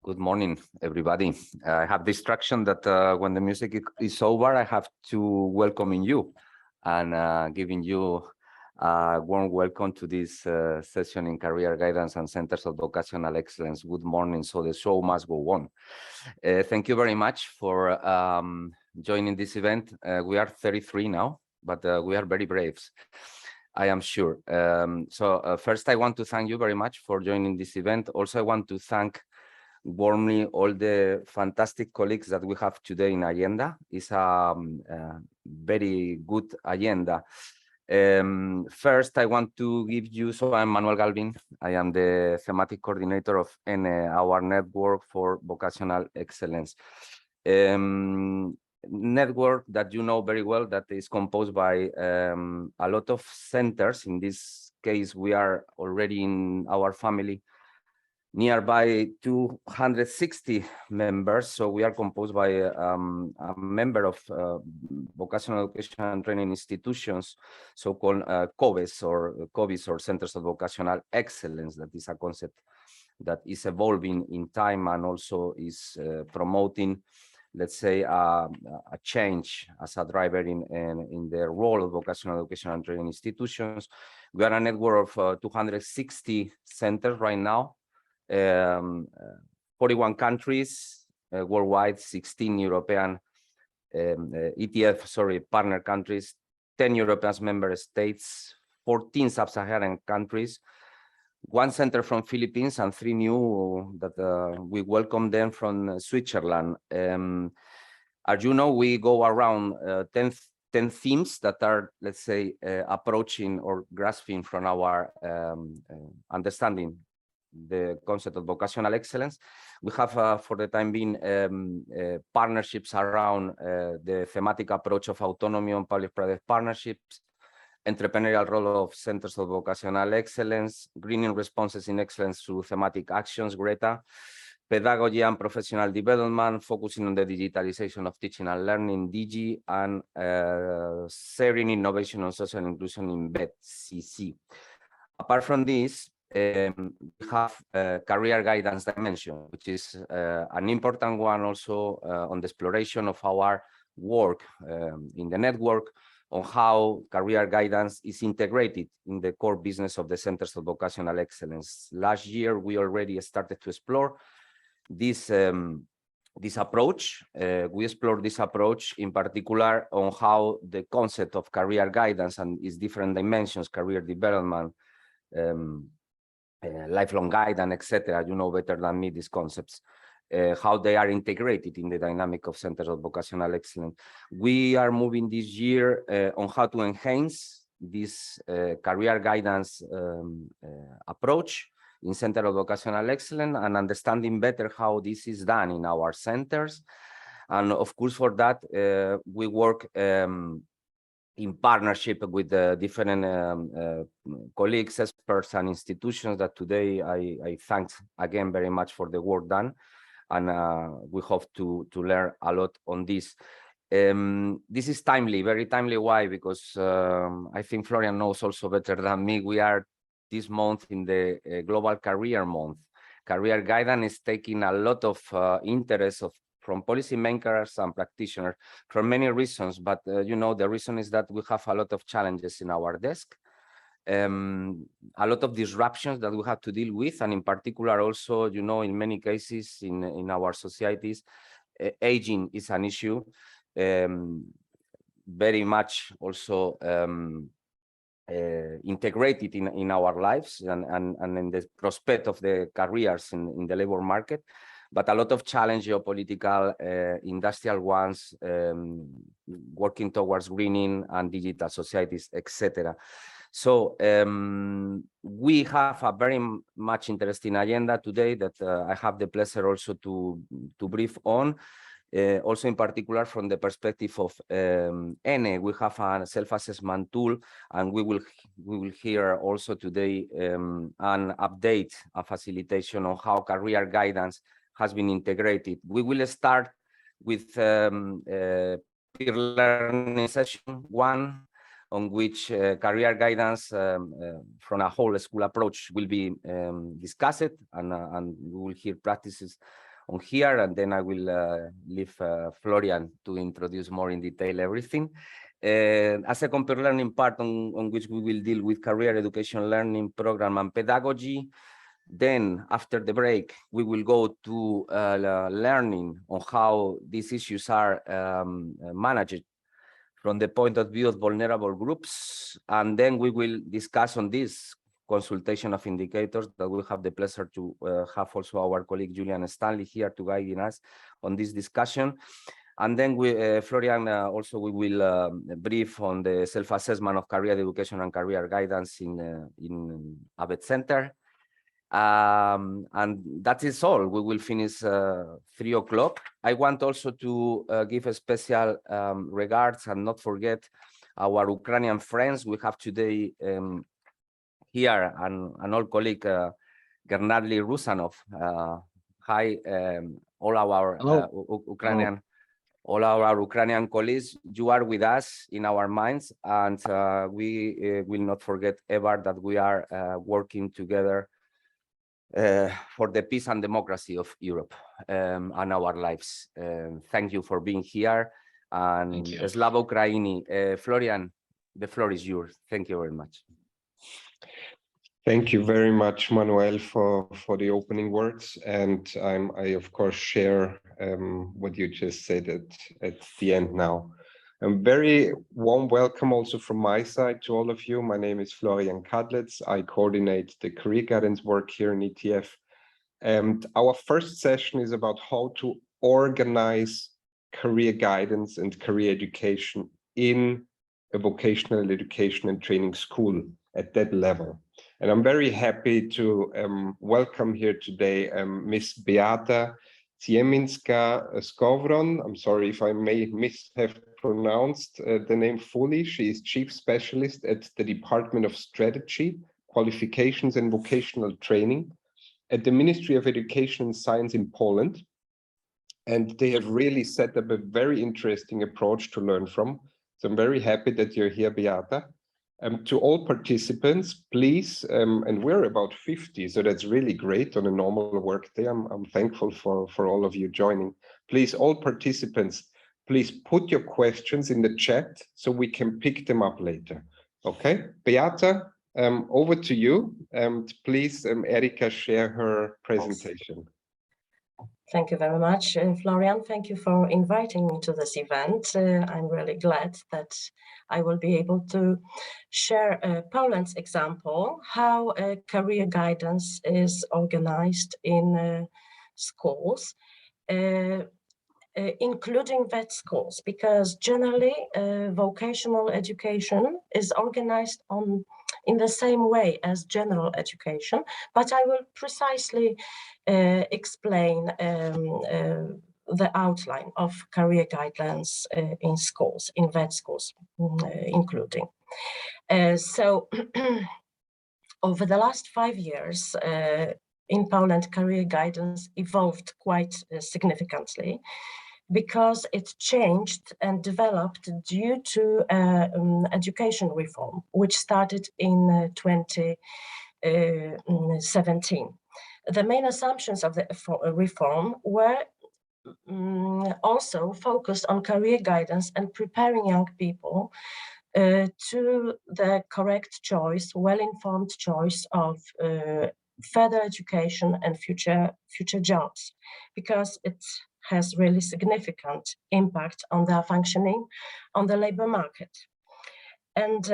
Good morning, everybody. I have the instruction that when the music is over, I have to welcoming you and giving you a warm welcome to this session in Career Guidance and Centers of Vocational Excellence. Good morning. So the show must go on. Thank you very much for joining this event. We are 33 now, but we are very brave, I am sure. First, I want to thank you very much for joining this event. Also, I want to thank warmly all the fantastic colleagues that we have today in agenda. It's a very good agenda. First, I want to give you, so I'm Manuel Galvin. I am the thematic coordinator of our network for vocational excellence. Network that you know very well, that is composed by a lot of centers. In this case, we are already in our family nearby 260 members. So we are composed by a member of vocational education and training institutions, so-called COVES or Centers of Vocational Excellence. That is a concept that is evolving in time and also is promoting, let's say, a change as a driver in the role of vocational education and training institutions. We are a network of 260 centers right now. 41 countries worldwide, 16 European partner countries, 10 European member states, 14 sub-Saharan countries, 1 center from Philippines, and 3 new that we welcome them from Switzerland. As you know, we go around 10 themes that are, let's say, approaching or grasping from our understanding the concept of vocational excellence. We have, for the time being, partnerships around the thematic approach of autonomy on public-private partnerships, entrepreneurial role of centers of vocational excellence, greening responses in excellence through thematic actions, Greta, pedagogy and professional development, focusing on the digitalization of teaching and learning, DIGI, and sharing innovation on social inclusion in BET-CC. Apart from this, we have career guidance dimension, which is an important one also on the exploration of our work in the network on how career guidance is integrated in the core business of the Centers of Vocational Excellence. Last year, we already started to explore this approach. We explored this approach in particular on how the concept of career guidance and its different dimensions, career development, lifelong guidance, etc. You know better than me these concepts, how they are integrated in the dynamic of Centers of Vocational Excellence. We are moving this year on how to enhance this career guidance approach in Center of Vocational Excellence and understanding better how this is done in our centers. And of course, for that, we work in partnership with the different colleagues, experts, and institutions that today I thank again very much for the work done. And we hope to learn a lot on this. This is timely, very timely. Why? Because I think Florian knows also better than me. We are this month in the Global Career Month. Career guidance is taking a lot of interest from policymakers and practitioners for many reasons. But you know, the reason is that we have a lot of challenges in our desk, a lot of disruptions that we have to deal with, and in particular also, you know, in many cases in our societies, aging is an issue, very much also integrated in our lives and in the prospect of the careers in the labor market, but a lot of challenge, geopolitical, industrial ones, working towards greening and digital societies, etc. So we have a very much interesting agenda today that I have the pleasure also to brief on. Also in particular from the perspective of ENE, we have a self-assessment tool, and we will hear also today an update, a facilitation on how career guidance has been integrated. We will start with peer learning session 1, on which career guidance from a whole school approach will be discussed, and we will hear practices on here, and then I will leave Florian to introduce more in detail everything. A second peer learning part on which we will deal with career education learning program and pedagogy. Then after the break, we will go to learning on how these issues are managed from the point of view of vulnerable groups. And then we will discuss on this consultation of indicators that we have the pleasure to have also our colleague Julian Stanley here to guide us on this discussion. And then Florian also we will brief on the self-assessment of career education and career guidance in ABET Center. And that is all. We will finish 3 o'clock. I want also to give a special regards and not forget our Ukrainian friends. We have today here an old colleague, Gennady Rusanov. Hi, all our Ukrainian. All our Ukrainian colleagues, you are with us in our minds, and we will not forget ever that we are working together for the peace and democracy of Europe and our lives. Thank you for being here. And Slava Ukraini. Florian, the floor is yours. Thank you very much. Thank you very much, Manuel, for the opening words. And I of course share what you just said at the end now. A very warm welcome also from my side to all of you. My name is Florian Kadlitz. I coordinate the career guidance work here in ETF. And our first session is about how to organize career guidance and career education in a vocational education and training school at that level. And I'm very happy to welcome here today Ms. Beata Zieminska-Skowron. I'm sorry if I may have pronounced the name fully. She is Chief Specialist at the Department of Strategy, Qualifications and Vocational Training at the Ministry of Education and Science in Poland. And they have really set up a very interesting approach to learn from. So I'm very happy that you're here, Beata. To all participants, please, and we're about 50, so that's really great on a normal work day. I'm thankful for all of you joining. Please, all participants, please put your questions in the chat so we can pick them up later. Okay, Beata, over to you. And please, Erika, share her presentation. Thank you very much, Florian. Thank you for inviting me to this event. I'm really glad that I will be able to share Poland's example, how career guidance is organized in schools, including vet schools, because generally vocational education is organized in the same way as general education, but I will precisely explain the outline of career guidelines in schools, in vet schools, including. So over the last 5 years, in Poland, career guidance evolved quite significantly because it changed and developed due to education reform, which started in 2017. The main assumptions of the reform were also focused on career guidance and preparing young people to the correct choice, well-informed choice of further education and future jobs, because it has really significant impact on their functioning on the labor market. And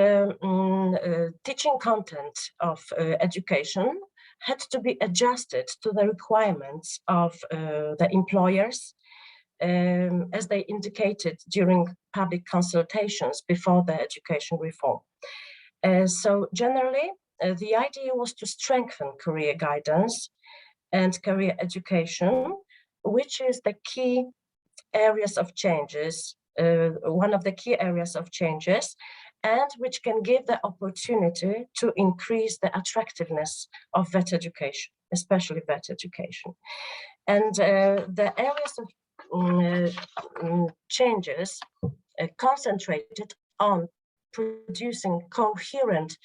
teaching content of education had to be adjusted to the requirements of the employers, as they indicated during public consultations before the education reform. So generally, the idea was to strengthen career guidance and career education, which is the key areas of changes, one of the key areas of changes, and which can give the opportunity to increase the attractiveness of vet education, especially vet education. And the areas of changes concentrated on producing coherent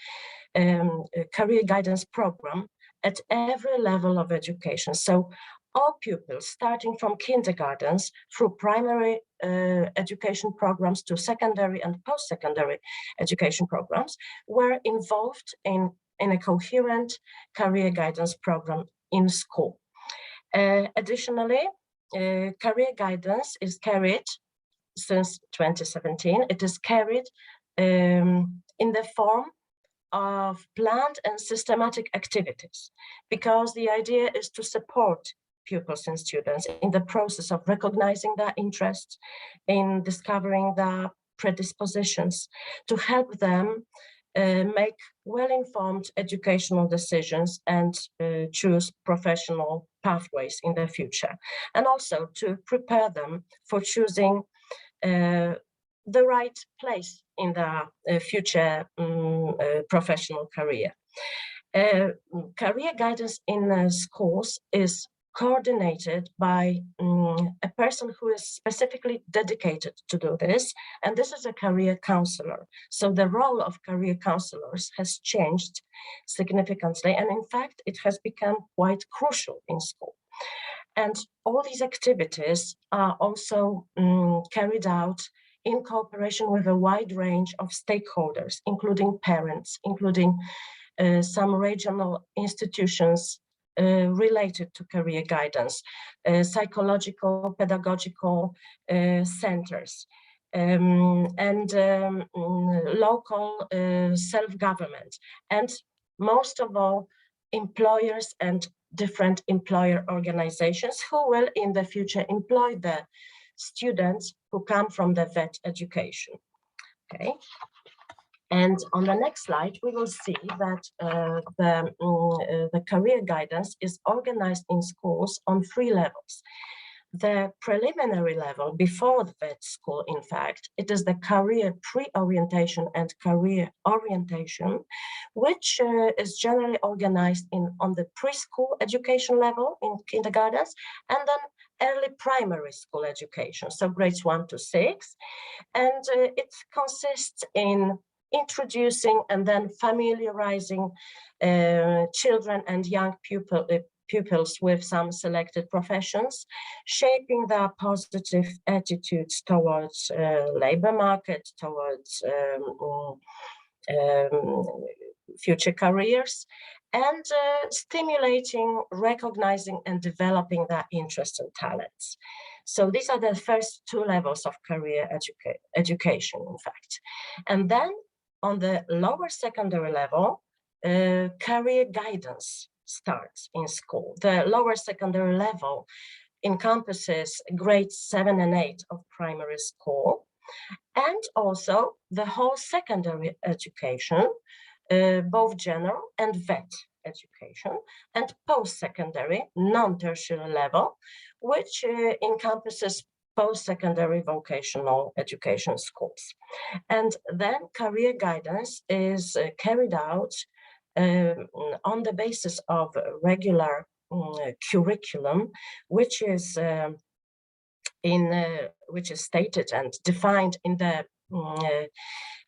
career guidance program at every level of education. So all pupils, starting from kindergartens through primary education programs to secondary and post-secondary education programs, were involved in a coherent career guidance program in school. Additionally, career guidance is carried since 2017. It is carried in the form of planned and systematic activities, because the idea is to support pupils and students in the process of recognizing their interests, in discovering their predispositions, to help them make well-informed educational decisions and choose professional pathways in the future, and also to prepare them for choosing the right place in their future professional career. Career guidance in schools is coordinated by a person who is specifically dedicated to do this, and this is a career counselor. So the role of career counselors has changed significantly, and in fact, it has become quite crucial in school. And all these activities are also carried out in cooperation with a wide range of stakeholders, including parents, including some regional institutions related to career guidance, psychological, pedagogical centers, and local self-government, and most of all, employers and different employer organizations who will in the future employ the students who come from the vet education. Okay. And on the next slide, we will see that the career guidance is organized in schools on 3 levels. The preliminary level before the vet school, in fact, it is the career pre-orientation and career orientation, which is generally organized on the preschool education level in kindergartens, and then early primary school education, so grades 1 to 6. And it consists in introducing and then familiarizing children and young pupils with some selected professions, shaping their positive attitudes towards labor market, towards future careers, and stimulating, recognizing, and developing their interests and talents. So these are the first 2 levels of career education, in fact. And then on the lower secondary level, career guidance starts in school. The lower secondary level encompasses grades 7 and 8 of primary school, and also the whole secondary education, both general and vet education, and post-secondary, non-tertiary level, which encompasses post-secondary vocational education schools. And then career guidance is carried out on the basis of regular curriculum, which is stated and defined in the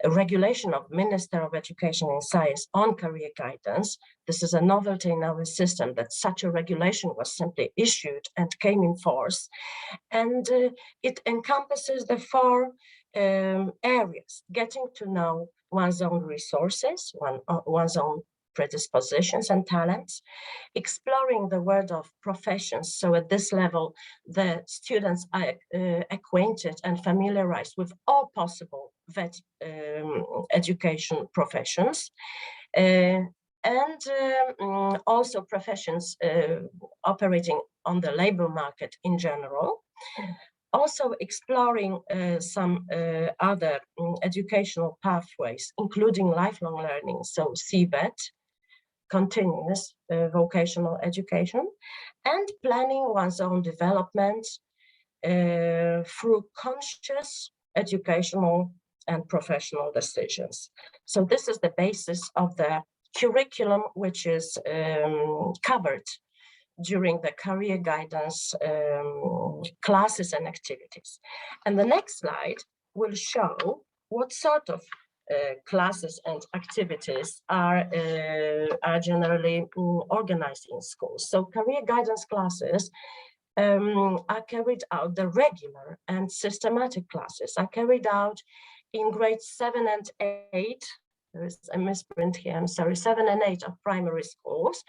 regulation of Minister of Education and Science on career guidance. This is a novelty in our system that such a regulation was simply issued and came in force. And it encompasses the 4 areas: getting to know one's own resources, one's own predispositions and talents, exploring the world of professions. So at this level, the students are acquainted and familiarized with all possible vet education professions, and also professions operating on the labor market in general. Also exploring some other educational pathways, including lifelong learning, so CVET, continuous vocational education, and planning one's own development through conscious educational and professional decisions. So this is the basis of the curriculum, which is covered during the career guidance classes and activities. And the next slide will show what sort of classes and activities are generally organized in schools. So career guidance classes are carried out, the regular and systematic classes are carried out in grades 7 and 8. There is a misprint here, I'm sorry, 7 and 8 of primary schools.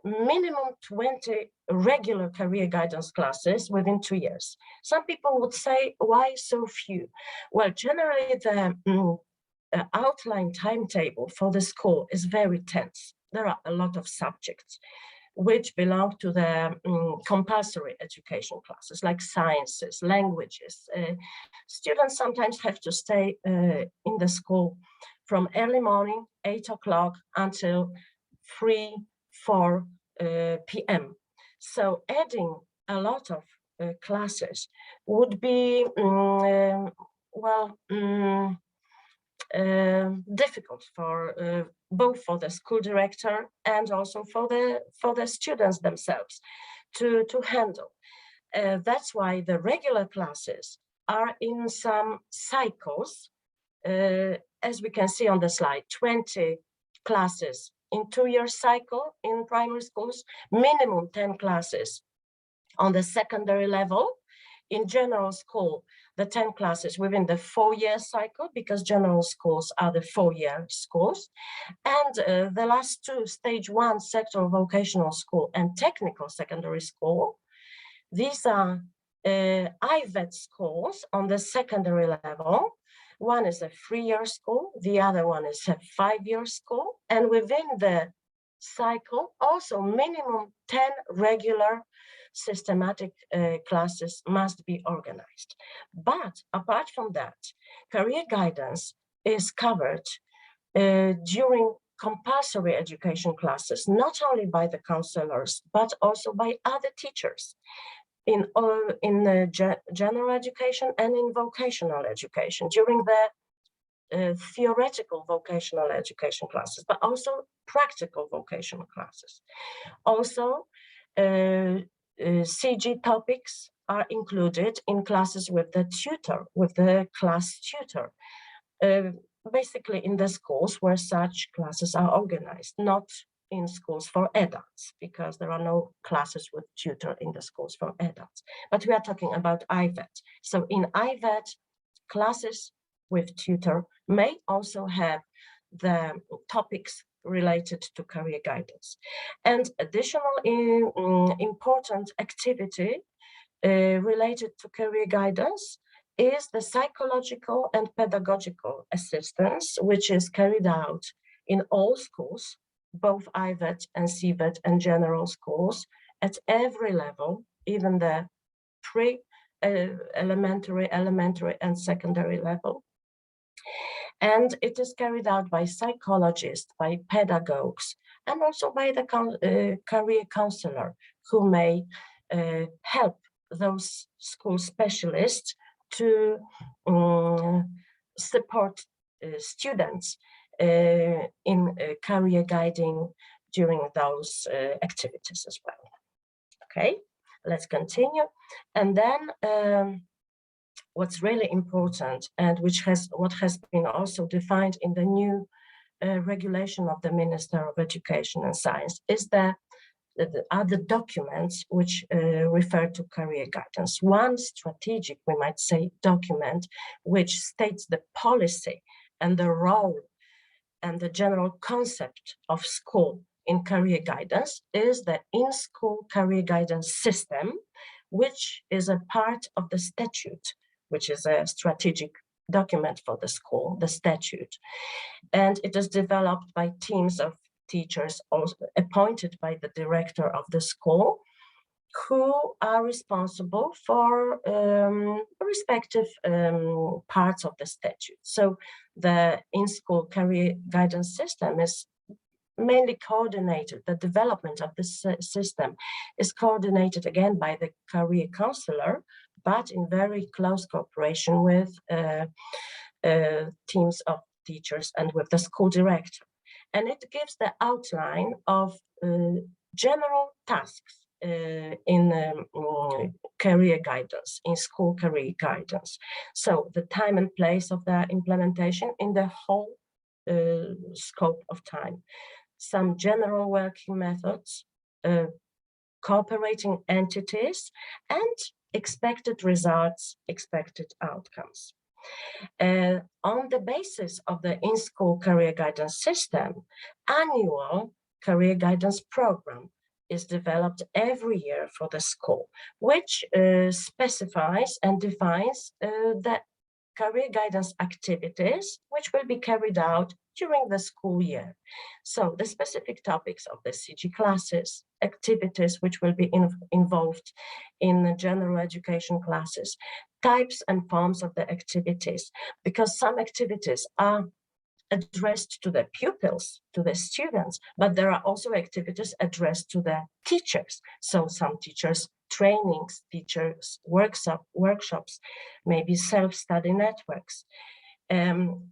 Minimum 20 regular career guidance classes within 2 years. Some people would say, why so few? Well, generally the outline timetable for the school is very tense. There are a lot of subjects which belong to the compulsory education classes, like sciences, languages. Students sometimes have to stay in the school from early morning, 8 o'clock, until 3-4 p.m. So adding a lot of classes would be difficult for both for the school director and also for the students themselves to handle. That's why the regular classes are in some cycles, as we can see on the slide, 20 classes in 2-year cycle in primary schools, minimum 10 classes on the secondary level. In general school, the 10 classes within the 4-year cycle, because general schools are the 4-year schools. And the last 2, stage 1, sectoral vocational school and technical secondary school, these are IVET schools on the secondary level. One is a 3-year school, the other one is a 5-year school. And within the cycle, also minimum 10 regular systematic classes must be organized. But apart from that, career guidance is covered during compulsory education classes, not only by the counselors, but also by other teachers in general education and in vocational education, during the theoretical vocational education classes, but also practical vocational classes. Also, CG topics are included in classes with the tutor, with the class tutor, basically in the schools where such classes are organized, not in schools for adults, because there are no classes with tutor in the schools for adults. But we are talking about IVET. So in IVET, classes with tutor may also have the topics related to career guidance. And additional important activity related to career guidance is the psychological and pedagogical assistance, which is carried out in all schools, both IVET and CVET and general schools, at every level, even the pre-elementary, elementary and secondary level. And it is carried out by psychologists, by pedagogues, and also by the career counselor, who may help those school specialists to support students in career guiding during those activities as well. Okay, let's continue. And then what's really important, and what has been also defined in the new regulation of the Minister of Education and Science, is the other documents which refer to career guidance. One strategic, we might say, document which states the policy and the role and the general concept of school in career guidance is the in-school career guidance system, which is a part of the statute, which is a strategic document for the school, the statute. And it is developed by teams of teachers also appointed by the director of the school, who are responsible for respective parts of the statute. So the in-school career guidance system is mainly coordinated, the development of this system is coordinated again by the career counselor, but in very close cooperation with teams of teachers and with the school director. And it gives the outline of general tasks in career guidance, in school career guidance. So the time and place of the implementation in the whole scope of time. Some general working methods, cooperating entities, and expected results, expected outcomes. On the basis of the in-school career guidance system, annual career guidance program is developed every year for the school, which specifies and defines the career guidance activities which will be carried out during the school year. So the specific topics of the CG classes, activities which will be involved in the general education classes, types and forms of the activities, because some activities are addressed to the pupils, to the students, but there are also activities addressed to the teachers. So some teachers trainings, teachers workshops, maybe self-study networks.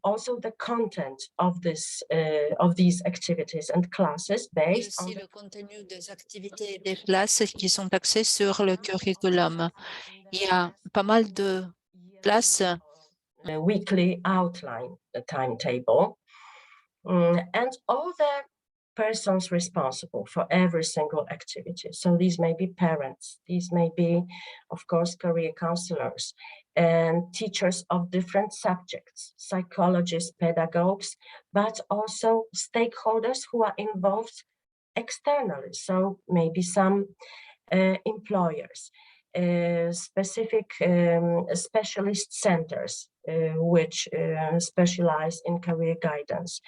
Also the content of these activities and classes based on le contenu des activités et des classes qui sont axées sur le curriculum. Il y a pas mal de classes. A weekly outline, the timetable, and all the persons responsible for every single activity. So these may be parents, these may be, of course, career counselors and teachers of different subjects, psychologists, pedagogues, but also stakeholders who are involved externally. So maybe some employers, specific specialist centers which specialize in career guidance,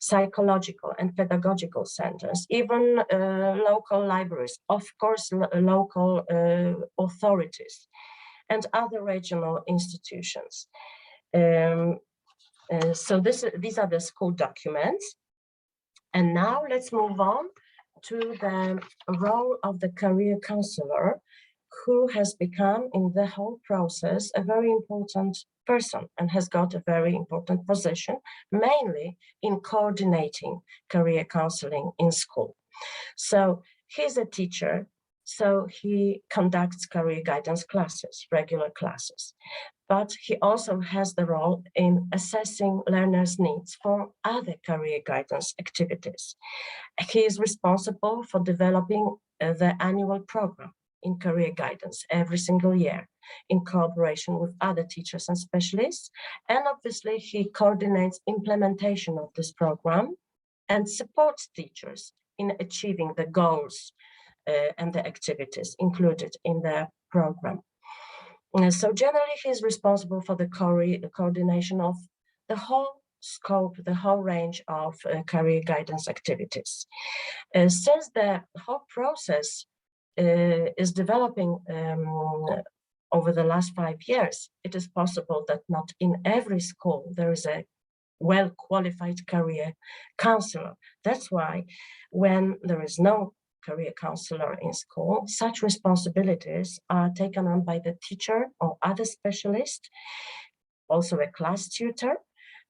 psychological and pedagogical centers, even local libraries, of course, local authorities, and other regional institutions. So these are the school documents. And now let's move on to the role of the career counselor, who has become in the whole process a very important person and has got a very important position, mainly in coordinating career counseling in school. So he's a teacher, so he conducts career guidance classes, regular classes, but he also has the role in assessing learners' needs for other career guidance activities. He is responsible for developing the annual program in career guidance every single year in cooperation with other teachers and specialists. And obviously he coordinates implementation of this program and supports teachers in achieving the goals and the activities included in the program. So generally, he is responsible for the coordination of the whole scope, the whole range of career guidance activities. Since the whole process is developing over the last 5 years, it is possible that not in every school there is a well-qualified career counselor. That's why when there is no career counselor in school, such responsibilities are taken on by the teacher or other specialist, also a class tutor,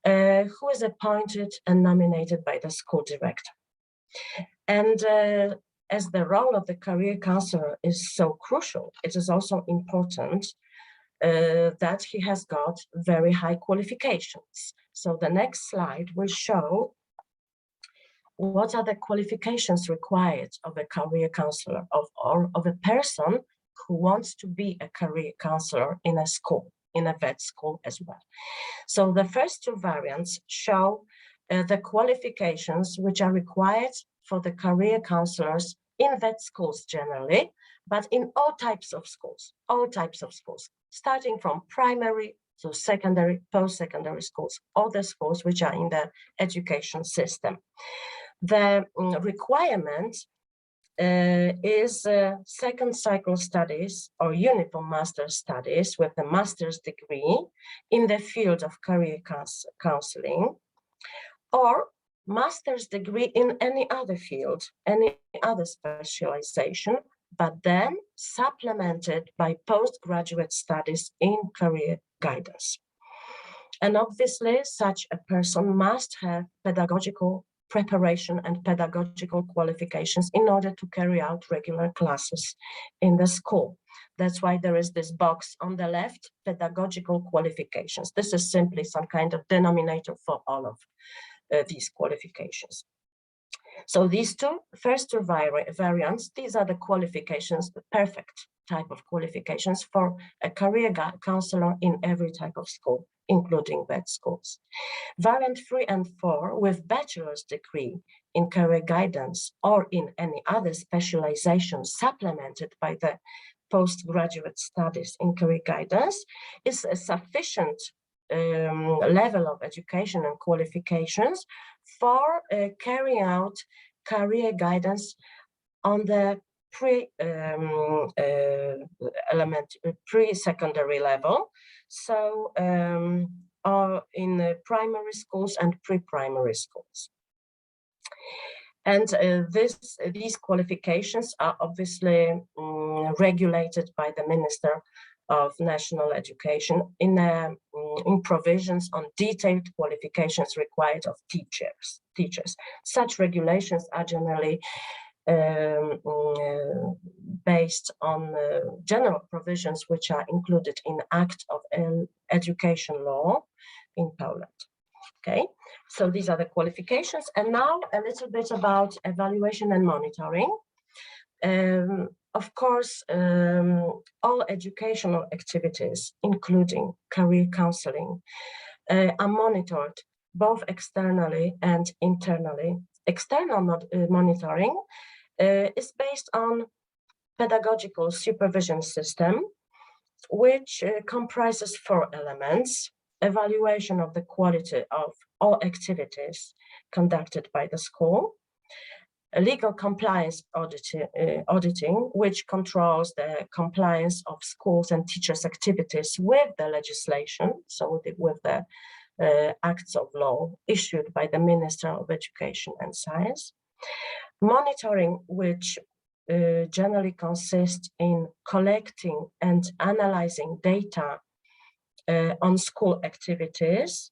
who is appointed and nominated by the school director. And as the role of the career counselor is so crucial, it is also important that he has got very high qualifications. So the next slide will show what are the qualifications required of a career counselor, or of a person who wants to be a career counselor in a school, in a vet school as well. So the first two variants show the qualifications which are required for the career counselors in vet schools generally, but in all types of schools, starting from primary to secondary, post-secondary schools, all the schools which are in the education system. The requirement is second cycle studies or uniform master's studies with a master's degree in the field of career counseling, or master's degree in any other field, any other specialization, but then supplemented by postgraduate studies in career guidance. And obviously, such a person must have pedagogical preparation and pedagogical qualifications in order to carry out regular classes in the school. That's why there is this box on the left, pedagogical qualifications. This is simply some kind of denominator for all of these qualifications. So these first two variants, these are the qualifications, the perfect type of qualifications for a career counselor in every type of school, including vet schools. Variant 3 and 4 with bachelor's degree in career guidance or in any other specialization supplemented by the postgraduate studies in career guidance is a sufficient level of education and qualifications for carrying out career guidance on the pre-secondary level, so or in primary schools and pre-primary schools. And these qualifications are obviously regulated by the Minister of National Education in provisions on detailed qualifications required of teachers. Such regulations are generally based on general provisions which are included in Act of Education Law in Poland. Okay, so these are the qualifications. And now a little bit about evaluation and monitoring. Of course, all educational activities, including career counseling, are monitored both externally and internally. External monitoring is based on pedagogical supervision system, which comprises 4 elements: evaluation of the quality of all activities conducted by the school, a legal compliance auditing, which controls the compliance of schools and teachers' activities with the legislation, so with the acts of law issued by the Minister of Education and Science. Monitoring, which generally consists in collecting and analyzing data on school activities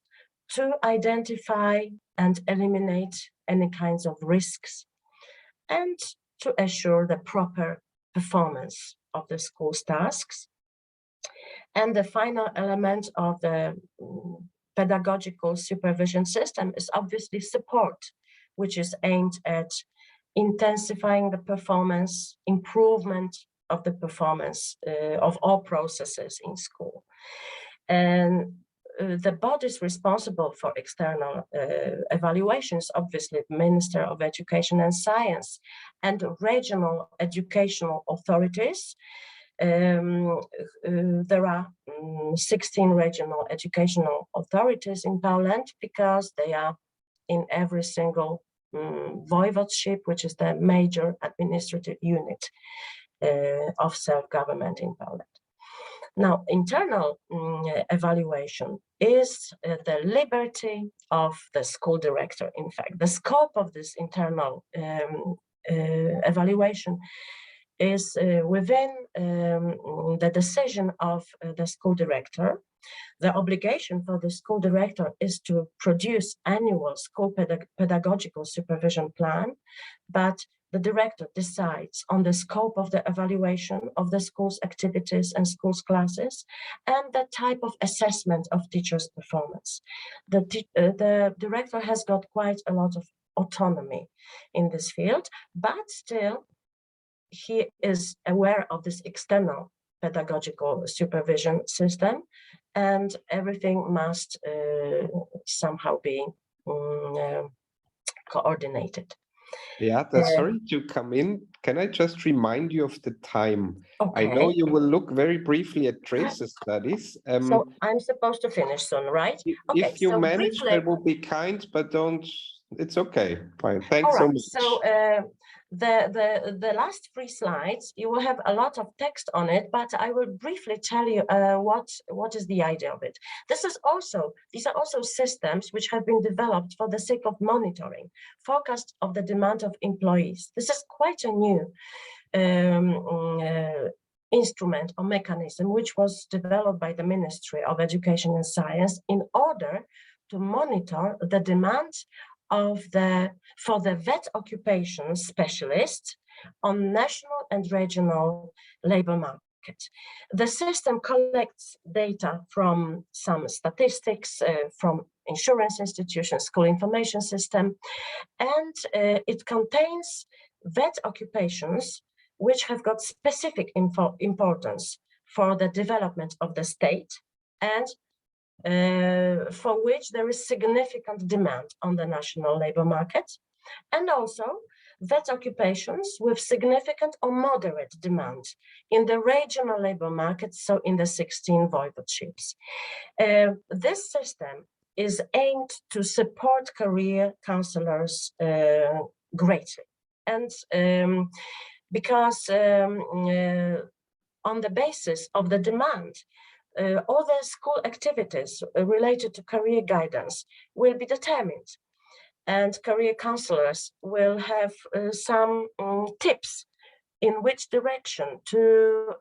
to identify and eliminate any kinds of risks and to assure the proper performance of the school's tasks. And the final element of the pedagogical supervision system is obviously support, which is aimed at intensifying the performance, improvement of the performance of all processes in school. And the bodies responsible for external evaluations, obviously Minister of Education and Science and regional educational authorities. There are 16 regional educational authorities in Poland because they are in every single voivodeship, which is the major administrative unit of self-government in Poland. Now, internal evaluation is the liberty of the school director. In fact, the scope of this internal evaluation is within the decision of the school director. The obligation for the school director is to produce annual school pedagogical supervision plan, but the director decides on the scope of the evaluation of the school's activities and school's classes and the type of assessment of teachers' performance. The director has got quite a lot of autonomy in this field, but still he is aware of this external pedagogical supervision system, and everything must somehow be coordinated. Yeah, sorry to come in. Can I just remind you of the time? Okay. I know you will look very briefly at tracer studies. So I'm supposed to finish soon, right? Okay, if you so manage, briefly, that will be kind, but don't, it's okay. Fine, thanks so much. So the last 3 slides, you will have a lot of text on it, but I will briefly tell you what is the idea of it. These are also systems which have been developed for the sake of monitoring, forecast of the demand of employees. This is quite a new instrument or mechanism which was developed by the Ministry of Education and Science in order to monitor the demand for the vet occupation specialists on national and regional labor market. The system collects data from some statistics, from insurance institutions, school information system, and it contains vet occupations which have got specific importance for the development of the state and for which there is significant demand on the national labor market, and also vet occupations with significant or moderate demand in the regional labor market, so in the 16 voivodeships. This system is aimed to support career counselors greatly. And because on the basis of the demand, all the school activities related to career guidance will be determined, and career counselors will have some tips in which direction to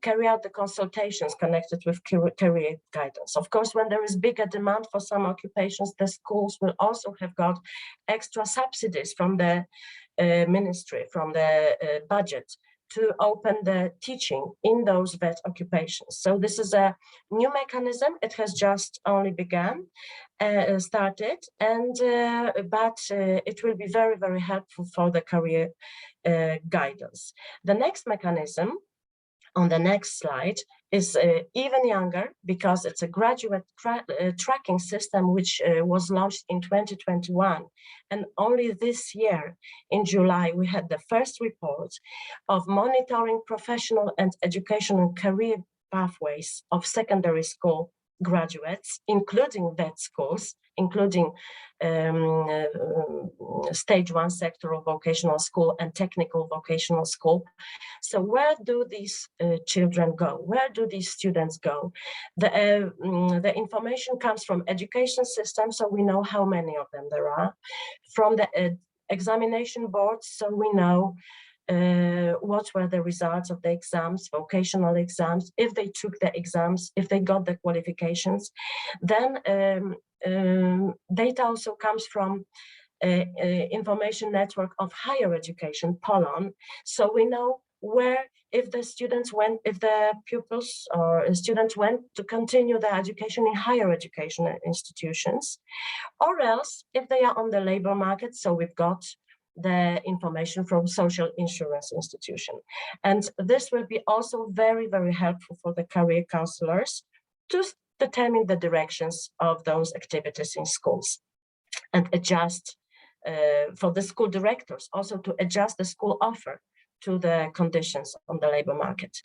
carry out the consultations connected with career guidance. Of course, when there is bigger demand for some occupations, the schools will also have got extra subsidies from the ministry, from the budget, to open the teaching in those vet occupations. So this is a new mechanism. It has just only started, and but it will be very, very helpful for the career guidance. The next mechanism on the next slide is even younger, because it's a graduate tracking system which was launched in 2021. And only this year, in July, we had the first report of monitoring professional and educational career pathways of secondary school graduates, including vet schools, including stage 1 sectoral vocational school and technical vocational school. So where do these children go? Where do these students go? The information comes from education system, so we know how many of them there are. From the examination boards, so we know what were the results of the exams, vocational exams, if they took the exams, if they got the qualifications. Then data also comes from information network of higher education, Polon. So we know where, if the students went, if the pupils or students went to continue their education in higher education institutions, or else if they are on the labor market. So we've got the information from social insurance institution. And this will be also very, very helpful for the career counselors to determine the directions of those activities in schools and adjust for the school directors, also to adjust the school offer to the conditions on the labor market.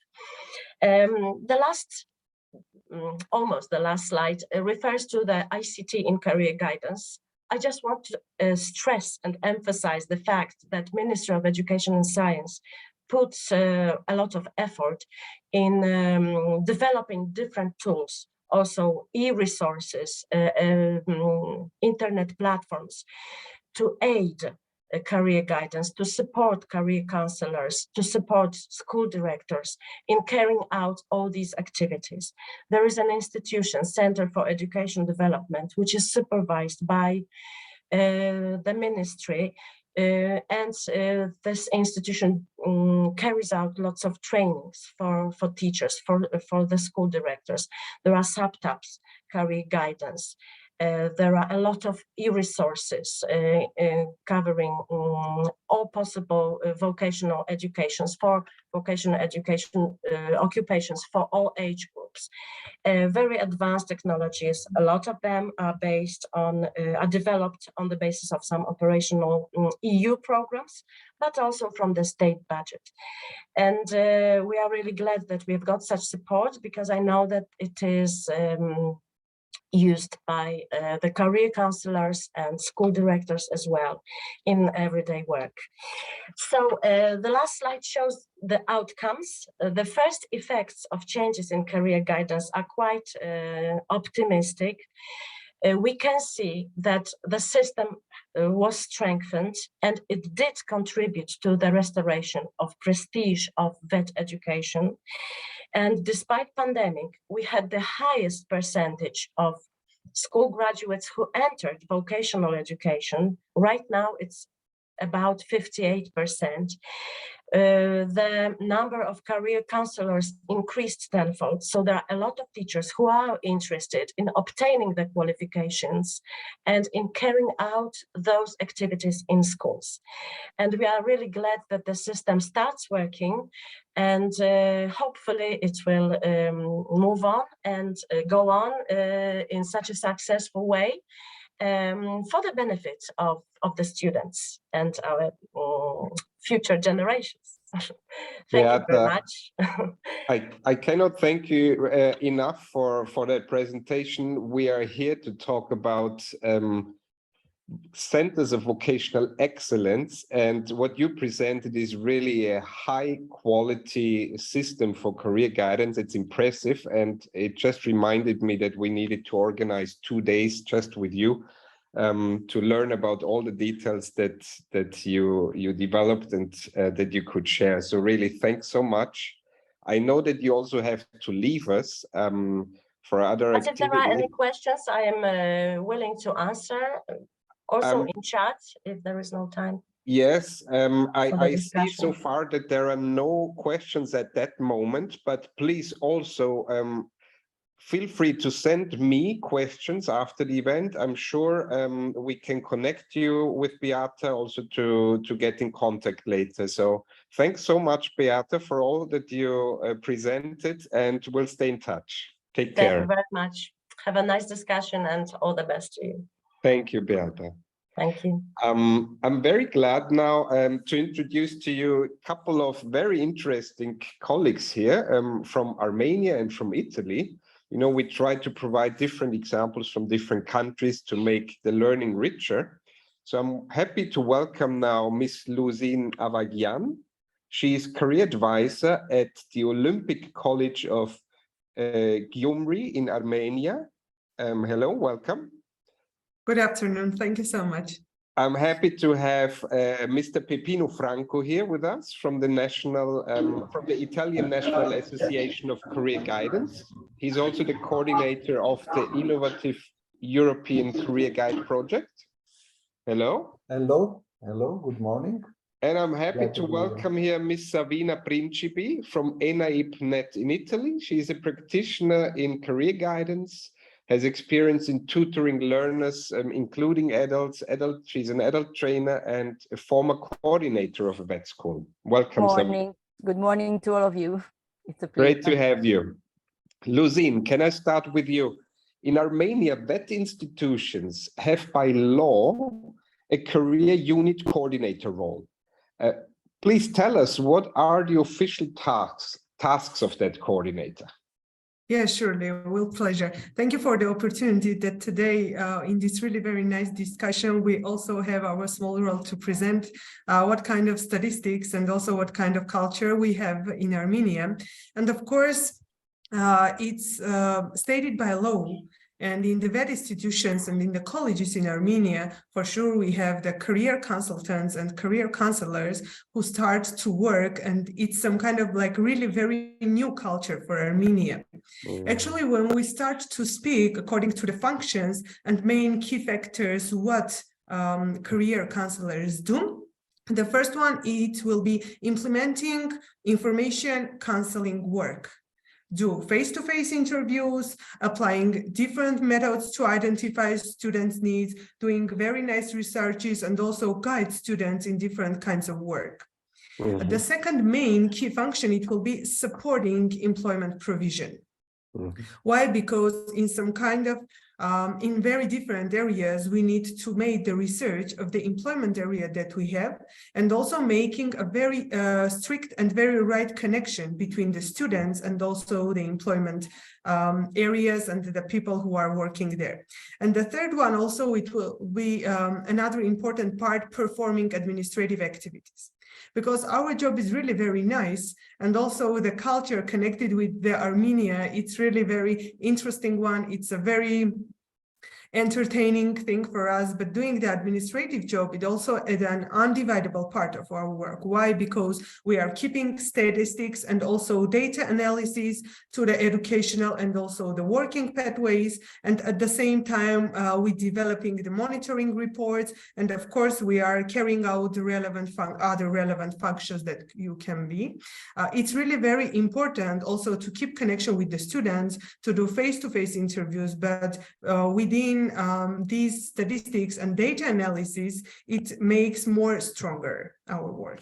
Almost the last slide refers to the ICT in career guidance. I just want to stress and emphasize the fact that Ministry of Education and Science puts a lot of effort in developing different tools, also e-resources, internet platforms to aid career guidance, to support career counselors, to support school directors in carrying out all these activities. There is an institution, Center for Education Development, which is supervised by the ministry, and this institution carries out lots of trainings for teachers, for the school directors. There are subtabs, career guidance. There are a lot of e-resources covering all possible vocational educations for vocational education occupations for all age groups. Very advanced technologies. A lot of them are based on, are developed on the basis of some operational EU programs, but also from the state budget. And we are really glad that we've got such support, because I know that it is used by the career counselors and school directors as well in everyday work. So the last slide shows the outcomes. The first effects of changes in career guidance are quite optimistic. We can see that the system was strengthened, and it did contribute to the restoration of prestige of vet education. And despite pandemic, we had the highest percentage of school graduates who entered vocational education. Right now, it's about 58%. The number of career counselors increased tenfold. So there are a lot of teachers who are interested in obtaining the qualifications and in carrying out those activities in schools. And we are really glad that the system starts working, and hopefully it will move on and go on in such a successful way for the benefit of the students and our future generations. Thank you very much. I cannot thank you enough for that presentation. We are here to talk about centers of vocational excellence, and what you presented is really a high quality system for career guidance. It's impressive, and it just reminded me that we needed to organize 2 days just with you to learn about all the details that you developed and that you could share. So really, thanks so much. I know that you also have to leave us for other activities. If there are any questions, I am willing to answer. Also in chat, if there is no time. Yes, I see so far that there are no questions at that moment, but please also feel free to send me questions after the event. I'm sure we can connect you with Beata also to get in contact later. So thanks so much, Beata, for all that you presented, and we'll stay in touch. Take care. Thank you very much. Have a nice discussion and all the best to you. Thank you, Beata. Thank you. I'm very glad now to introduce to you a couple of very interesting colleagues here from Armenia and from Italy. You know, we try to provide different examples from different countries to make the learning richer. So I'm happy to welcome now Miss Luzine Avagian. She is career advisor at the Olympic College of Gyumri in Armenia. Hello, welcome. Good afternoon. Thank you so much. I'm happy to have Mr. Peppino Franco here with us from the Italian National Association of Career Guidance. He's also the coordinator of the Innovative European Career Guide project. Hello. Hello. Hello. Good morning. And I'm happy to welcome here Miss Savina Principi from ENAIPNet in Italy. She's a practitioner in career guidance, has experience in tutoring learners, including adults. She's an adult trainer and a former coordinator of a vet school. Welcome. Morning. Good morning to all of you. It's a Great to have you. Luzine, can I start with you? In Armenia, vet institutions have by law a career unit coordinator role. Please tell us, what are the official tasks of that coordinator? Yeah, surely, with pleasure. Thank you for the opportunity that today, in this really very nice discussion, we also have our small role to present what kind of statistics and also what kind of culture we have in Armenia. And of course, it's stated by law. And in the vet institutions and in the colleges in Armenia, for sure, we have the career consultants and career counselors who start to work. And it's some kind of like really very new culture for Armenia. Actually, when we start to speak according to the functions and main key factors, what career counselors do, the first one, it will be implementing information counseling work. Do face-to-face interviews, applying different methods to identify students' needs, doing very nice researches, and also guide students in different kinds of work. Mm-hmm. The second main key function, it will be supporting employment provision. Mm-hmm. Why? Because in some kind of in very different areas, we need to make the research of the employment area that we have, and also making a very strict and very right connection between the students and also the employment areas and the people who are working there. And the third one also, it will be another important part, performing administrative activities. Because our job is really very nice, and also the culture connected with the Armenia, it's really very interesting one. It's a very entertaining thing for us, but doing the administrative job, it also is an undividable part of our work. Why? Because we are keeping statistics and also data analysis to the educational and also the working pathways. And at the same time, we're developing the monitoring reports. And of course, we are carrying out the relevant other relevant functions that you can be. It's really very important also to keep connection with the students, to do face-to-face interviews, but within these statistics and data analysis, it makes more stronger our work.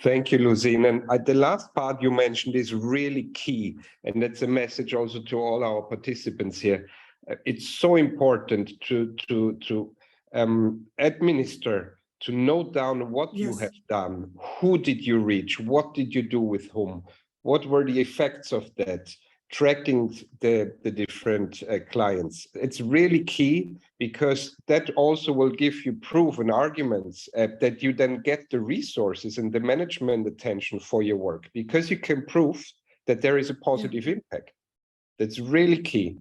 Thank you, Luzine. And the last part you mentioned is really key. And that's a message also to all our participants here. It's so important to administer, to note down what you have done, who did you reach, what did you do with whom, what were the effects of that, tracking the different clients. It's really key, because that also will give you proof and arguments that you then get the resources and the management attention for your work, because you can prove that there is a positive impact. That's really key.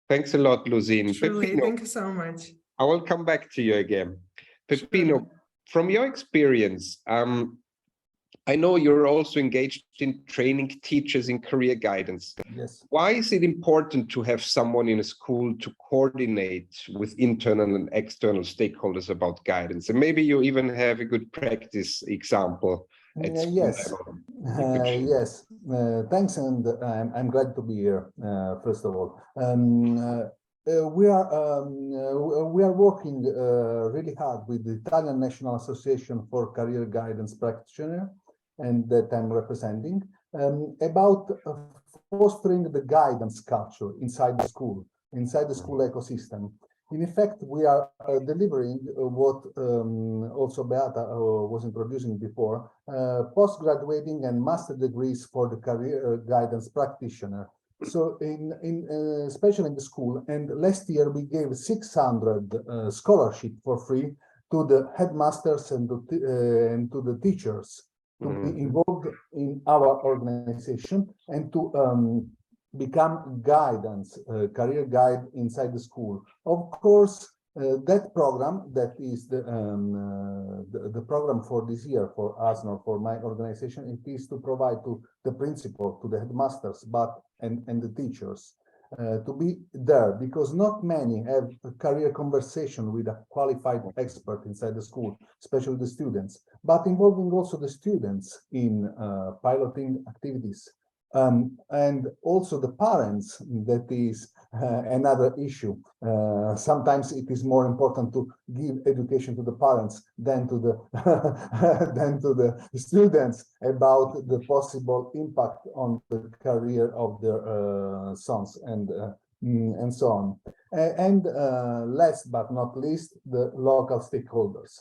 Thanks a lot, Luzine. Truly, Peppino, thank you so much. I will come back to you again. Peppino, from your experience, I know you're also engaged in training teachers in career guidance. Yes. Why is it important to have someone in a school to coordinate with internal and external stakeholders about guidance? And maybe you even have a good practice example. Yes. Yes. Thanks, and I'm glad to be here. First of all, we are working really hard with the Italian National Association for Career Guidance Practitioners, and that I'm representing, about fostering the guidance culture inside the school ecosystem. In effect, we are delivering what also Beata was introducing before, post-graduating and master degrees for the career guidance practitioner, So especially in the school, and last year we gave 600 scholarship for free to the headmasters and to the teachers to be involved in our organization and to become guidance, career guide inside the school. Of course, that program, that is the program for this year for us, or for my organization, it is to provide to the principal, to the headmasters, and the teachers to be there, because not many have a career conversation with a qualified expert inside the school, especially the students, but involving also the students in piloting activities. And also the parents, that is another issue. Sometimes it is more important to give education to the parents than to the than to the students about the possible impact on the career of their sons and so on. And last but not least, the local stakeholders.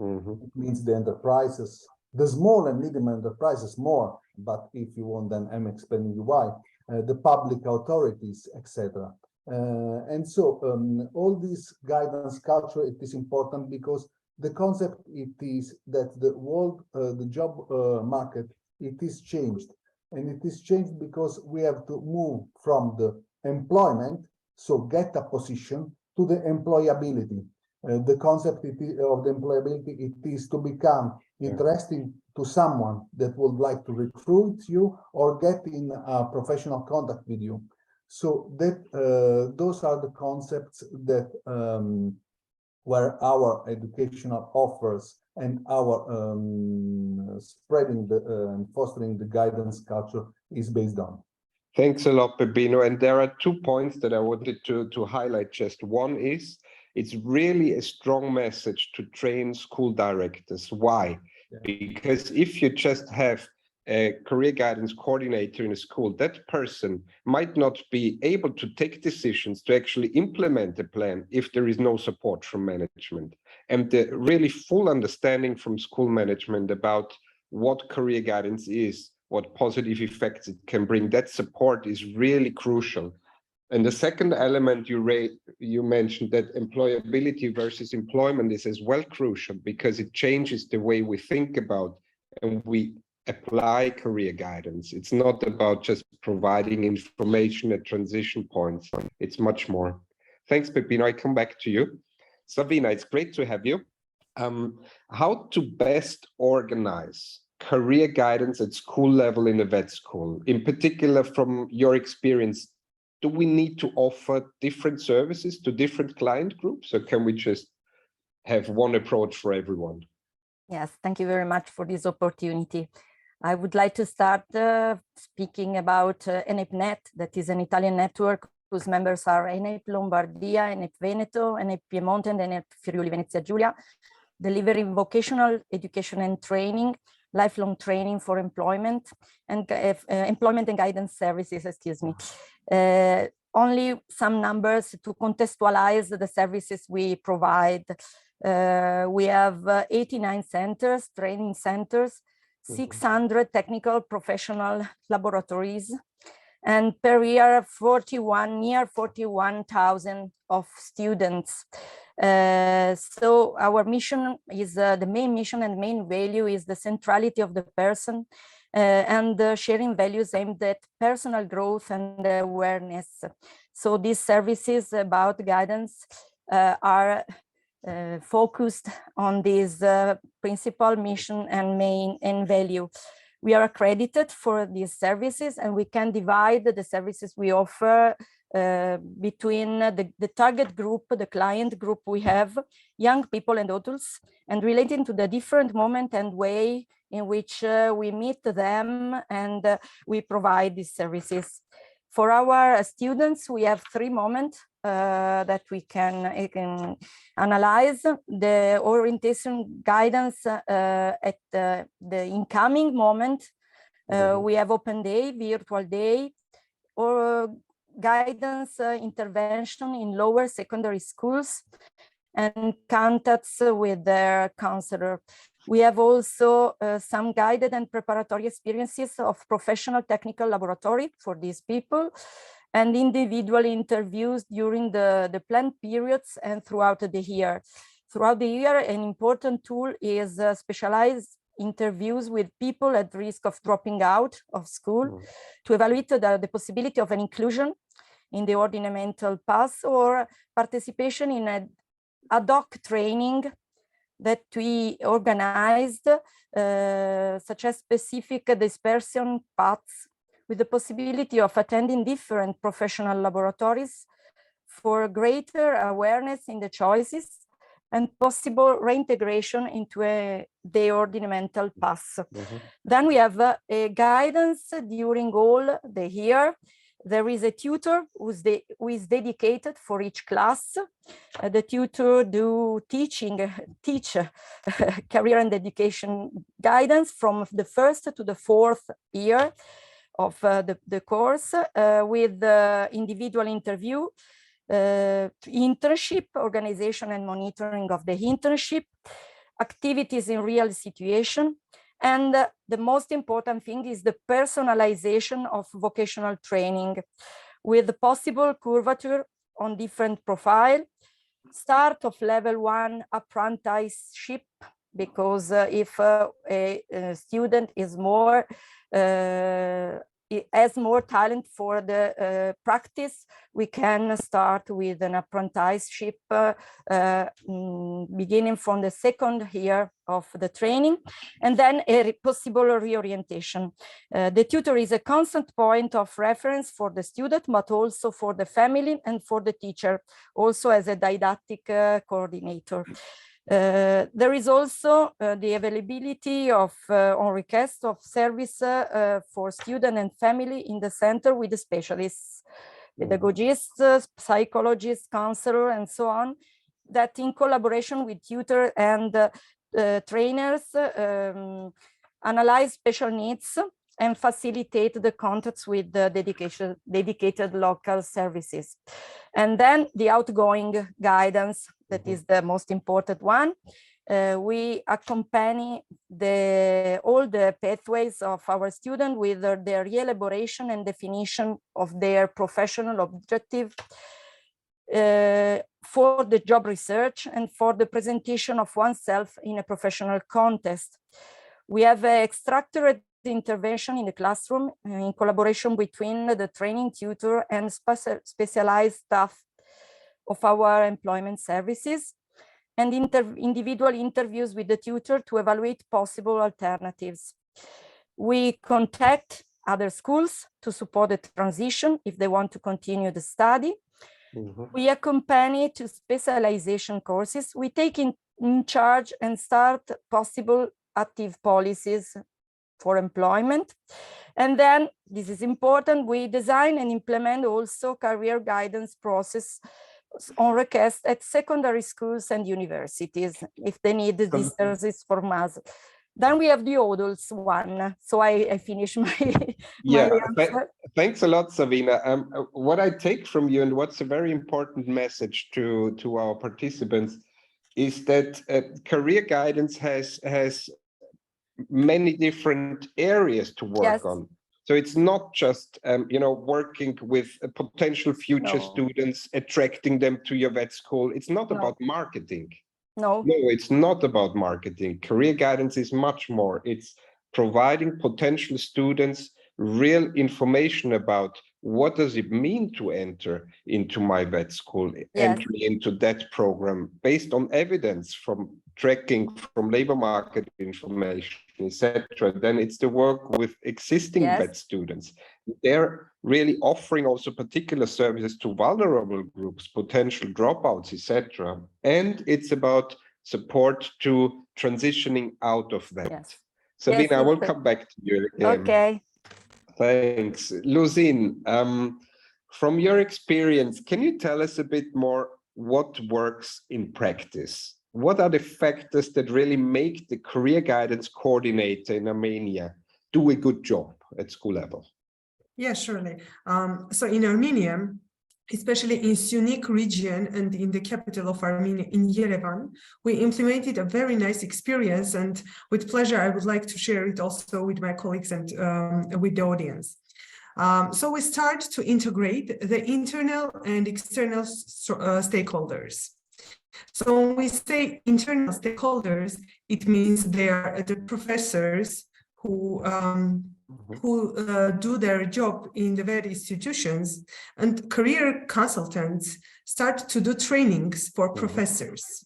It means the enterprises, the small and medium enterprises more, but if you want, then I'm explaining you why, the public authorities, etc. And so all this guidance culture, it is important because the concept it is that the world, the job market, it is changed. And it is changed because we have to move from the employment, so get a position, to the employability. The concept of the employability, it is to become interesting to someone that would like to recruit you or get in a professional contact with you. So that those are the concepts that where our educational offers and our spreading and fostering the guidance culture is based on. Thanks a lot, Peppino. And there are 2 points that I wanted to highlight. Just one is, it's really a strong message to train school directors. Why? Yeah. Because if you just have a career guidance coordinator in a school, that person might not be able to take decisions to actually implement a plan if there is no support from management. And the really full understanding from school management about what career guidance is, what positive effects it can bring, that support is really crucial. And the second element you mentioned, that employability versus employment, is as well crucial, because it changes the way we think about and we apply career guidance. It's not about just providing information at transition points. It's much more. Thanks, Peppino. I come back to you. Savina, it's great to have you. How to best organize career guidance at school level in a vet school? In particular, from your experience, do we need to offer different services to different client groups, or can we just have one approach for everyone? Yes, thank you very much for this opportunity. I would like to start speaking about ENEPNet, that is an Italian network whose members are ENEP Lombardia, ENEP Veneto, ENEP Piemonte, and ENEP Friuli Venezia Giulia, delivering vocational education and training, lifelong training for employment and guidance services, excuse me. Only some numbers to contextualize the services we provide. We have 89 centers, training centers, 600 technical professional laboratories, and per year, near 41,000 of students. So our mission is, the main mission and main value is the centrality of the person and sharing values aimed at personal growth and awareness. So these services about guidance are focused on this principal mission and main value. We are accredited for these services, and we can divide the services we offer between the target group, the client group we have, young people and adults, and relating to the different moment and way in which we meet them and we provide these services. For our students, we have 3 moments that we can analyze. The orientation guidance at the incoming moment. We have open day, virtual day, or guidance intervention in lower secondary schools, and contacts with their counselor. We have also some guided and preparatory experiences of professional technical laboratory for these people, and individual interviews during the planned periods and throughout the year. Throughout the year, an important tool is specialized interviews with people at risk of dropping out of school to evaluate the possibility of an inclusion in the ordinamental path or participation in an ad hoc training that we organized, such as specific dispersion paths, with the possibility of attending different professional laboratories for greater awareness in the choices and possible reintegration into the ordinamental path. Then we have a guidance during all the year. There is a tutor who is dedicated for each class. The tutor teach career and education guidance from the first to the fourth year of the course, with individual interview, internship, organization and monitoring of the internship, activities in real situation. And the most important thing is the personalization of vocational training with the possible curvature on different profile, start of level 1 apprenticeship, because if a student is more has more talent for the practice, we can start with an apprenticeship beginning from the second year of the training, and then a possible reorientation. The tutor is a constant point of reference for the student, but also for the family and for the teacher, also as a didactic coordinator. There is also the availability of, on request of service for student and family in the center with the specialists, pedagogists, psychologists, counselor, and so on, that in collaboration with tutor and trainers analyze special needs and facilitate the contacts with the dedicated local services. And then the outgoing guidance, that is the most important one. We accompany all the pathways of our students with their elaboration and definition of their professional objective for the job research and for the presentation of oneself in a professional context. We have extracted intervention in the classroom in collaboration between the training tutor and specialized staff of our employment services, and individual interviews with the tutor to evaluate possible alternatives. We contact other schools to support the transition if they want to continue the study. We accompany to specialization courses. We take in charge and start possible active policies for employment. And then, this is important, we design and implement also career guidance process on request at secondary schools and universities, if they need these services from us. Then we have the adults one. So I finish my, Thanks a lot, Savina. What I take from you, and what's a very important message to our participants, is that career guidance has many different areas to work on. So it's not just working with potential future students, attracting them to your vet school. It's not about marketing. No, it's not about marketing. Career guidance is much more. It's providing potential students real information about what does it mean to enter into my vet school, entry into that program, based on evidence from tracking, from labor market information, etc. Then it's the work with existing vet students. They're really offering also particular services to vulnerable groups, potential dropouts, etc. And it's about support to transitioning out of that. Sabina, I will come back to you again. Okay. Thanks. Luzin, from your experience, can you tell us a bit more what works in practice? What are the factors that really make the career guidance coordinator in Armenia do a good job at school level? Yeah, surely. So in Armenia, especially in Syunik region and in the capital of Armenia, in Yerevan, we implemented a very nice experience, and with pleasure, I would like to share it also with my colleagues and with the audience. So we start to integrate the internal and external stakeholders. So when we say internal stakeholders, it means they are the professors who do their job in the various institutions, and career consultants start to do trainings for professors.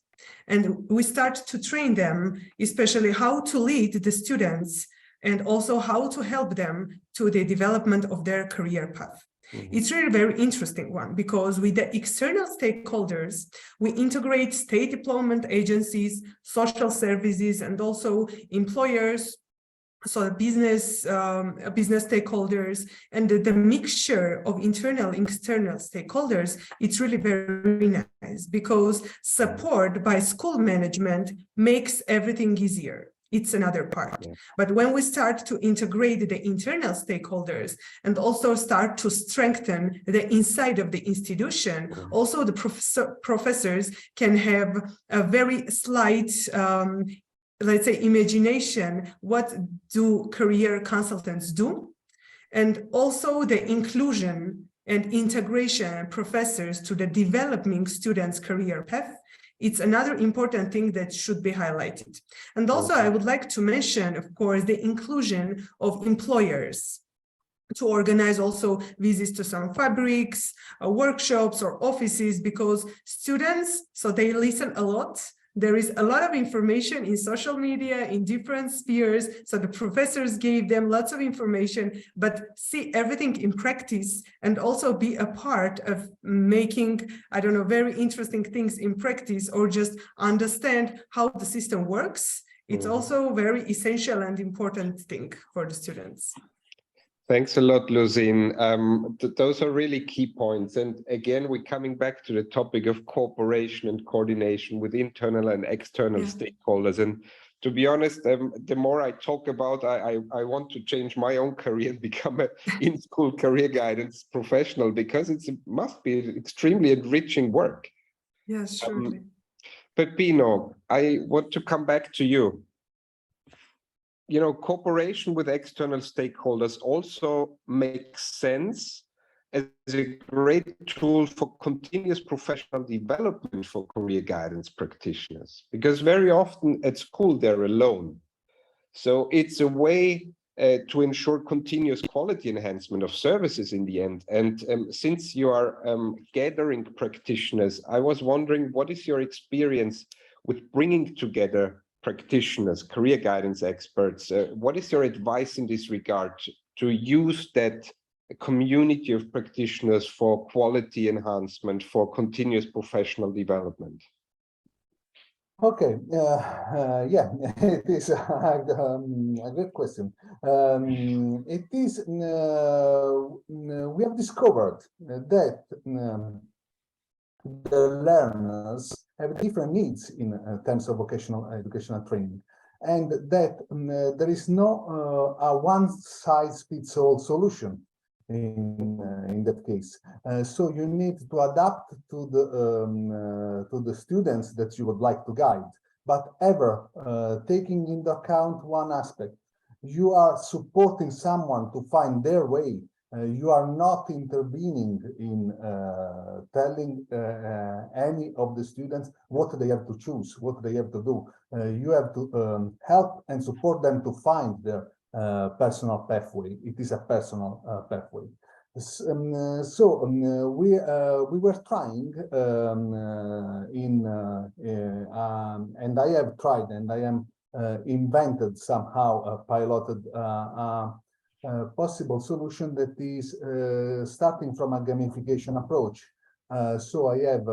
And we start to train them, especially how to lead the students and also how to help them to the development of their career path. It's really a very interesting one, because with the external stakeholders, we integrate state deployment agencies, social services, and also employers, so business stakeholders, and the mixture of internal and external stakeholders. It's really very nice, because support by school management makes everything easier. It's another part. Yeah. But when we start to integrate the internal stakeholders and also start to strengthen the inside of the institution, also the professors can have a very slight, let's say, imagination. What do career consultants do? And also the inclusion and integration of professors to the developing students' career path. It's another important thing that should be highlighted. And also I would like to mention, of course, the inclusion of employers to organize also visits to some fabrics, workshops or offices, because students, so they listen a lot. There is a lot of information in social media, in different spheres. So the professors gave them lots of information, but see everything in practice and also be a part of making, I don't know, very interesting things in practice, or just understand how the system works. It's also a very essential and important thing for the students. Thanks a lot, Luzin. Those are really key points. And again, we're coming back to the topic of cooperation and coordination with internal and external stakeholders. And to be honest, the more I talk about, I want to change my own career and become an in-school career guidance professional, because it must be extremely enriching work. Yes, surely. Peppino, I want to come back to you. You know, cooperation with external stakeholders also makes sense as a great tool for continuous professional development for career guidance practitioners, because very often at school they're alone. So it's a way to ensure continuous quality enhancement of services in the end. And since you are gathering practitioners, I was wondering, what is your experience with bringing together practitioners, career guidance experts? What is your advice in this regard to use that community of practitioners for quality enhancement, for continuous professional development? Okay, yeah, it is a great question. It is, we have discovered that the learners have different needs in terms of vocational educational training, and that there is no a one-size-fits-all solution in that case. So you need to adapt to the students that you would like to guide, but ever taking into account one aspect: you are supporting someone to find their way. You are not intervening in telling any of the students what they have to choose, what they have to do. You have to help and support them to find their personal pathway. It is a personal pathway. We were trying and I have tried, and I am invented somehow, piloted possible solution that is starting from a gamification approach. So I have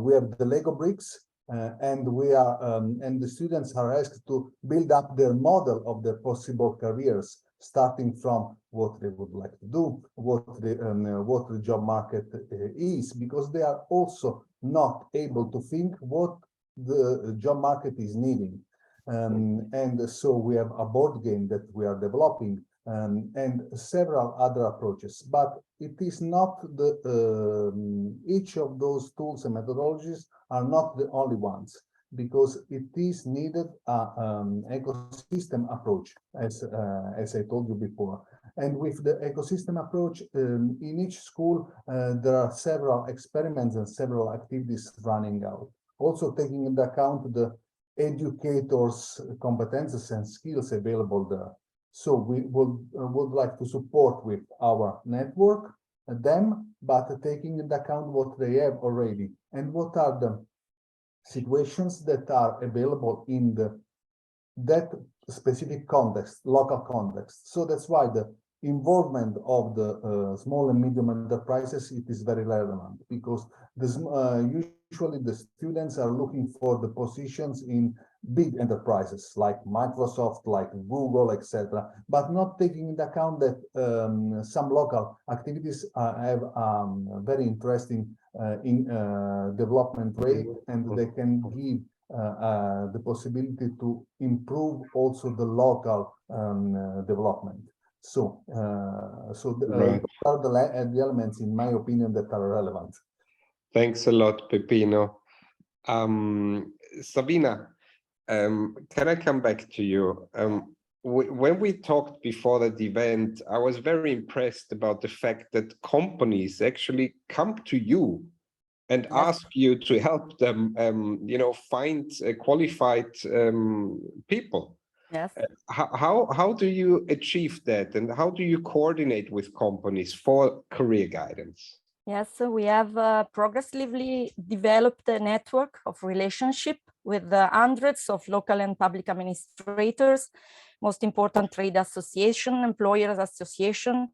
we have the Lego bricks, and we are and the students are asked to build up their model of their possible careers, starting from what they would like to do, what the job market is, because they are also not able to think what the job market is needing. And so we have a board game that we are developing and several other approaches. But it is not each of those tools and methodologies are not the only ones, because it is needed an ecosystem approach, as I told you before. And with the ecosystem approach, in each school, there are several experiments and several activities running out. Also taking into account the educators' competences and skills available there. So we would like to support with our network them, but taking into account what they have already and what are the situations that are available in that specific context, local context. So that's why the involvement of the small and medium enterprises, it is very relevant, because usually the students are looking for the positions in big enterprises like Microsoft, like Google, etc., but not taking into account that some local activities have very interesting development rate, and they can give the possibility to improve also the local development. So, Right. those are the elements, in my opinion, that are relevant. Thanks a lot, Peppino. Sabina, can I come back to you? When we talked before that event, I was very impressed about the fact that companies actually come to you and ask you to help them, find qualified people. Yes. How do you achieve that, and how do you coordinate with companies for career guidance? Yes, so we have progressively developed a network of relationship with hundreds of local and public administrators, most important trade association, employers association,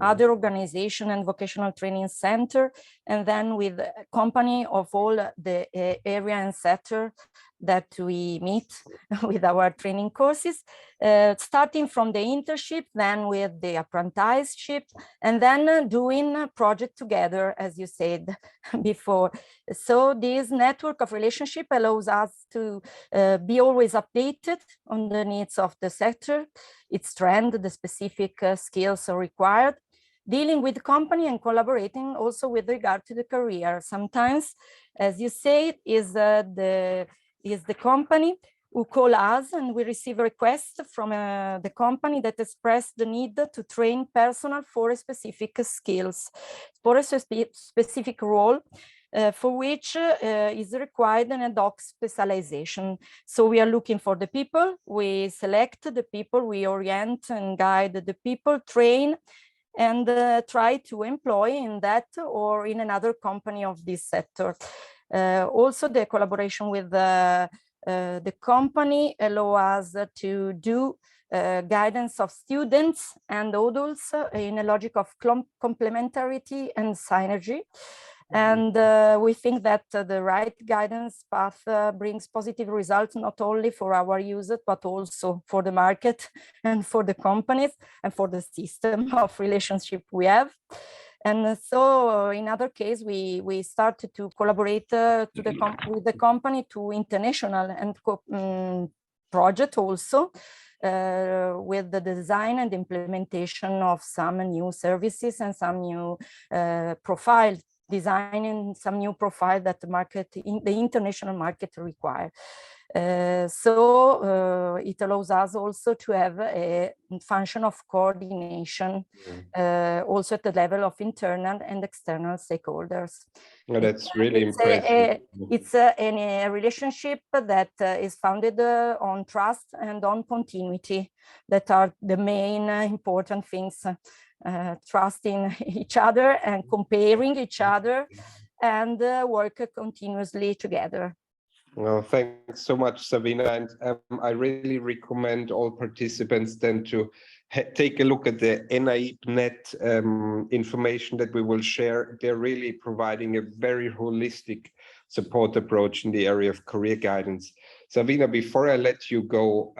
other organization and vocational training center, and then with a company of all the area and sector that we meet with our training courses, starting from the internship, then with the apprenticeship, and then doing a project together, as you said before. So this network of relationship allows us to be always updated on the needs of the sector, its trend, the specific skills required, dealing with the company and collaborating also with regard to the career. Sometimes, as you say, is the company who call us, and we receive requests from the company that express the need to train personnel for a specific skills, for a specific role, for which is required an ad hoc specialization. So we are looking for the people, we select the people, we orient and guide the people, train, and try to employ in that or in another company of this sector. Also, the collaboration with the company allow us to do guidance of students and adults in a logic of complementarity and synergy. And we think that the right guidance path brings positive results, not only for our users, but also for the market and for the companies and for the system of relationship we have. And so in other case, we started to collaborate with the company to international and project also, with the design and implementation of some new services and some new profile, designing some new profile that the international market require. So it allows us also to have a function of coordination, also at the level of internal and external stakeholders. Well, that's really impressive. It's a relationship that is founded on trust and on continuity. That are the main important things. Trusting each other and comparing each other, and work continuously together. Well, thanks so much, Sabina. And I really recommend all participants then to take a look at the ENAIP.net information that we will share. They're really providing a very holistic support approach in the area of career guidance. Sabina, before I let you go,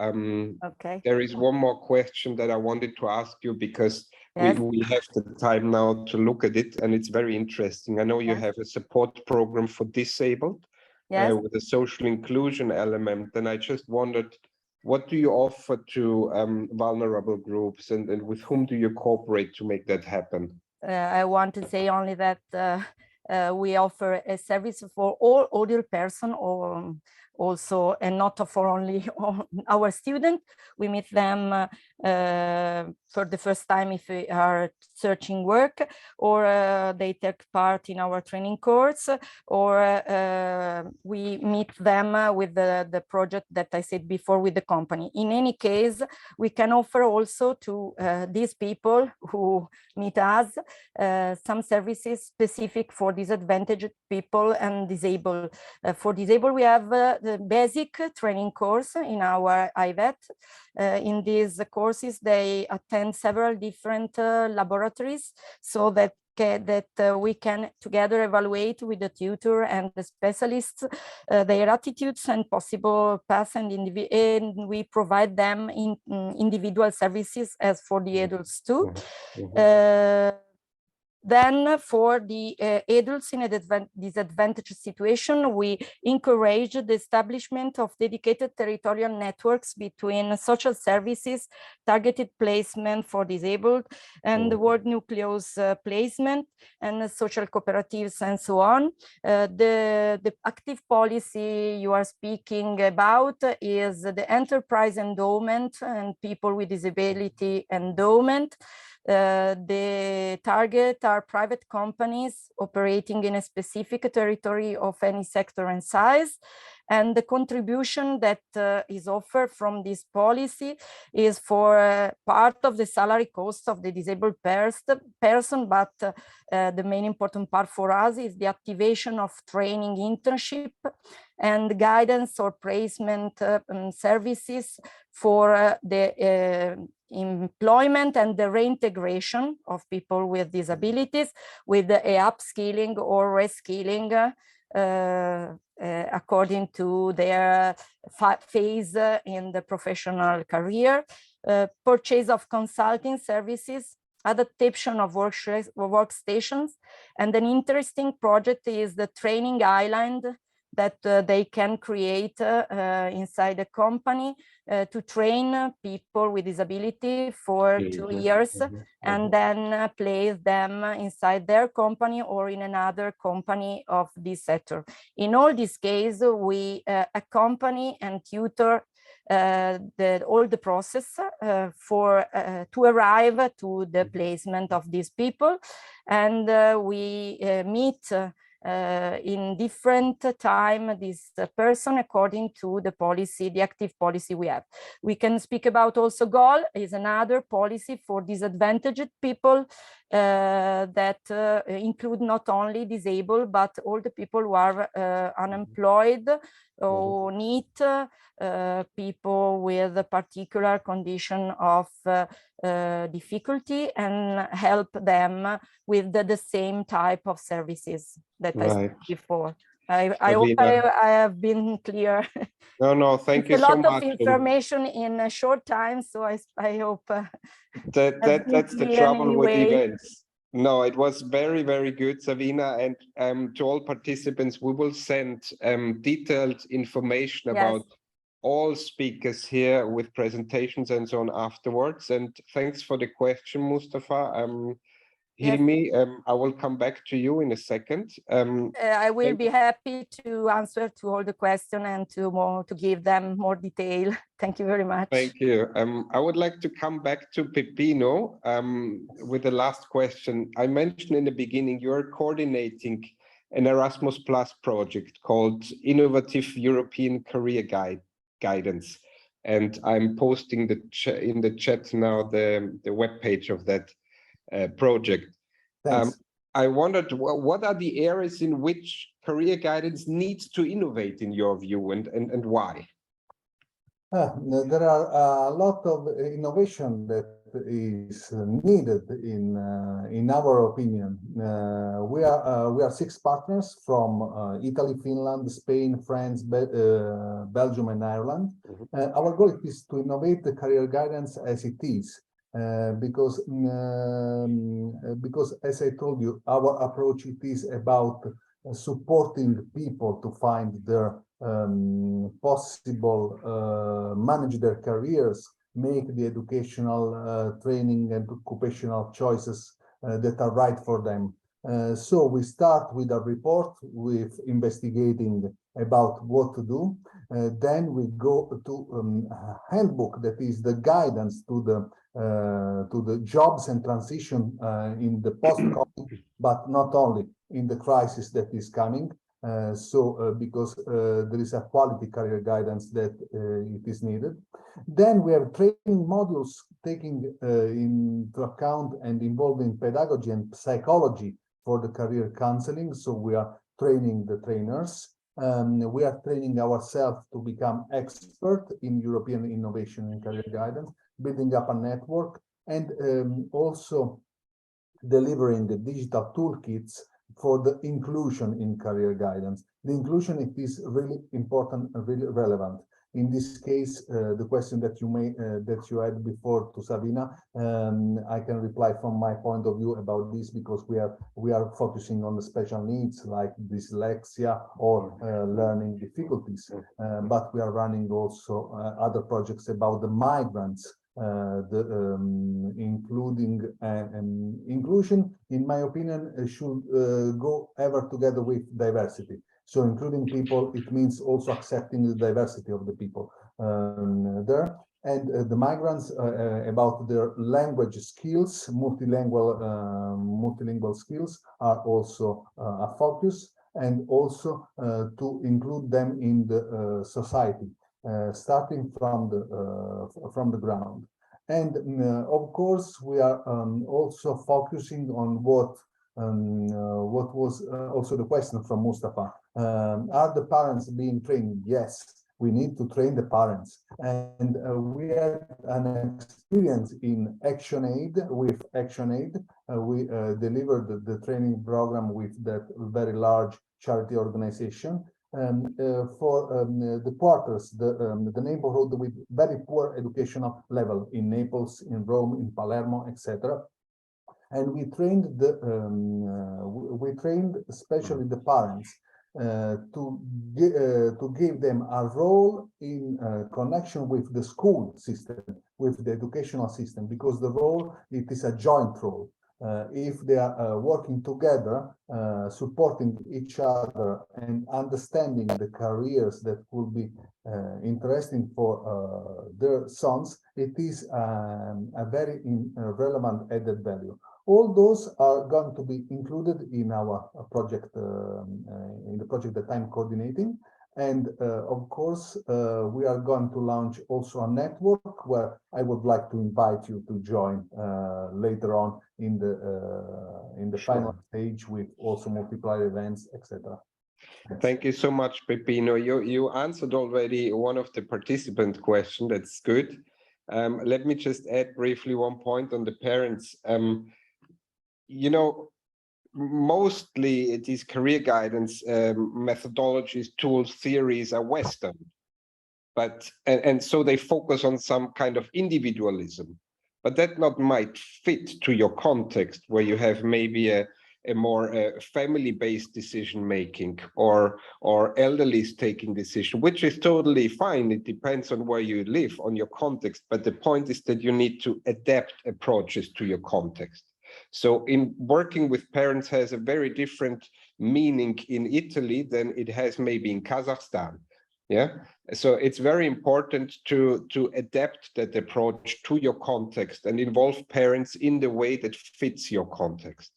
there is one more question that I wanted to ask you, because we have the time now to look at it, and it's very interesting. I know you have a support program for disabled with a social inclusion element, and I just wondered what do you offer to vulnerable groups, and with whom do you cooperate to make that happen? I want to say only that we offer a service for all older person, or also, and not for only our students. We meet them for the first time if we are searching work, or they take part in our training course, or we meet them with the project that I said before with the company. In any case, we can offer also to these people who meet us some services specific for disadvantaged people and disabled. For disabled, we have the basic training course in our IVET. In these courses, they attend several different laboratories, so that we can together evaluate with the tutor and the specialists their attitudes and possible paths, and we provide them in individual services as for the adults too. Then for the adults in a disadvantaged situation, we encourage the establishment of dedicated territorial networks between social services, targeted placement for disabled, and the world nucleus placement, and social cooperatives, and so on. The active policy you are speaking about is the enterprise endowment and people with disability endowment. The target are private companies operating in a specific territory of any sector and size. And the contribution that is offered from this policy is for part of the salary cost of the disabled person, but the main important part for us is the activation of training internship and guidance or placement services for the employment and the reintegration of people with disabilities, with a upskilling or reskilling according to their phase in the professional career, purchase of consulting services, adaptation of workstations, and an interesting project is the training island that they can create inside the company to train people with disability for 2 years, and then place them inside their company or in another company of this sector. In all these cases, we accompany and tutor all the process to arrive to the placement of these people, and we meet in different time this person according to the policy, the active policy we have. We can speak about also GOL is another policy for disadvantaged people that include not only disabled, but all the people who are unemployed or need people with a particular condition of difficulty, and help them with the same type of services that I spoke before. I hope I have been clear. No, thank you so much. A lot of information in a short time, so I hope that's the trouble with events. No, it was very, very good, Savina, and to all participants, we will send detailed information about all speakers here with presentations and so on afterwards. And thanks for the question, Mustafa. Hilmi, I will come back to you in a second. I will be happy to answer to all the questions and to give them more detail. Thank you very much. Thank you. I would like to come back to Peppino with the last question. I mentioned in the beginning, you're coordinating an Erasmus Plus project called Innovative European Career Guidance. And I'm posting in the chat now the webpage of that project. I wondered, what are the areas in which career guidance needs to innovate in your view, and why? There are a lot of innovation that is needed in our opinion. We are 6 partners from Italy, Finland, Spain, France, Belgium, and Ireland. Our goal is to innovate the career guidance as it is. Because as I told you, our approach it is about supporting people to find their possible manage their careers, make the educational training and occupational choices that are right for them. So we start with a report with investigating about what to do. Then we go to a handbook that is the guidance to the jobs and transition in the post-COVID, but not only in the crisis that is coming. Because there is a quality career guidance that it is needed. Then we have training modules taking into account and involving pedagogy and psychology for the career counseling. So we are training the trainers. We are training ourselves to become expert in European innovation and career guidance, building up a network, and also delivering the digital toolkits for the inclusion in career guidance. The inclusion, it is really important and really relevant. In this case, the question that you had before to Sabina, I can reply from my point of view about this, because we are focusing on the special needs like dyslexia or learning difficulties, but we are running also other projects about the migrants. Including inclusion, in my opinion, should go ever together with diversity. So including people, it means also accepting the diversity of the people there. And the migrants, about their language skills, multilingual skills are also a focus, and also to include them in the society. Starting from the ground. And of course, we are also focusing on what was also the question from Mustafa. Are the parents being trained? Yes, we need to train the parents. And we had an experience in ActionAid. With ActionAid, we delivered the training program with that very large charity organization. For the quarters, the neighborhood with very poor educational level in Naples, in Rome, in Palermo, etc. And we trained especially the parents to give them a role in connection with the school system, with the educational system, because the role, it is a joint role. If they are working together, supporting each other and understanding the careers that could be interesting for their sons, it is a very relevant added value. All those are going to be included in our project, in the project that I'm coordinating. And of course, we are going to launch also a network where I would like to invite you to join later on in the final stage, with also multiplier events, etc. Thank you so much, Peppino. You answered already one of the participant questions. That's good. Let me just add briefly one point on the parents. You know, mostly these career guidance methodologies, tools, theories are Western, but and so they focus on some kind of individualism, but that not might fit to your context, where you have maybe a more family-based decision making, or elderly taking decision, which is totally fine. It depends on where you live, on your context, but the point is that you need to adapt approaches to your context. So in working with parents has a very different meaning in Italy than it has maybe in Kazakhstan. Yeah, so it's very important to adapt that approach to your context and involve parents in the way that fits your context.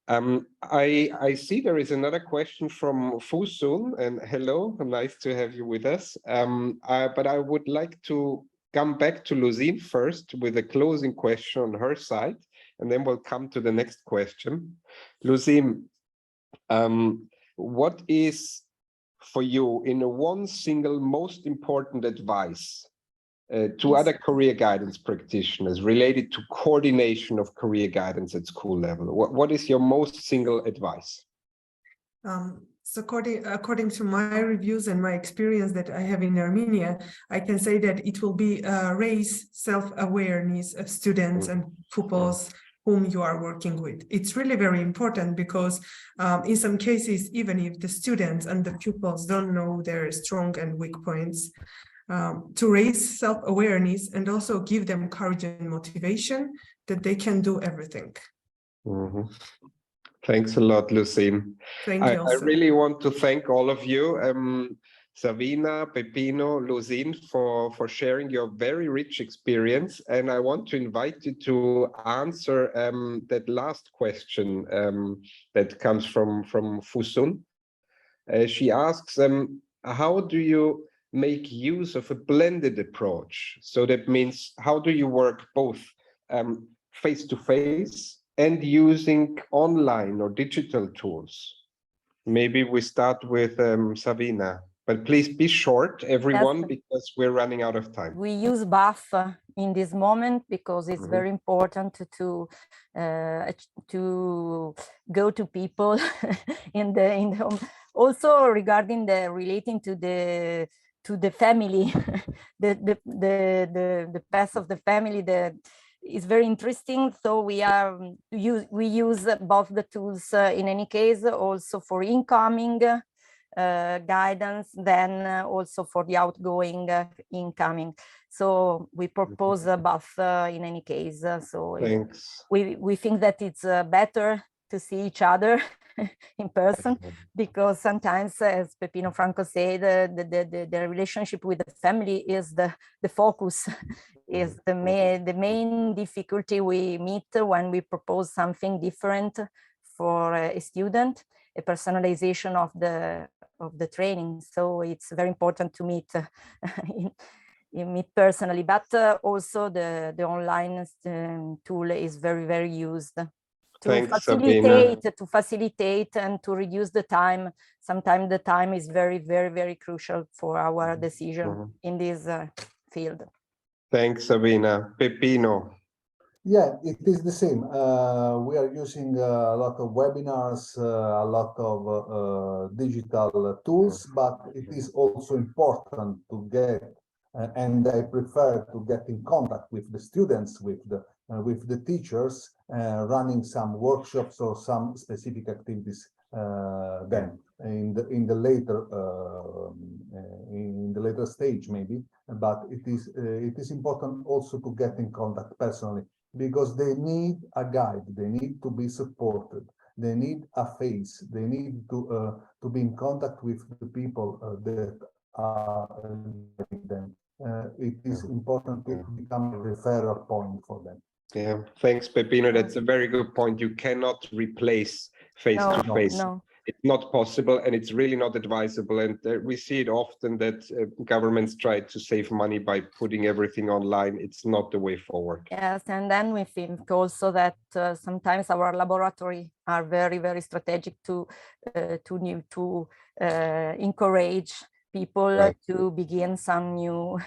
I see there is another question from Fusun, and hello, nice to have you with us. But I would like to come back to Luzin first with a closing question on her side, and then we'll come to the next question. Luzin, what is for you in one single most important advice to other career guidance practitioners related to coordination of career guidance at school level? What is your most single advice? So according to my reviews and my experience that I have in Armenia, I can say that it will be raise self-awareness of students and pupils whom you are working with. It's really very important because in some cases, even if the students and the pupils don't know their strong and weak points, to raise self-awareness and also give them courage and motivation that they can do everything. Mhm. Thanks a lot, Lucine. Thank you I also. really want to thank all of you, Savina, Peppino, Lucine, for sharing your very rich experience. And I want to invite you to answer that last question that comes from Fusun. She asks, how do you make use of a blended approach? So that means, how do you work both face-to-face and using online or digital tools? Maybe we start with Savina, but please be short, everyone, Yes. because we're running out of time. We use BAF in this moment because it's very important to go to people in the home. Also regarding the relating to the family, the past of the family, is very interesting. So we use both the tools in any case, also for incoming guidance, then also for the outgoing incoming. So we propose both in any case. So we think that it's better to see each other in person, because sometimes, as Peppino Franco said, the relationship with the family is the focus, is the main difficulty we meet when we propose something different for a student, a personalization of the training. So it's very important to meet meet personally, but also the online tool is very used to facilitate and to reduce the time. Sometimes the time is very crucial for our decision in this field. Thanks, Sabina. Peppino. Yeah, it is the same. We are using a lot of webinars, a lot of digital tools, but it is also important to get, and I prefer to get in contact with the students, with the teachers, running some workshops or some specific activities then in the later stage maybe. But it is important also to get in contact personally, because they need a guide, they need to be supported, they need a face, they need to be in contact with the people that are them. It is important to become a referral point for them. Yeah, thanks, Peppino. That's a very good point. You cannot replace face-to-face. No. It's not possible, and it's really not advisable. And we see it often that governments try to save money by putting everything online. It's not the way forward. Yes, and then we think also that sometimes our laboratory are very strategic to encourage people to begin some new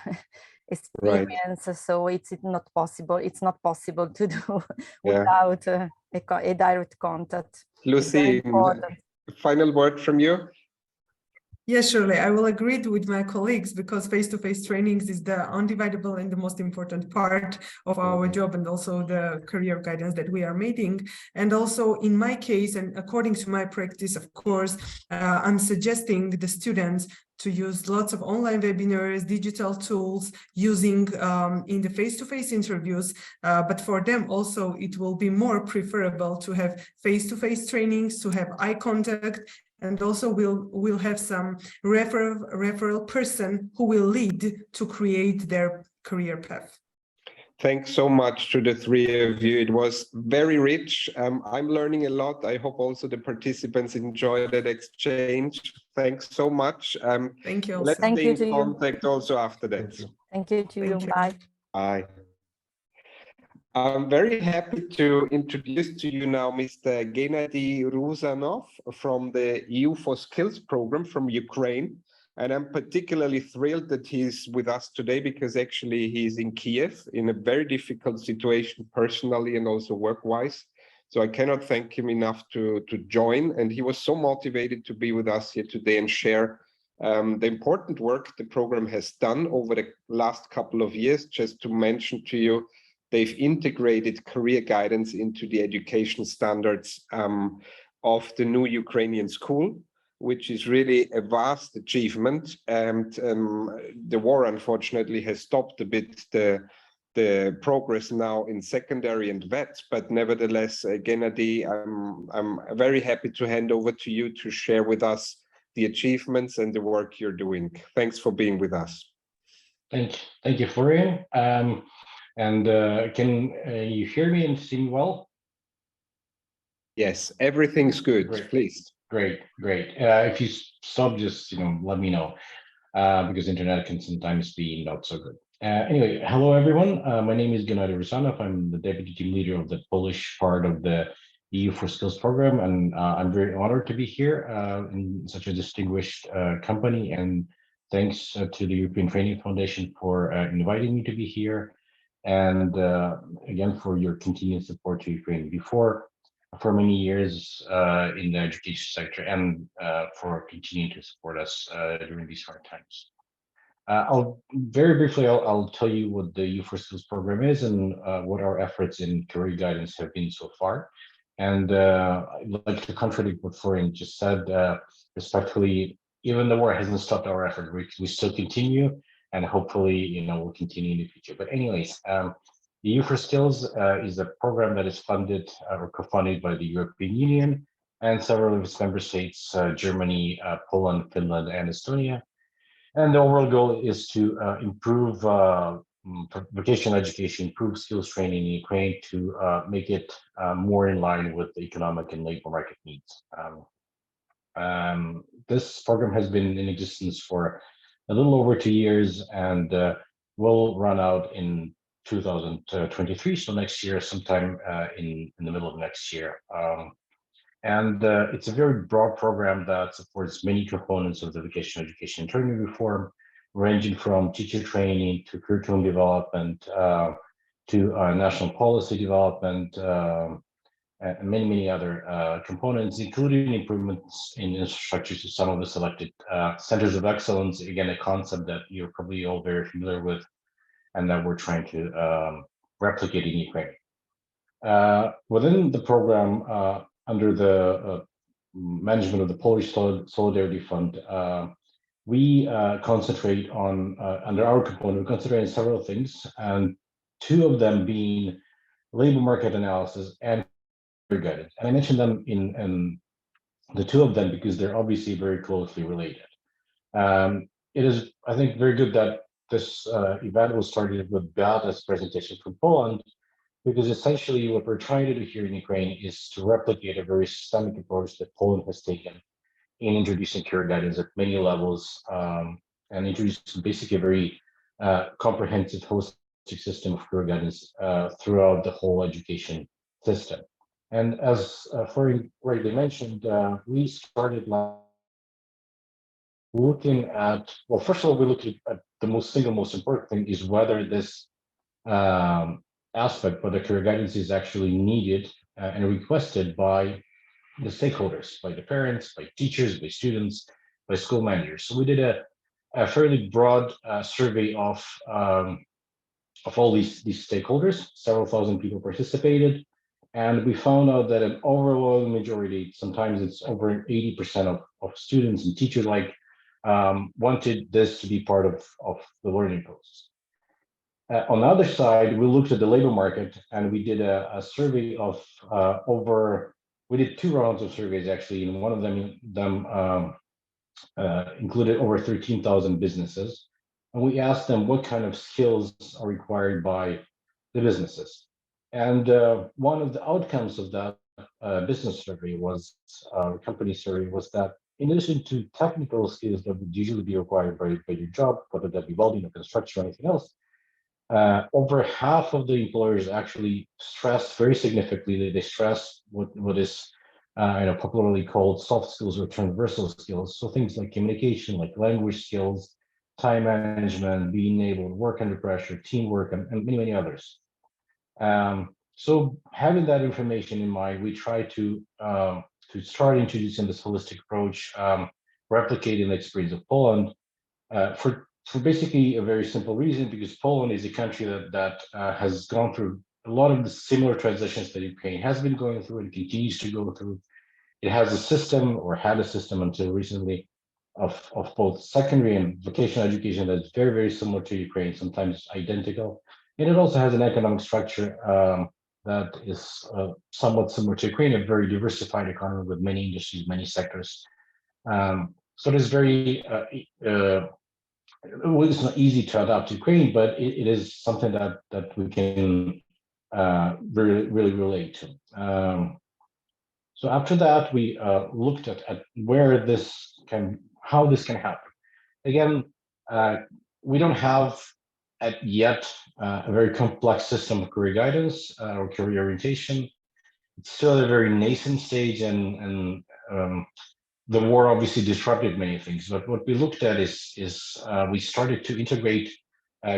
experience. So it's not possible to do without a direct contact. Lucy, final word from you. Yes, surely. I will agree with my colleagues, because face-to-face trainings is the undividable and the most important part of our job, and also the career guidance that we are making. And also in my case, and according to my practice, of course, I'm suggesting the students to use lots of online webinars, digital tools, using in the face-to-face interviews. But for them also, it will be more preferable to have face-to-face trainings, to have eye contact. And also we'll have some referral person who will lead to create their career path. Thanks so much to the three of you. It was very rich. I'm learning a lot. I hope also the participants enjoy that exchange. Thanks so much. Thank you. Let's stay in contact also after that. Thank you to you. Bye. Bye. I'm very happy to introduce to you now Mr. Gennady Ruzanov from the EU for Skills program from Ukraine. And I'm particularly thrilled that he's with us today, because actually he's in Kiev in a very difficult situation personally and also work-wise. So I cannot thank him enough to join. And he was so motivated to be with us here today and share the important work the program has done over the last couple of years. Just to mention to you, they've integrated career guidance into the education standards of the new Ukrainian school, which is really a vast achievement. And the war, unfortunately, has stopped a bit the progress now in secondary and vet, but nevertheless, Gennady, I'm very happy to hand over to you to share with us the achievements and the work you're doing. Thanks for being with us. Thank you, Florian. Can you hear me and see me well? Yes, everything's good. Great. Please. Great. If you stop, just let me know, because internet can sometimes be not so good. Anyway, hello everyone. My name is Gennady Rusanov. I'm the deputy team leader of the Polish part of the EU for Skills program, and I'm very honored to be here in such a distinguished company. And thanks to the European Training Foundation for inviting me to be here, and again for your continued support to Ukraine for many years in the education sector, and for continuing to support us during these hard times. I'll very briefly, I'll tell you what the EU for Skills program is and what our efforts in career guidance have been so far. And I'd like to contradict what Florian just said, respectfully. Even the war hasn't stopped our effort. We still continue, and hopefully, we'll continue in the future. But anyways, the EU for Skills is a program that is funded or co-funded by the European Union and several of its member states, Germany, Poland, Finland, and Estonia. And the overall goal is to improve vocational education, improve skills training in Ukraine to make it more in line with the economic and labor market needs. This program has been in existence for a little over 2 years and will run out in 2023, so next year, sometime in the middle of next year. It's a very broad program that supports many components of the vocational education and training reform, ranging from teacher training to curriculum development to national policy development, and many other components, including improvements in infrastructure to some of the selected centers of excellence. Again, a concept that you're probably all very familiar with, and that we're trying to replicate in Ukraine. Within the program, under the management of the Polish Solidarity Fund, we concentrate on, under our component, we concentrate on several things, and two of them being labor market analysis and career guidance. And I mentioned them in the two of them because they're obviously very closely related. It is, I think, very good that this event was started with Beata's presentation from Poland, because essentially what we're trying to do here in Ukraine is to replicate a very systemic approach that Poland has taken in introducing career guidance at many levels, and introducing basically a very comprehensive holistic system of career guidance throughout the whole education system. And as Florian rightly mentioned, we started looking at, well, first of all, we looked at the single most important thing is whether this aspect for the career guidance is actually needed and requested by the stakeholders, by the parents, by teachers, by students, by school managers. So we did a fairly broad survey of all these stakeholders. Several thousand people participated, and we found out that an overwhelming majority, sometimes it's over 80% of students and teachers wanted this to be part of the learning process. On the other side, we looked at the labor market, and we did a survey of we did 2 rounds of surveys actually, and one of them included over 13,000 businesses. And we asked them what kind of skills are required by the businesses. And one of the outcomes of that business survey was, company survey, was that in addition to technical skills that would usually be required by your job, whether that be welding or construction or anything else, over half of the employers actually stressed very significantly, they stress what is popularly called soft skills or transversal skills. So things like communication, like language skills, time management, being able to work under pressure, teamwork, and many others. So having that information in mind, we try to start introducing this holistic approach, replicating the experience of Poland, for for basically a very simple reason, because Poland is a country that has gone through a lot of the similar transitions that Ukraine has been going through and continues to go through. It has a system, or had a system until recently, of both secondary and vocational education that's very, very similar to Ukraine, sometimes identical. And it also has an economic structure that is somewhat similar to Ukraine, a very diversified economy with many industries, many sectors. So it is very, well, it's not easy to adapt to Ukraine, but it is something that we can really relate to. So after that, we looked at where how this can happen. Again, we don't have yet a very complex system of career guidance or career orientation. It's still at a very nascent stage, and the war obviously disrupted many things. But what we looked at is we started to integrate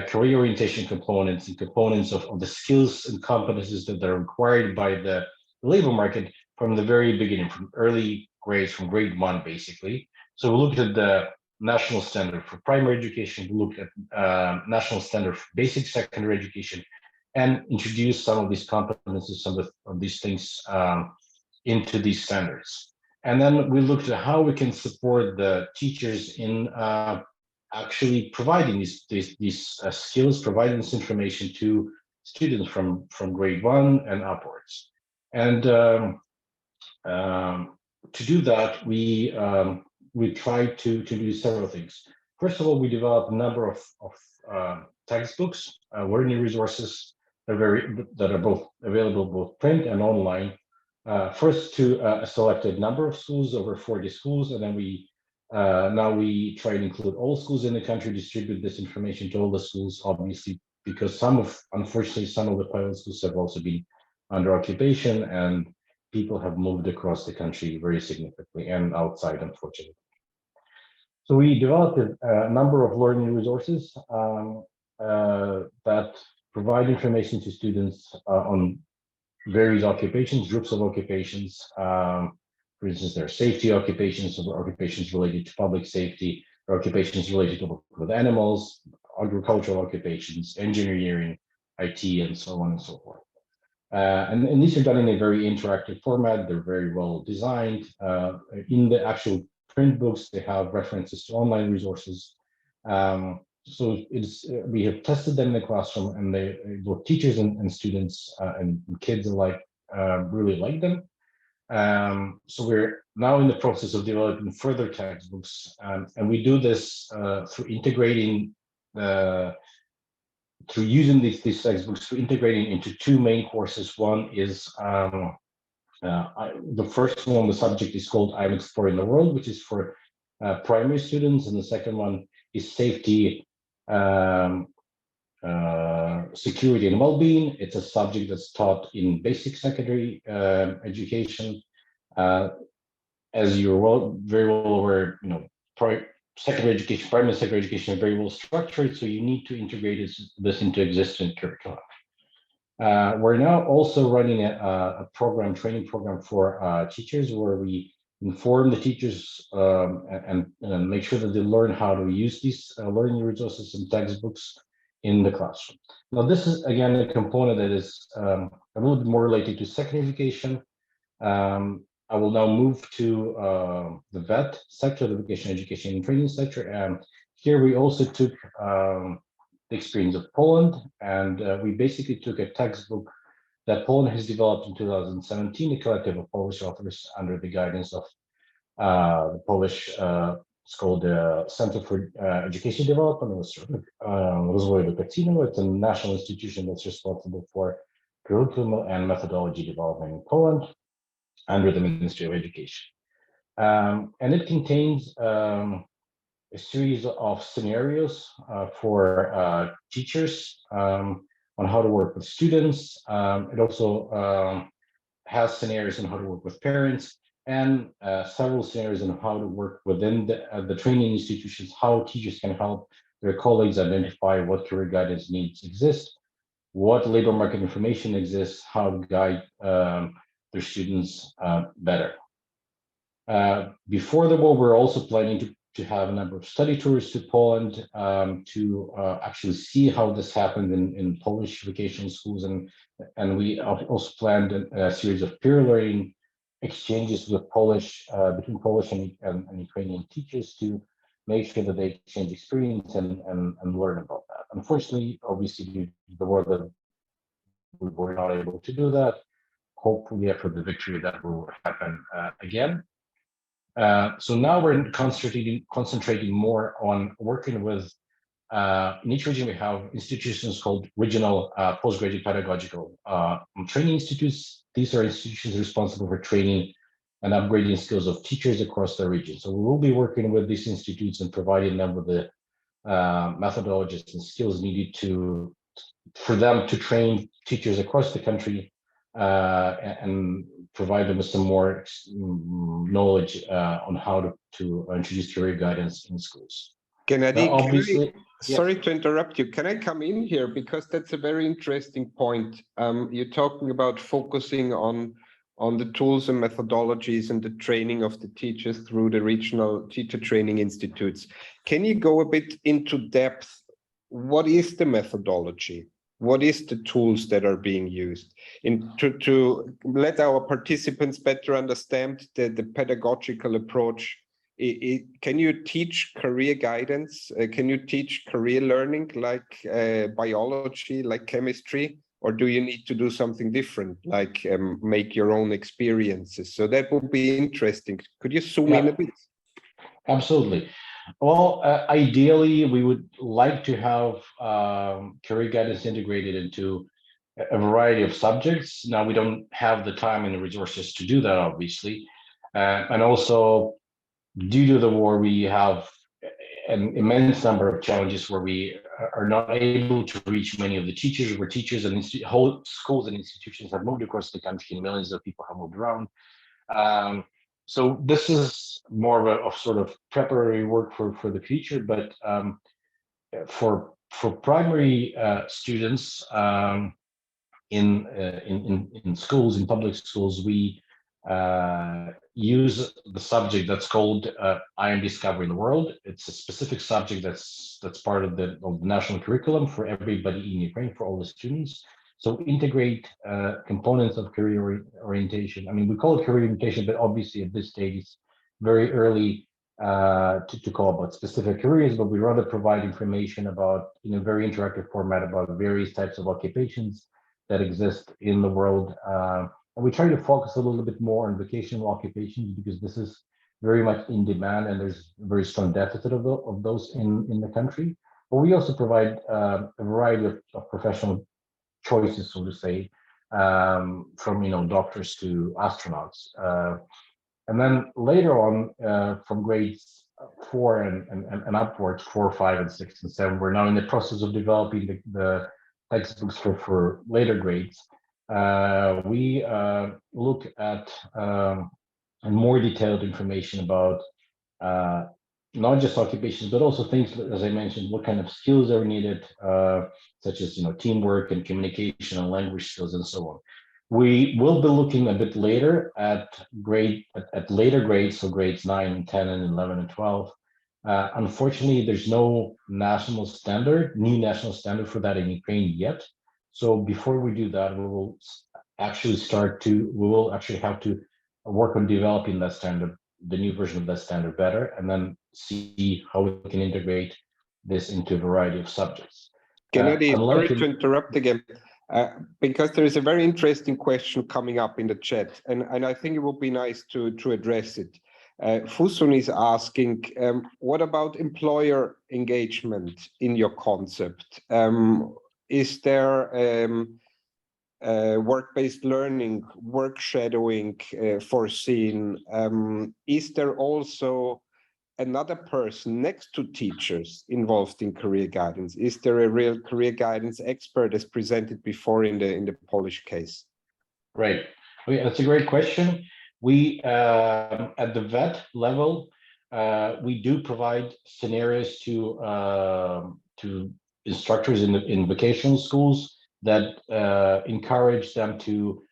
career orientation components and components of the skills and competencies that are required by the labor market from the very beginning, from early grades, from grade 1, basically. So we looked at the national standard for primary education, we looked at national standard for basic secondary education, and introduced some of these competencies, some of these things into these standards. And then we looked at how we can support the teachers in actually providing these skills, providing this information to students from grade 1 and upwards. And to do that, we tried to do several things. First of all, we developed a number of textbooks, learning resources that are both available, both print and online. First to a selected number of schools, over 40 schools, and then now we try to include all schools in the country, distribute this information to all the schools, obviously, because unfortunately, some of the pilot schools have also been under occupation, and people have moved across the country very significantly and outside, unfortunately. So we developed a number of learning resources that provide information to students on various occupations, groups of occupations. For instance, there are safety occupations, or occupations related to public safety, or occupations related to work with animals, agricultural occupations, engineering, IT, and so on and so forth. And these are done in a very interactive format. They're very well designed. In the actual print books, they have references to online resources. So we have tested them in the classroom, and both teachers and students and kids alike really like them. So we're now in the process of developing further textbooks, and we do this through integrating through using these textbooks, through integrating into two main courses. One is the first one, the subject is called I'm Exploring the World, which is for primary students, and the second one is Safety, Security and Well-being. It's a subject that's taught in basic secondary education. As you're very well aware, secondary education, primary secondary education is very well structured, so you need to integrate this into existing curriculum. We're now also running a training program for teachers, where we inform the teachers and make sure that they learn how to use these learning resources and textbooks in the classroom. Now, this is, again, a component that is a little bit more related to secondary education. I will now move to the VET sector, the vocational education and training sector. And here we also took the experience of Poland, and we basically took a textbook that Poland has developed in 2017, a collective of Polish authors under the guidance of the Polish, it's called the Center for Education Development, Rozwoju Edukacyjnego. It's a national institution that's responsible for curriculum and methodology development in Poland, under the Ministry of Education. And it contains a series of scenarios for teachers on how to work with students. It also has scenarios on how to work with parents, and several scenarios on how to work within the training institutions, how teachers can help their colleagues identify what career guidance needs exist, what labor market information exists, how to guide their students better. Before the war, we're also planning to to have a number of study tours to Poland to actually see how this happened in Polish vocational schools, and we also planned a series of peer learning exchanges with between Polish and Ukrainian teachers to make sure that they exchange experience and learn about that. Unfortunately, obviously, due to the war, that we were not able to do that. Hopefully, after the victory, that will happen again. So now we're concentrating more on working with, in each region we have institutions called regional postgraduate pedagogical training institutes. These are institutions responsible for training and upgrading skills of teachers across the region. So we will be working with these institutes and providing them with the methodologies and skills needed for them to train teachers across the country and provide them with some more knowledge on how to introduce career guidance in schools. Gennady, sorry to interrupt you. Can I come in here? Because that's a very interesting point. You're talking about focusing on the tools and methodologies and the training of the teachers through the regional teacher training institutes. Can you go a bit into depth? What is the methodology? What is the tools that are being used to let our participants better understand the pedagogical approach? Can you teach career guidance? Can you teach career learning like biology, like chemistry? Or do you need to do something different, like make your own experiences? So that would be interesting. Could you zoom in a bit? Absolutely. Well, ideally, we would like to have career guidance integrated into a variety of subjects. Now, we don't have the time and the resources to do that, obviously. And also, due to the war, we have an immense number of challenges where we are not able to reach many of the teachers, where teachers and whole schools and institutions have moved across the country and millions of people have moved around. So this is more of a sort of preparatory work for the future, but for primary students in schools, in public schools, we use the subject that's called I Am Discovering the World. It's a specific subject that's part of the national curriculum for everybody in Ukraine, for all the students. So integrate components of career orientation. I mean, we call it career orientation, but obviously at this stage it's very early to call about specific careers, but we rather provide information about, in a very interactive format, about various types of occupations that exist in the world. And we try to focus a little bit more on vocational occupations because this is very much in demand and there's a very strong deficit of those in the country. But we also provide a variety of professional choices, so to say, from doctors to astronauts. And then later on, from grades 4 and upwards, 4, 5, and 6, and 7, we're now in the process of developing the textbooks for later grades. We look at more detailed information about not just occupations, but also things, as I mentioned, what kind of skills are needed, such as teamwork and communication and language skills and so on. We will be looking a bit later at later grades, so grades 9, 10, and 11, and 12. Unfortunately, there's no new national standard for that in Ukraine yet. So before we do that, we will actually have to work on developing that standard, the new version of that standard better, and then see how we can integrate this into a variety of subjects. Gennady, sorry to interrupt again, because there is a very interesting question coming up in the chat, and I think it would be nice to address it. Fusun is asking, what about employer engagement in your concept? Is there work-based learning, work shadowing foreseen? Is there also another person next to teachers involved in career guidance? Is there a real career guidance expert as presented before in the Polish case? Right. That's a great question. We, at the vet level, we do provide scenarios to instructors in vocational schools that encourage them to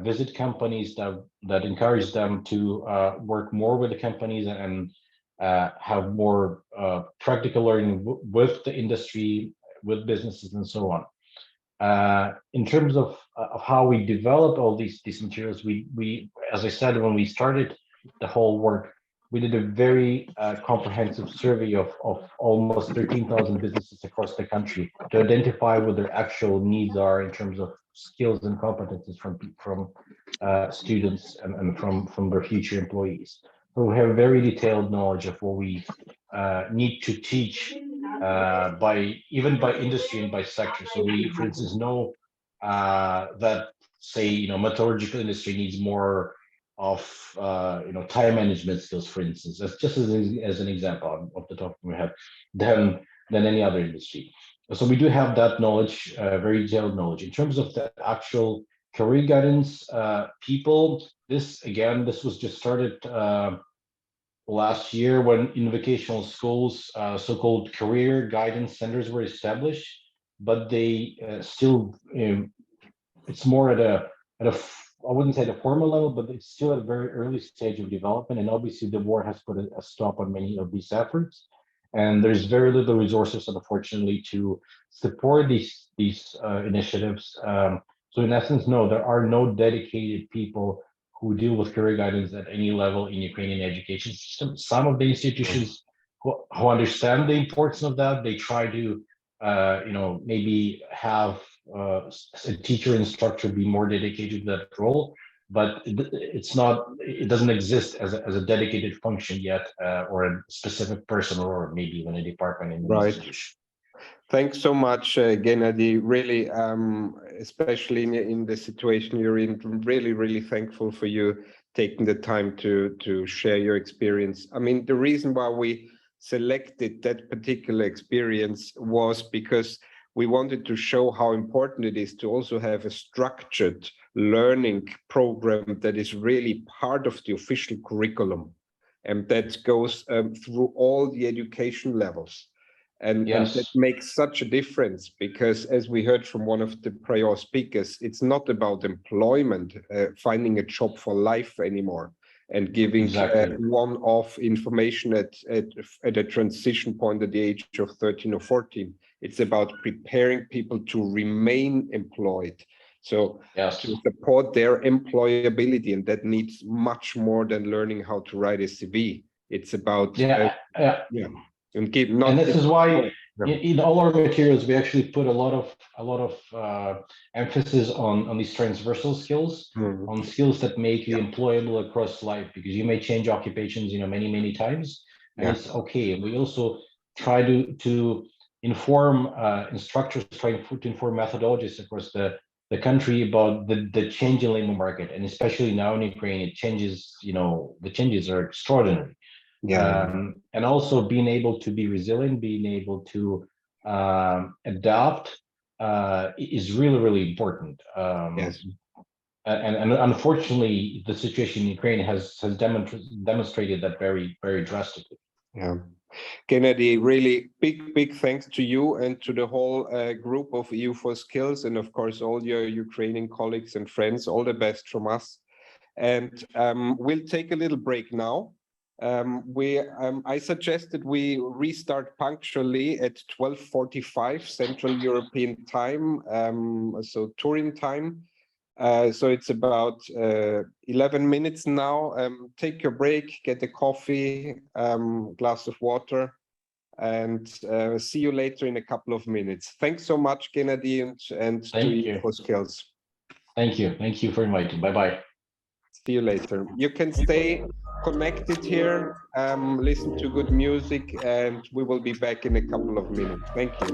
visit companies, that encourage them to work more with the companies and have more practical learning with the industry, with businesses, and so on. In terms of how we developed all these materials, we, as I said, when we started the whole work, we did a very comprehensive survey of almost 13,000 businesses across the country to identify what their actual needs are in terms of skills and competencies from students and from their future employees. So we have very detailed knowledge of what we need to teach even by industry and by sector. So we, for instance, know that, say, metallurgical industry needs more of time management skills, for instance. That's just as an example off the top of my head, than any other industry. So we do have that knowledge, very detailed knowledge. In terms of the actual career guidance people, this was just started last year when in vocational schools, so-called career guidance centers were established, but they still, it's more at a I wouldn't say the formal level, but it's still at a very early stage of development. And obviously the war has put a stop on many of these efforts. And there's very little resources, unfortunately, to support these initiatives. So in essence, no, there are no dedicated people who deal with career guidance at any level in Ukrainian education system. Some of the institutions who understand the importance of that, they try to, maybe have a teacher instructor be more dedicated to that role, but it doesn't exist as a dedicated function yet, or a specific person, or maybe even a department in the institution. Thanks so much, Gennady. Really, especially in the situation you're in, really thankful for you taking the time to share your experience. I mean, the reason why we selected that particular experience was because we wanted to show how important it is to also have a structured learning program that is really part of the official curriculum, and that goes through all the education levels. And that makes such a difference, because as we heard from one of the prior speakers, it's not about employment, finding a job for life anymore, and giving one-off information at a transition point at the age of 13 or 14. It's about preparing people to remain employed. So to support their employability, and that needs much more than learning how to write a CV. It's about and this is why in all our materials we actually put a lot of emphasis on these transversal skills, on skills that make you employable across life, because you may change occupations many times, and it's okay. We also try to inform instructors, try to inform methodologists across the country about the change in labor market, and especially now in Ukraine, it changes. The changes are extraordinary. And also being able to be resilient, being able to adapt is really important. And unfortunately, the situation in Ukraine has demonstrated that very drastically. Gennady, really big thanks to you and to the whole group of EU4Skills, and of course all your Ukrainian colleagues and friends. All the best from us. And we'll take a little break now. I suggested we restart punctually at 12:45 Central European time, so Turin time. So it's about 11 minutes now. Take your break, get a coffee, glass of water, and see you later in a couple of minutes. Thanks so much, Gennady, and to EU4Skills. Thank you for inviting. Bye-bye. See you later. You can stay connected here, listen to good music, and we will be back in a couple of minutes. Thank you.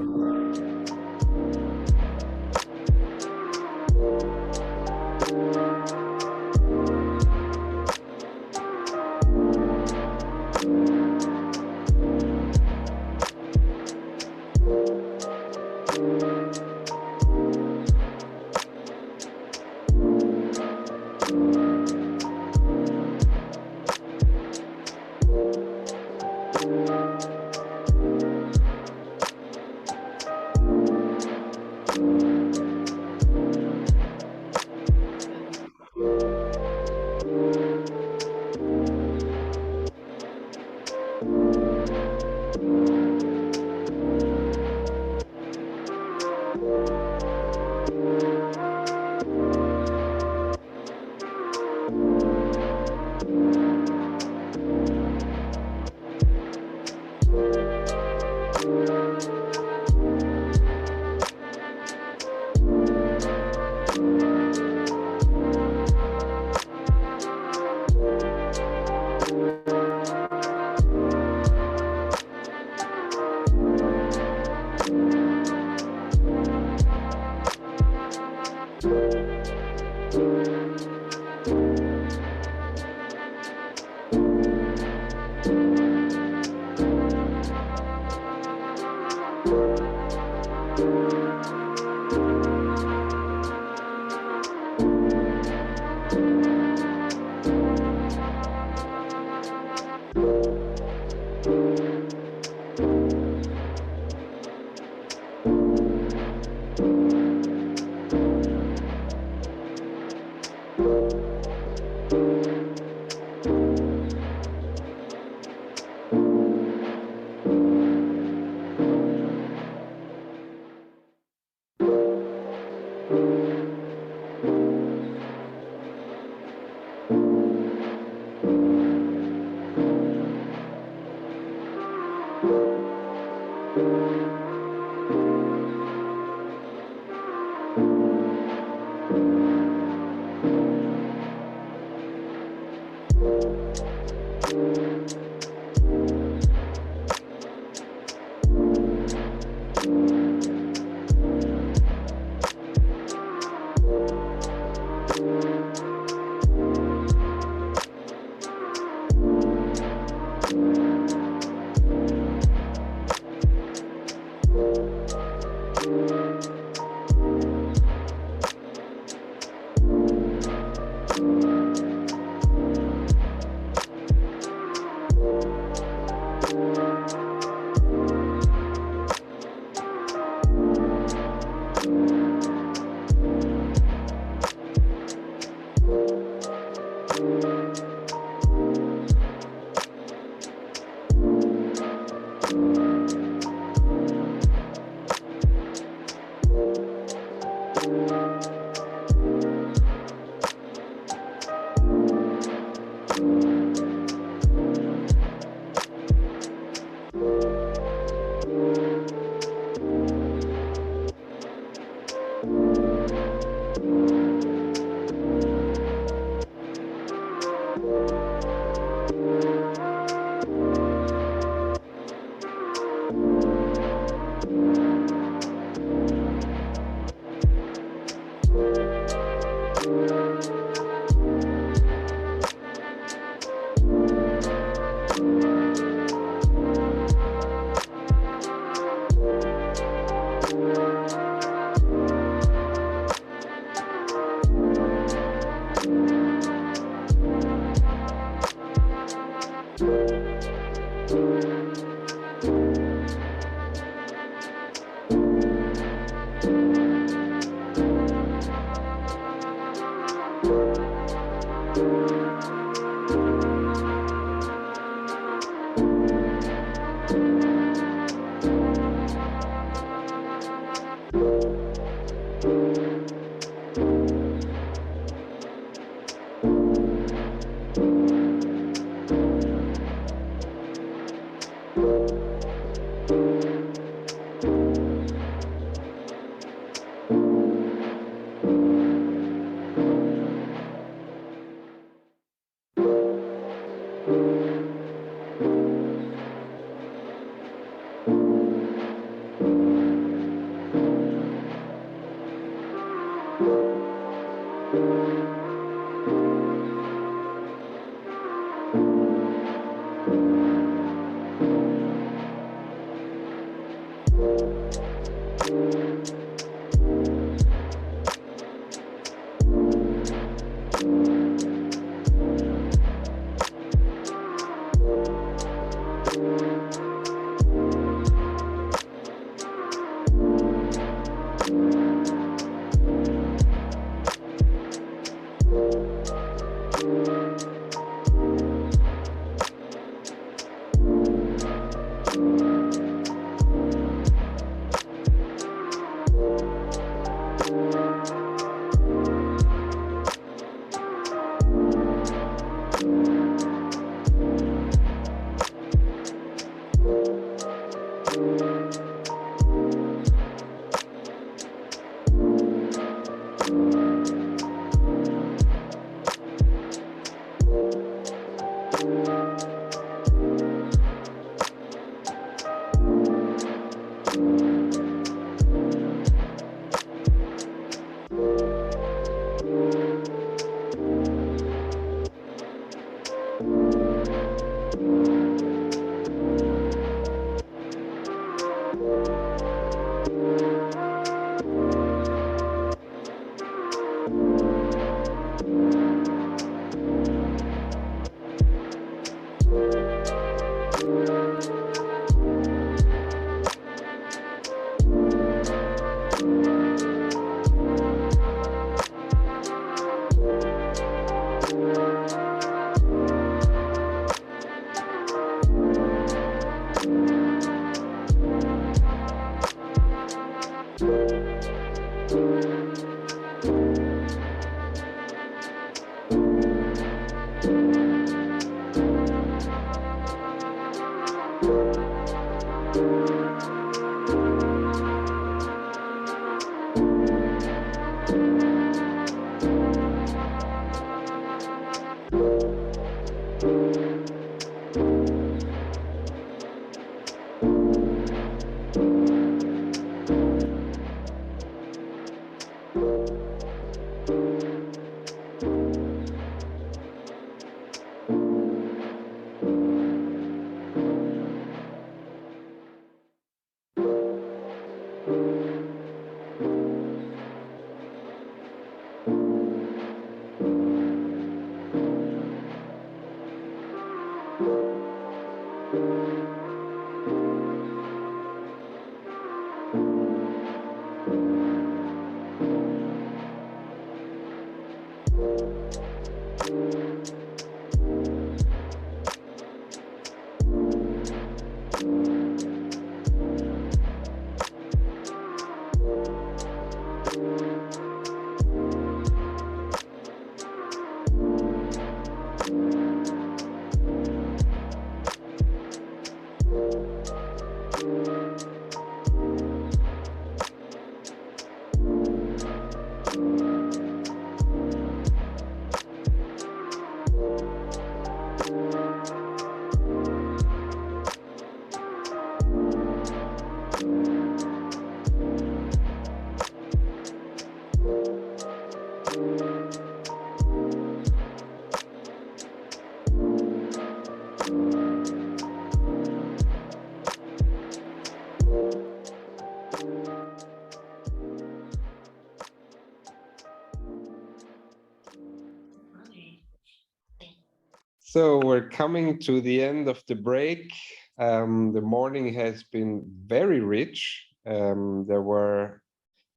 So we're coming to the end of the break. The morning has been very rich. There were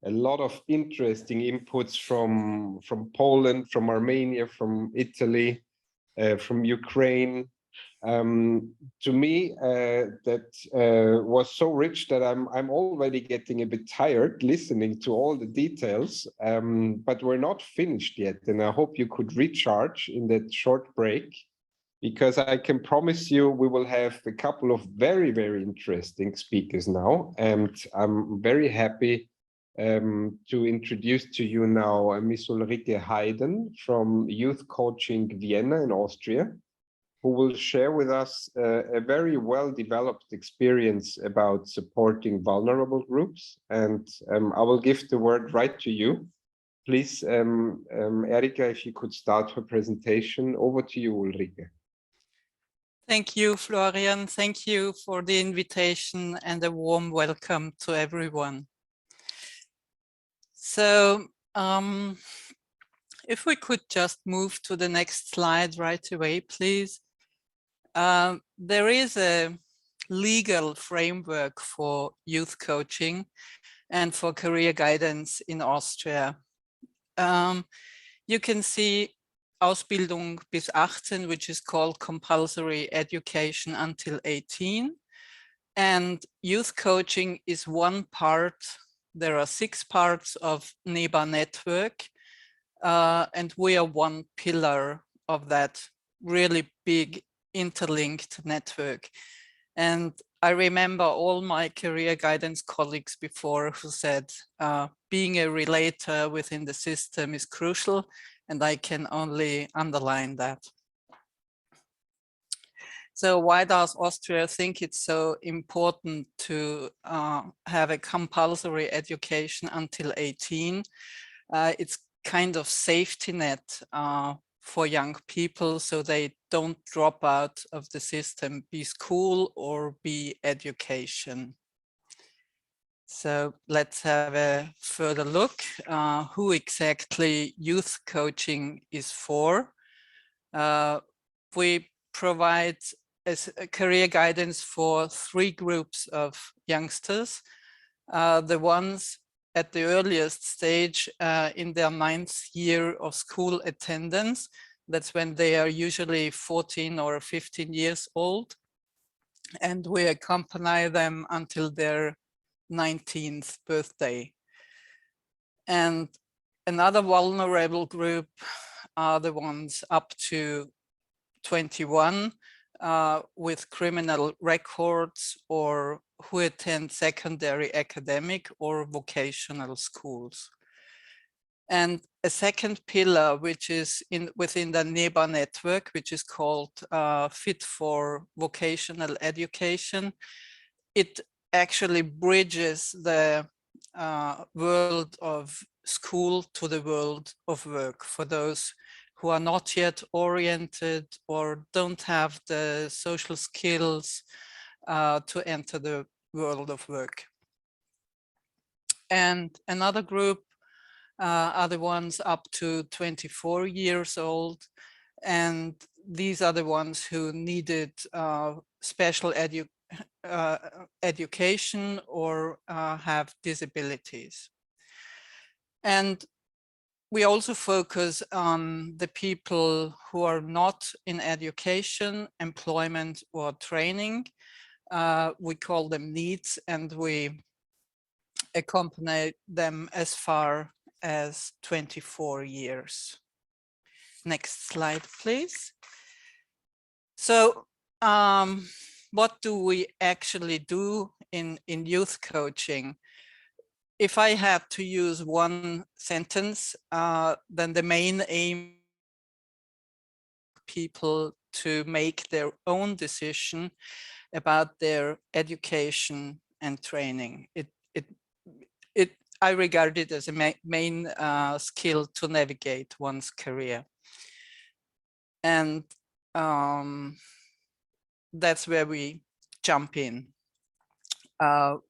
a lot of interesting inputs from Poland, from Armenia, from Italy, from Ukraine. To me, that was so rich that I'm already getting a bit tired listening to all the details. But we're not finished yet, and I hope you could recharge in that short break, because I can promise you we will have a couple of very, very interesting speakers now. And I'm very happy to introduce to you now Miss Ulrike Heiden from Youth Coaching Vienna in Austria, who will share with us a very well-developed experience about supporting vulnerable groups. And I will give the word right to you. Please, Erika, if you could start her presentation. Over to you, Ulrike. Thank you, Florian. Thank you for the invitation and a warm welcome to everyone. So if we could just move to the next slide right away, please. There is a legal framework for youth coaching and for career guidance in Austria. You can see Ausbildung bis 18, which is called compulsory education until 18. And youth coaching is one part. There are 6 parts of NEBA network. And we are one pillar of that really big interlinked network. And I remember all my career guidance colleagues before who said being a relator within the system is crucial. And I can only underline that. So why does Austria think it's so important to have a compulsory education until 18? It's kind of safety net for young people so they don't drop out of the system, be school or be education. So let's have a further look who exactly youth coaching is for. We provide a career guidance for 3 groups of youngsters. The ones at the earliest stage in their 9th year of school attendance. That's when they are usually 14 or 15 years old. And we accompany them until their 19th birthday. And another vulnerable group are the ones up to 21 with criminal records or who attend secondary academic or vocational schools. And a second pillar, which is within the NEBA network, which is called Fit for Vocational Education, it actually bridges the world of school to the world of work for those who are not yet oriented or don't have the social skills to enter the world of work. And another group are the ones up to 24 years old. And these are the ones who needed special education or have disabilities. And we also focus on the people who are not in education, employment, or training. We call them needs, and we accompany them as far as 24 years. Next slide, please. So what do we actually do in youth coaching? If I had to use one sentence, then the main aim people to make their own decision about their education and training. I regard it as a main skill to navigate one's career. And that's where we jump in.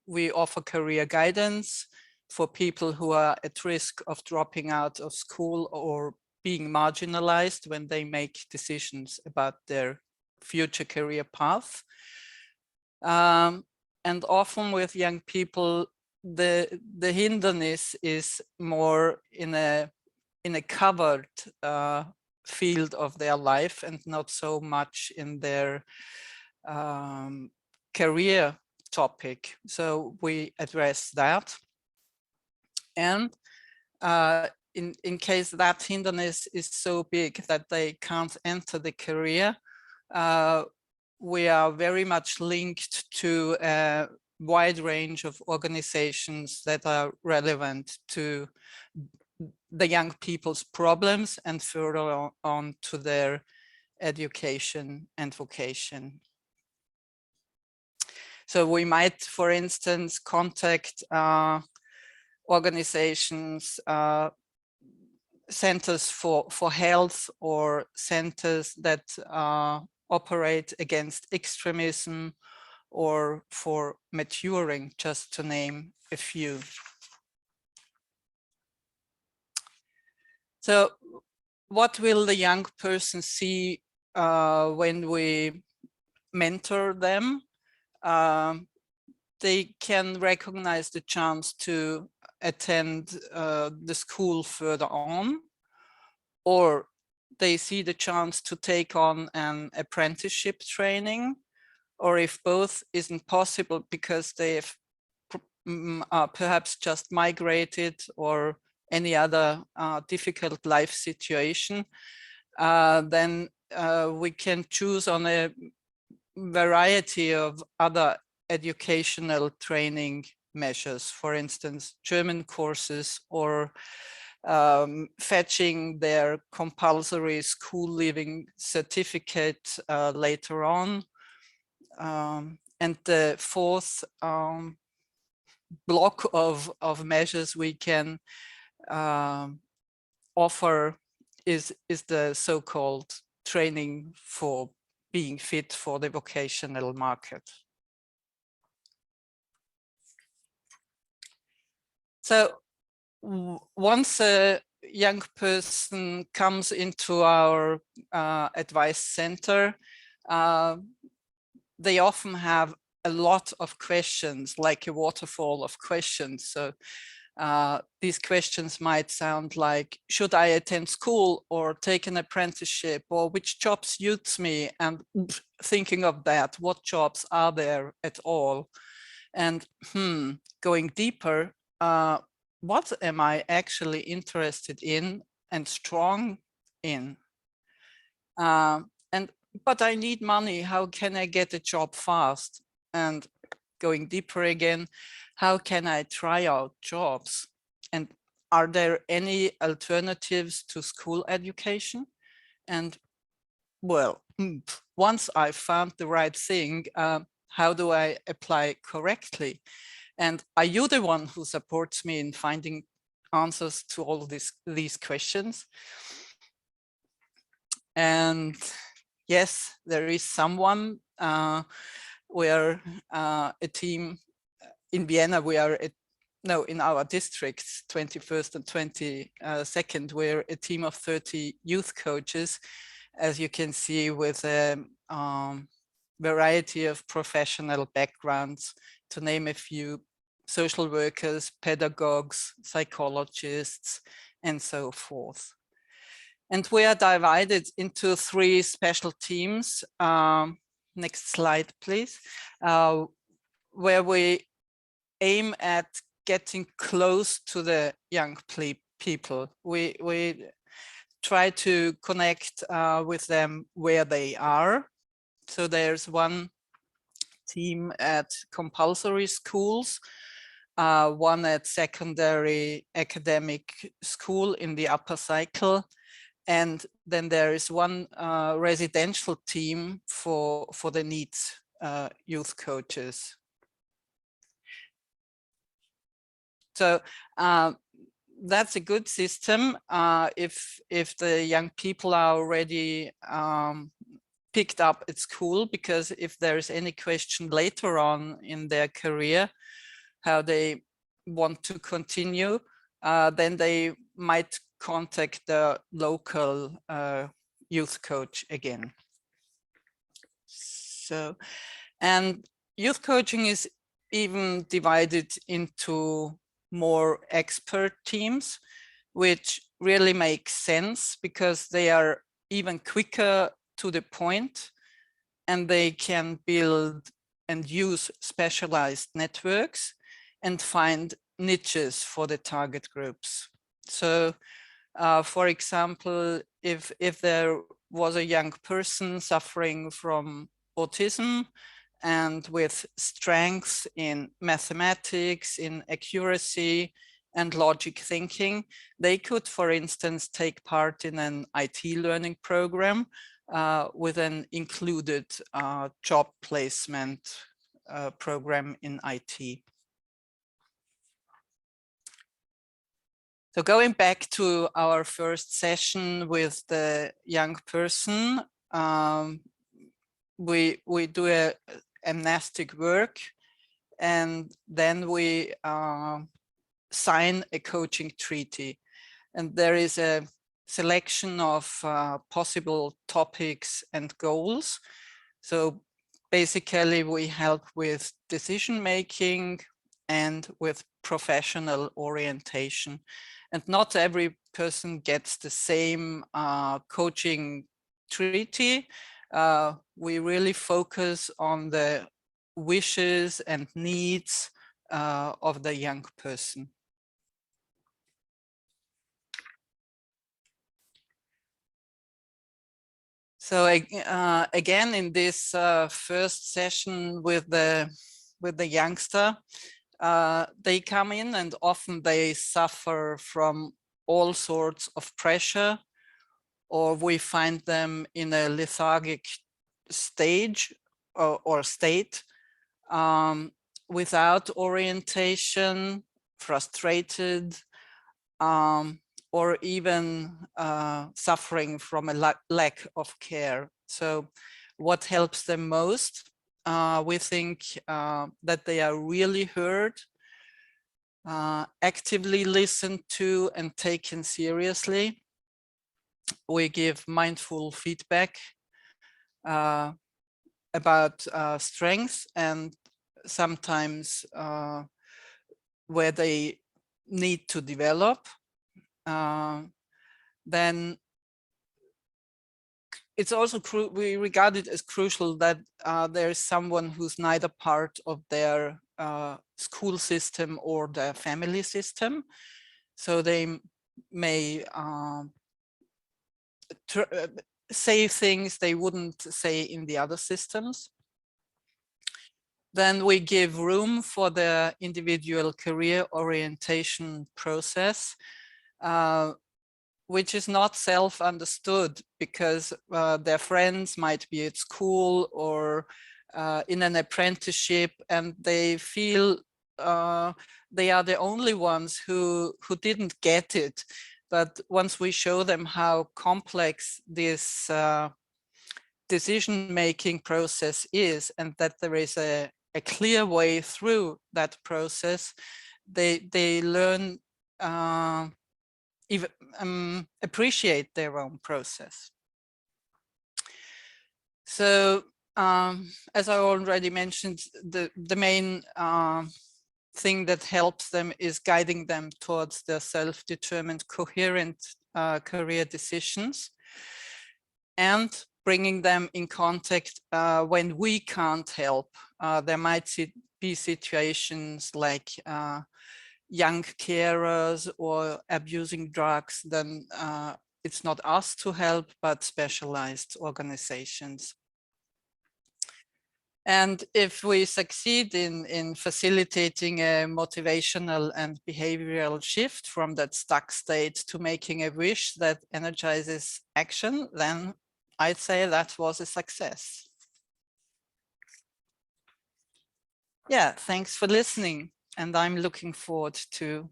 We offer career guidance for people who are at risk of dropping out of school or being marginalized when they make decisions about their future career path. And often with young people, the hindrance is more in a covered field of their life and not so much in their career topic. So we address that. And in case that hindrance is so big that they can't enter the career, we are very much linked to a wide range of organizations that are relevant to the young people's problems and further on to their education and vocation. So we might, for instance, contact organizations, centers for health, or centers that operate against extremism or for maturing, just to name a few. So what will the young person see when we mentor them? They can recognize the chance to attend the school further on, or they see the chance to take on an apprenticeship training, or if both isn't possible because they've perhaps just migrated or any other difficult life situation, then we can choose on a variety of other educational training measures, for instance, German courses or fetching their compulsory school leaving certificate later on, And the fourth block of measures we can offer is the so-called training for being fit for the vocational market. So once a young person comes into our advice center, they often have a lot of questions, like a waterfall of questions. So these questions might sound like, should I attend school or take an apprenticeship, or which job suits me? And thinking of that, what jobs are there at all? And going deeper, what am I actually interested in and strong in? But I need money. How can I get a job fast? And going deeper again, how can I try out jobs? And are there any alternatives to school education? And well, once I found the right thing, how do I apply correctly? And are you the one who supports me in finding answers to all these questions? And yes, there is someone. We're a team in Vienna. We are in our districts, 21st and 22nd, we're a team of 30 youth coaches, as you can see, with a variety of professional backgrounds, to name a few: social workers, pedagogues, psychologists, and so forth. And we are divided into 3 special teams. Next slide, please. Where we aim at getting close to the young people. We try to connect with them where they are. So there's one team at compulsory schools, one at secondary academic school in the upper cycle, and then there is one residential team for the needs youth coaches. So that's a good system if the young people are already picked up at school, because if there is any question later on in their career how they want to continue, then they might contact the local youth coach again. So, and youth coaching is even divided into more expert teams, which really makes sense because they are even quicker to the point, and they can build and use specialized networks and find niches for the target groups. So for example, if there was a young person suffering from autism and with strengths in mathematics, in accuracy and logic thinking, they could, for instance, take part in an IT learning program with an included job placement program in IT. So going back to our first session with the young person, we do a amnestic work, and then we sign a coaching treaty. And there is a selection of possible topics and goals. So basically we help with decision making and with professional orientation. And not every person gets the same coaching treaty. We really focus on the wishes and needs of the young person. So again, in this first session with the youngster, they come in and often they suffer from all sorts of pressure, or we find them in a lethargic stage or state, without orientation, frustrated, or even suffering from a lack of care. So what helps them most? We think that they are really heard, actively listened to and taken seriously. We give mindful feedback about strengths and sometimes where they need to develop. Then it's also we regard it as crucial that there is someone who's neither part of their school system or their family system. So they may say things they wouldn't say in the other systems. Then we give room for the individual career orientation process, which is not self-understood because their friends might be at school or in an apprenticeship, and they feel they are the only ones who didn't get it. But once we show them how complex this decision-making process is, and that there is a clear way through that process, they learn even appreciate their own process. So as I already mentioned, the main thing that helps them is guiding them towards their self-determined, coherent career decisions, and bringing them in contact when we can't help. There might be situations like young carers or abusing drugs. Then it's not us to help, but specialized organizations. And if we succeed in facilitating a motivational and behavioral shift from that stuck state to making a wish that energizes action, then I'd say that was a success. Yeah, thanks for listening. And I'm looking forward to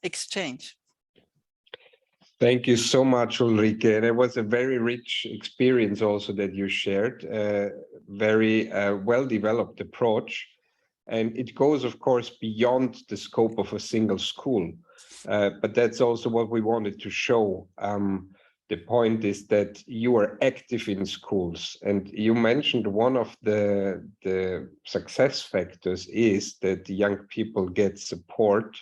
exchange. Thank you so much, Ulrike. And it was a very rich experience also that you shared, very well-developed approach. And it goes, of course, beyond the scope of a single school. But that's also what we wanted to show. The point is that you are active in schools. And you mentioned one of the success factors is that the young people get support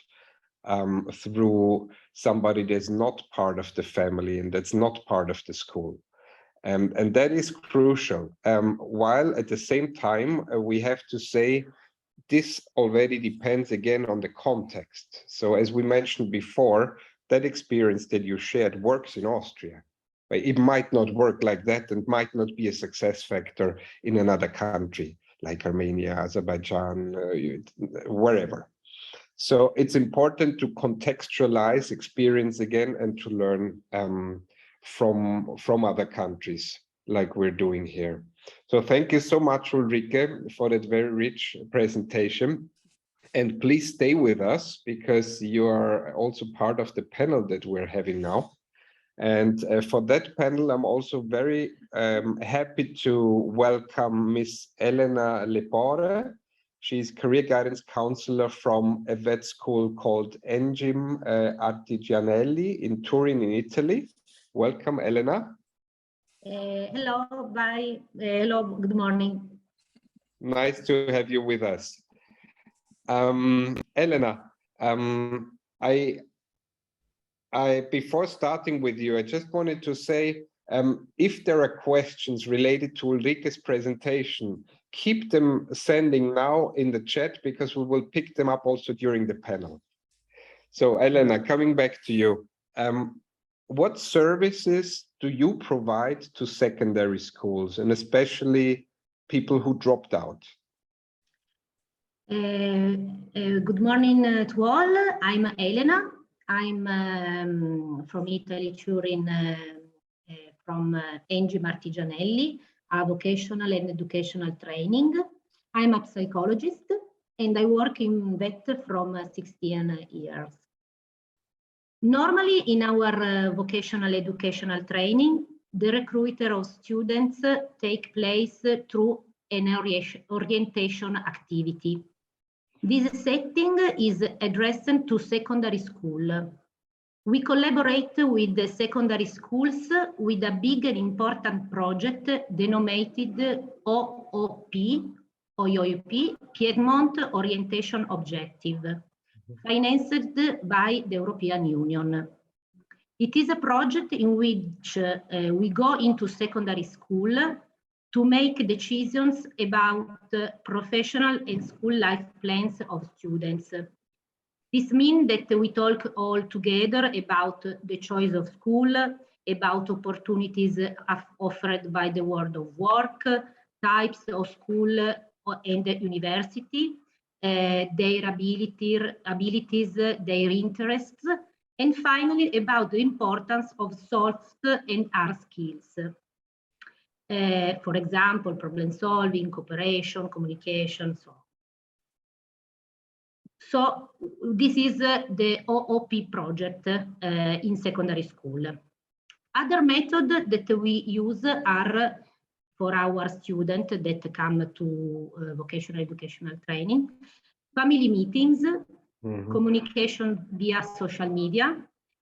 through somebody that's not part of the family and that's not part of the school. And that is crucial. While at the same time, we have to say this already depends again on the context. So as we mentioned before, that experience that you shared works in Austria. It might not work like that and might not be a success factor in another country like Armenia, Azerbaijan, wherever. So it's important to contextualize experience again and to learn from other countries like we're doing here. So thank you so much, Ulrike, for that very rich presentation. And please stay with us because you are also part of the panel that we're having now. And for that panel, I'm also very happy to welcome Miss Elena Lepore. She's career guidance counselor from a vet school called Engim Artigianelli in Turin, in Italy. Welcome, Elena. Hello, bye. Hello, good morning. Nice to have you with us. Elena, before starting with you, I just wanted to say, if there are questions related to Ulrike's presentation, keep them sending now in the chat because we will pick them up also during the panel. So Elena, coming back to you, what services do you provide to secondary schools and especially people who dropped out? Good morning to all. I'm Elena. I'm from Italy, Turin, from Engim Artigianelli. a vocational and educational training. I'm a psychologist and I work in VET from 16 years. Normally in our vocational educational training, the recruiter of students take place through an orientation activity. This setting is addressed to secondary school. We collaborate with the secondary schools with a big and important project denominated OOP, Piedmont Orientation Objective, financed by the European Union. It is a project in which we go into secondary school to make decisions about professional and school life plans of students. This means that we talk all together about the choice of school, about opportunities offered by the world of work, types of school and university, their abilities, their interests, and finally about the importance of soft and hard skills. For example, problem solving, cooperation, communication, so on. So this is the OOP project in secondary school. Other methods that we use are for our students that come to vocational educational training, family meetings, communication via social media,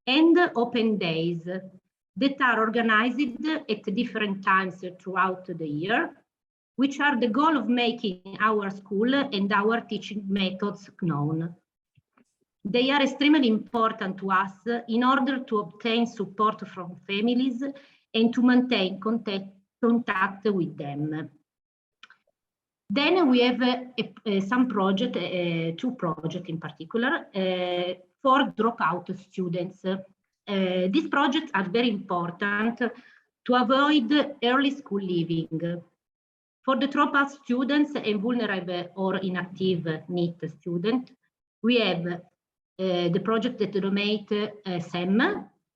and open days that are organized at different times throughout the year, which are the goal of making our school and our teaching methods known. They are extremely important to us in order to obtain support from families and to maintain contact with them. Then we have some projects, two projects in particular, for dropout students. These projects are very important to avoid early school leaving. For the dropout students and vulnerable or inactive NEET students, we have the project that denominate SEM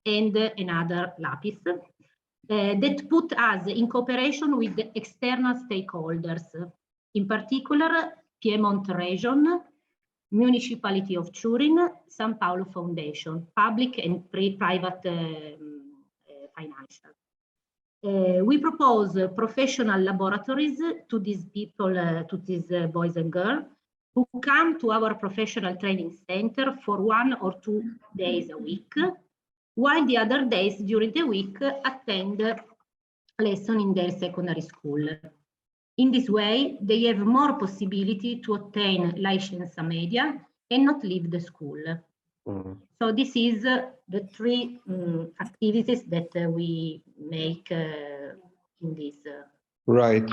and another LAPIS that put us in cooperation with the external stakeholders, in particular Piedmont Region, Municipality of Turin, San Paolo Foundation, public and private financial. We propose professional laboratories to these people, to these boys and girls, who come to our professional training center for 1 or 2 days a week, while the other days during the week attend lesson in their secondary school. In this way, they have more possibility to obtain licenza media and not leave the school. So this is the 3 activities that we make in this. Right.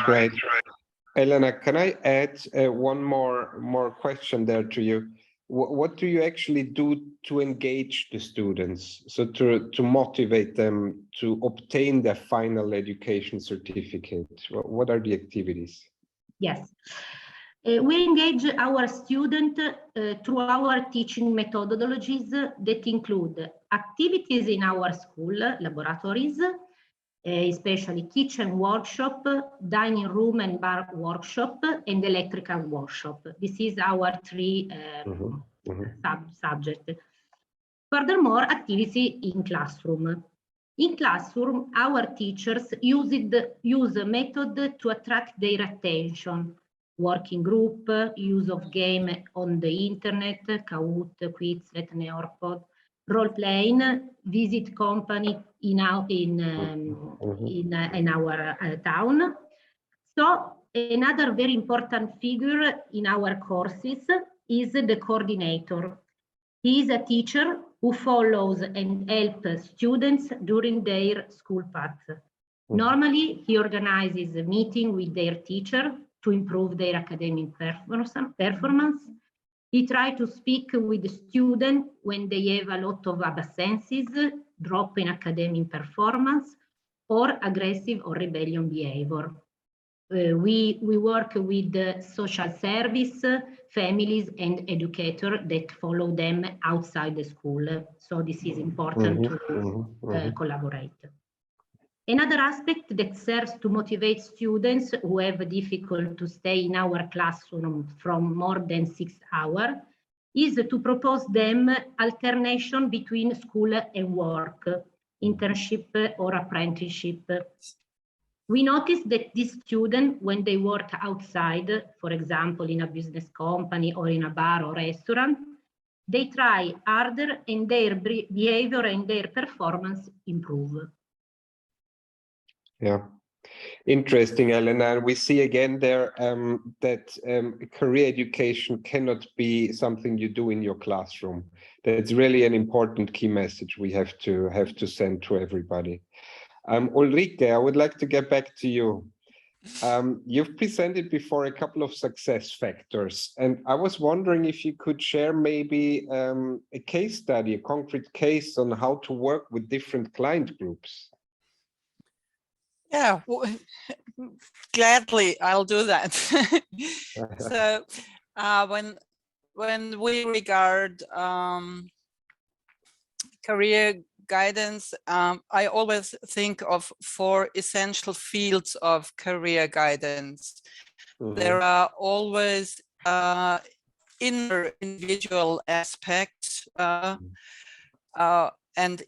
Elena, can I add one more question there to you? What do you actually do to engage the students, so to motivate them to obtain their final education certificate? What are the activities? Yes. We engage our students through our teaching methodologies that include activities in our school laboratories, especially kitchen workshop, dining room and bar workshop, and electrical workshop. This is our 3 subjects. Furthermore, activity in classroom. In classroom, our teachers use a method to attract their attention. Working group, use of game on the internet, Kahoot, Quizlet, Nearpod, role playing, visit company in our town. So another very important figure in our courses is the coordinator. He is a teacher who follows and helps students during their school path. Normally, he organizes a meeting with their teacher to improve their academic performance. He tries to speak with the student when they have a lot of absences, drop in academic performance, or aggressive or rebellion behavior. We work with the social service, families, and educators that follow them outside the school. So this is important to collaborate. Another aspect that serves to motivate students who have difficult to stay in our classroom from more than 6 hours is to propose them alternation between school and work, internship or apprenticeship. We noticed that these students, when they work outside, for example, in a business company or in a bar or restaurant, they try harder and their behavior and their performance improve. Yeah, interesting, Elena. We see again there that career education cannot be something you do in your classroom. That's really an important key message we have to send to everybody. Ulrike, I would like to get back to you. You've presented before a couple of success factors, and I was wondering if you could share maybe a case study, a concrete case on how to work with different client groups. Yeah, gladly, I'll do that. So when we regard career guidance, I always think of 4 essential fields of career guidance. There are always inner individual aspects and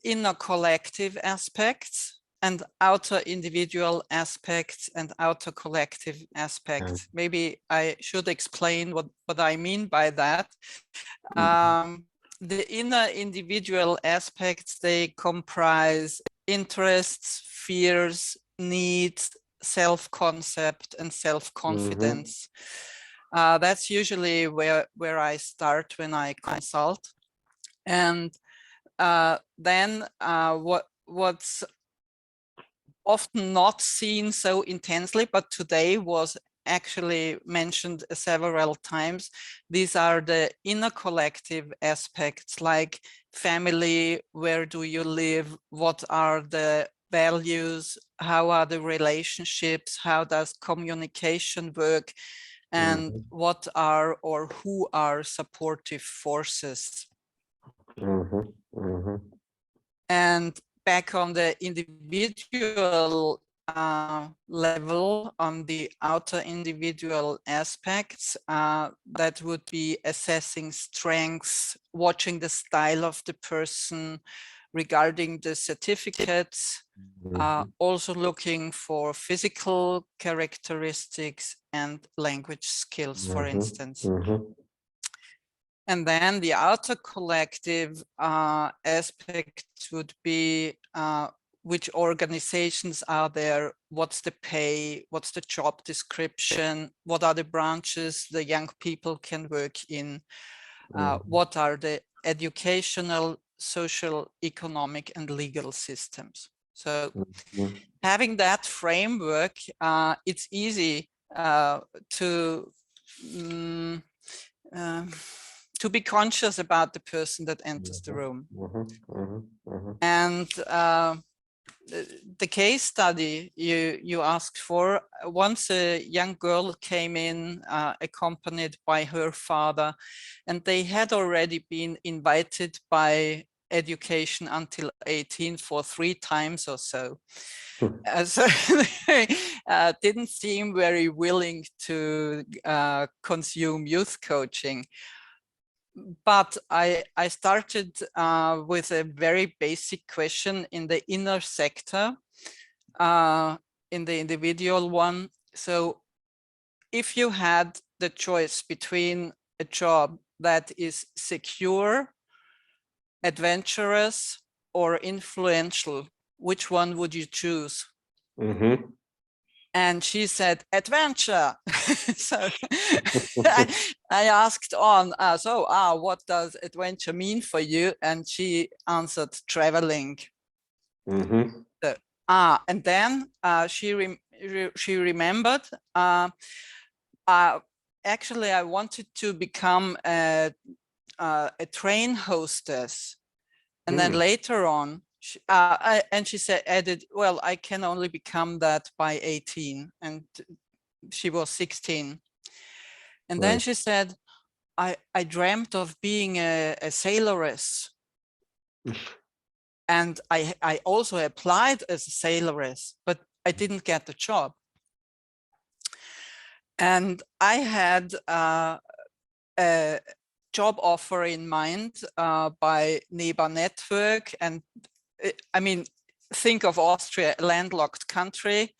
inner collective aspects, and outer individual aspects and outer collective aspects. Maybe I should explain what I mean by that. The inner individual aspects, they comprise interests, fears, needs, self-concept, and self-confidence. That's usually where I start when I consult. And then what's often not seen so intensely, but today was actually mentioned several times. These are the inner collective aspects, like family, where do you live, what are the values, how are the relationships, how does communication work, and what are or who are supportive forces. And back on the individual level, on the outer individual aspects, that would be assessing strengths, watching the style of the person, regarding the certificates, also looking for physical characteristics and language skills, for instance. And then the outer collective aspect would be which organizations are there, what's the pay, what's the job description, what are the branches the young people can work in, what are the educational, social, economic, and legal systems. So having that framework, it's easy to be conscious about the person that enters the room. And the case study you asked for, once a young girl came in accompanied by her father, and they had already been invited by Education Until 18 for 3 times or so. So they didn't seem very willing to consume youth coaching. But I started with a very basic question in the inner sector, in the individual one. So if you had the choice between a job that is secure, adventurous, or influential, which one would you choose? And she said, adventure. So I asked on, what does adventure mean for you? And she answered, traveling. So, and then she remembered, actually, I wanted to become a train hostess. And then later on, and she said, added, well, I can only become that by 18. And she was 16. And then she said, I dreamt of being a sailoress. And I also applied as a sailoress, but I didn't get the job. And I had a job offer in mind by NEBA Network. And I mean, think of Austria, a landlocked country,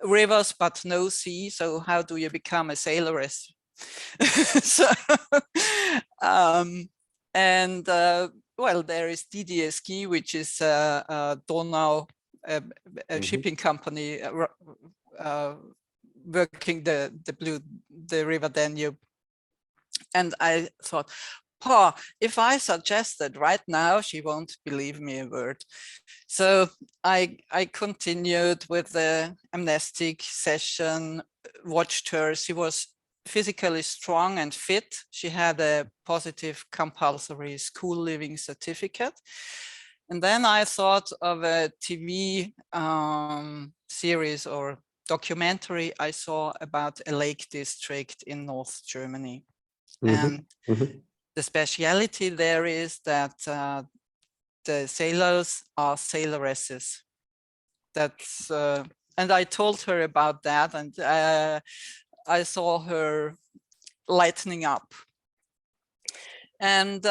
rivers but no sea. So how do you become a sailoress? So, well, there is DDSG, which is Donau, a shipping company working the River Danube. And I thought, if I suggested right now, she won't believe me a word. So I continued with the gymnastic session, watched her. She was physically strong and fit. She had a positive compulsory school living certificate. And then I thought of a TV series or documentary I saw about a lake district in North Germany. And the speciality there is that the sailors are sailoresses. That's and I told her about that, and I saw her lightening up. And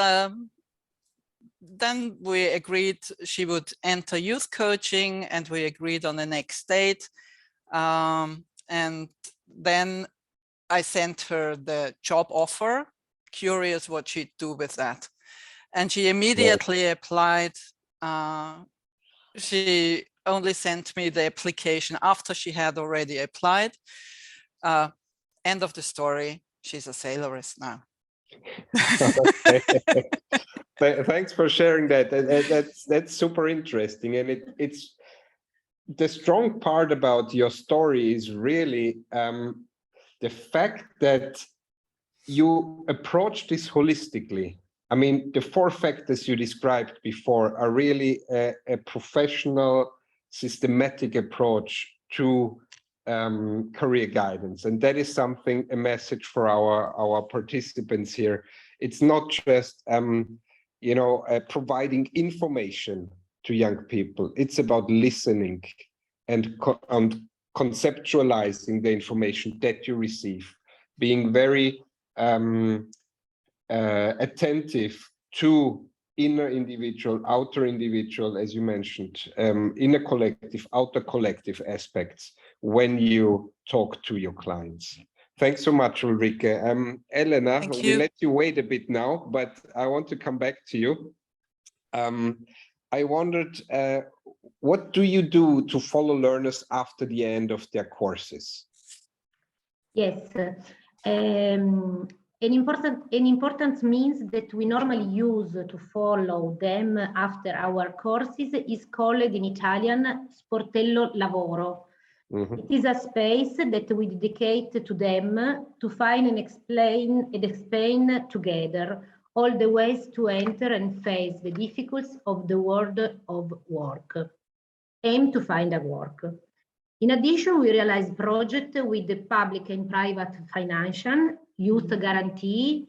then we agreed she would enter youth coaching, and we agreed on the next date. And then I sent her the job offer, curious what she'd do with that. And she immediately applied. She only sent me the application after she had already applied. End of the story. She's a sailoress now. Thanks for sharing that. That's super interesting, and it's the strong part about your story is really the fact that you approach this holistically. I mean, the 4 factors you described before are really a professional, systematic approach to career guidance. And that is something, a message for our participants here. It's not just, providing information to young people. It's about listening and conceptualizing the information that you receive, being very attentive to inner individual, outer individual, as you mentioned, inner collective, outer collective aspects when you talk to your clients. Thanks so much, Ulrike. Elena, we let you wait a bit now, but I want to come back to you. I wondered, what do you do to follow learners after the end of their courses? Yes, an important means that we normally use to follow them after our courses is called in Italian sportello lavoro. It is a space that we dedicate to them to find and explain together all the ways to enter and face the difficulties of the world of work. Aim to find a work. In addition, we realize projects with the public and private financial, youth guarantee,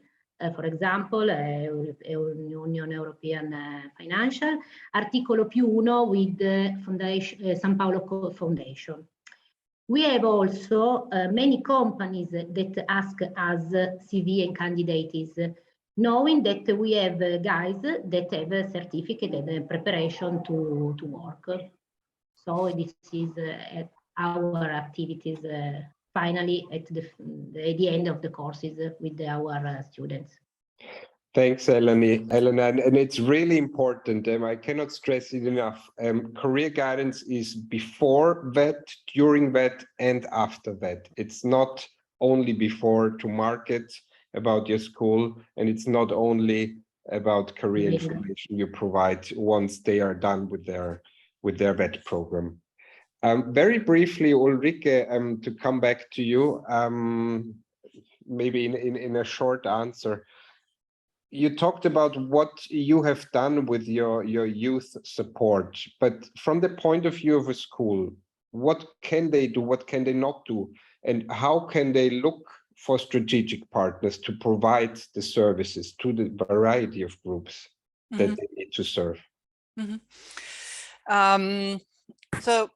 for example, Union European Financial, Articolo +1 with the San Paolo Foundation. We have also many companies that ask us CV and candidates, knowing that we have guys that have a certificate and preparation to work. So this is our activities finally at the end of the courses with our students. Thanks, Elena. And it's really important. I cannot stress it enough. Career guidance is before that, during that, and after that. It's not only before to market about your school, and it's not only about career information you provide once they are done with their VET program. Very briefly, Ulrike, to come back to you, maybe in a short answer. You talked about what you have done with your youth support, but from the point of view of a school, what can they do, what can they not do, and how can they look for strategic partners to provide the services to the variety of groups that they need to serve? So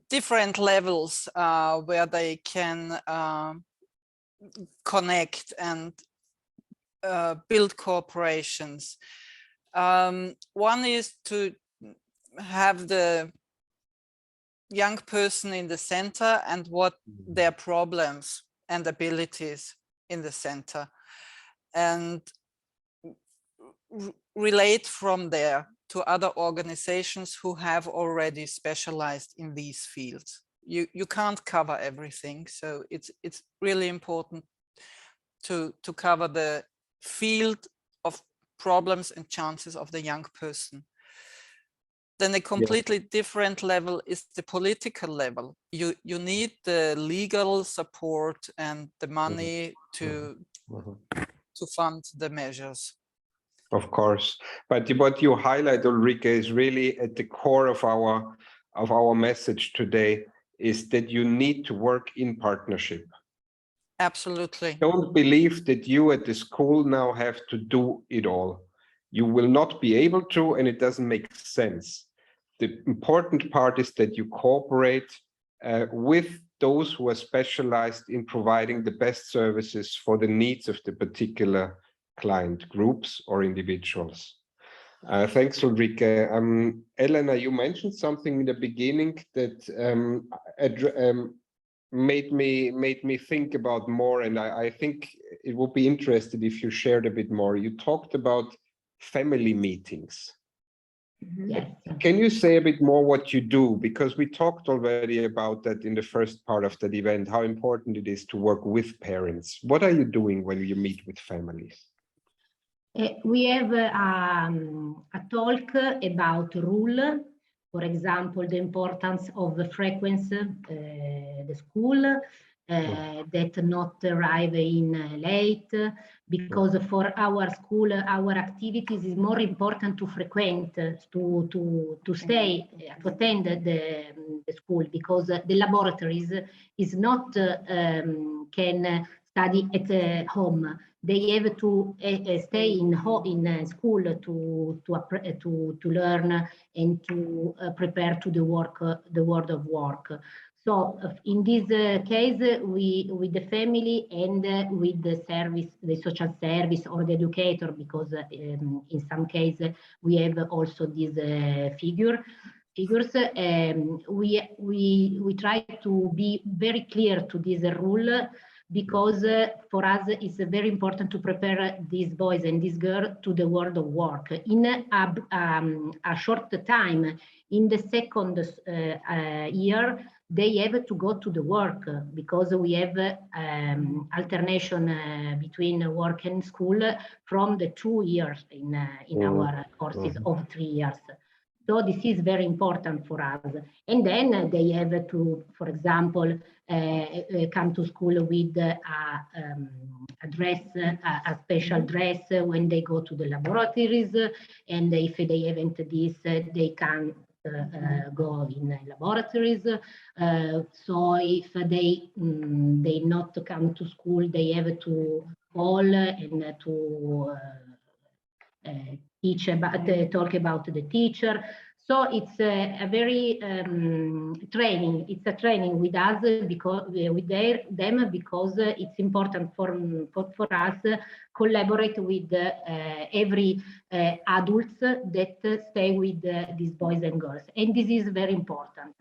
different levels where they can connect and build cooperations. One is to have the young person in the center and what their problems and abilities in the center, and relate from there to other organizations who have already specialized in these fields. You can't cover everything, so it's really important to cover the field of problems and chances of the young person. Then a completely different level is the political level. You need the legal support and the money to fund the measures. Of course, but what you highlight, Ulrike, is really at the core of our message today, is that you need to work in partnership. Absolutely. Don't believe that you at the school now have to do it all. You will not be able to, and it doesn't make sense. The important part is that you cooperate with those who are specialized in providing the best services for the needs of the particular client groups or individuals. Thanks, Ulrike. Elena, you mentioned something in the beginning that made me think about more, and I think it would be interesting if you shared a bit more. You talked about family meetings. Yes. Can you say a bit more what you do? Because we talked already about that in the first part of that event, how important it is to work with parents. What are you doing when you meet with families? We have a talk about rule, for example, the importance of the frequency, the school, that not arrive in late, because for our school, our activities is more important to frequent, to stay, to attend the school, because the laboratories is not can study at home. They have to stay in school to learn and to prepare to the world of work. So in this case, with the family and with the service, the social service or the educator, because in some cases we have also these figures. We try to be very clear to this rule, because for us it's very important to prepare these boys and these girls to the world of work in a short time. In the second year, they have to go to the work, because we have alternation between work and school from the 2 years in our courses of 3 years. So this is very important for us. And then they have to, for example, come to school with a dress, a special dress when they go to the laboratories. And if they haven't this, they can go in laboratories. So if they not come to school, they have to call and to talk about the teacher. So it's a very training. It's a training with us, because with them, because it's important for us collaborate with every adults that stay with these boys and girls, and this is very important.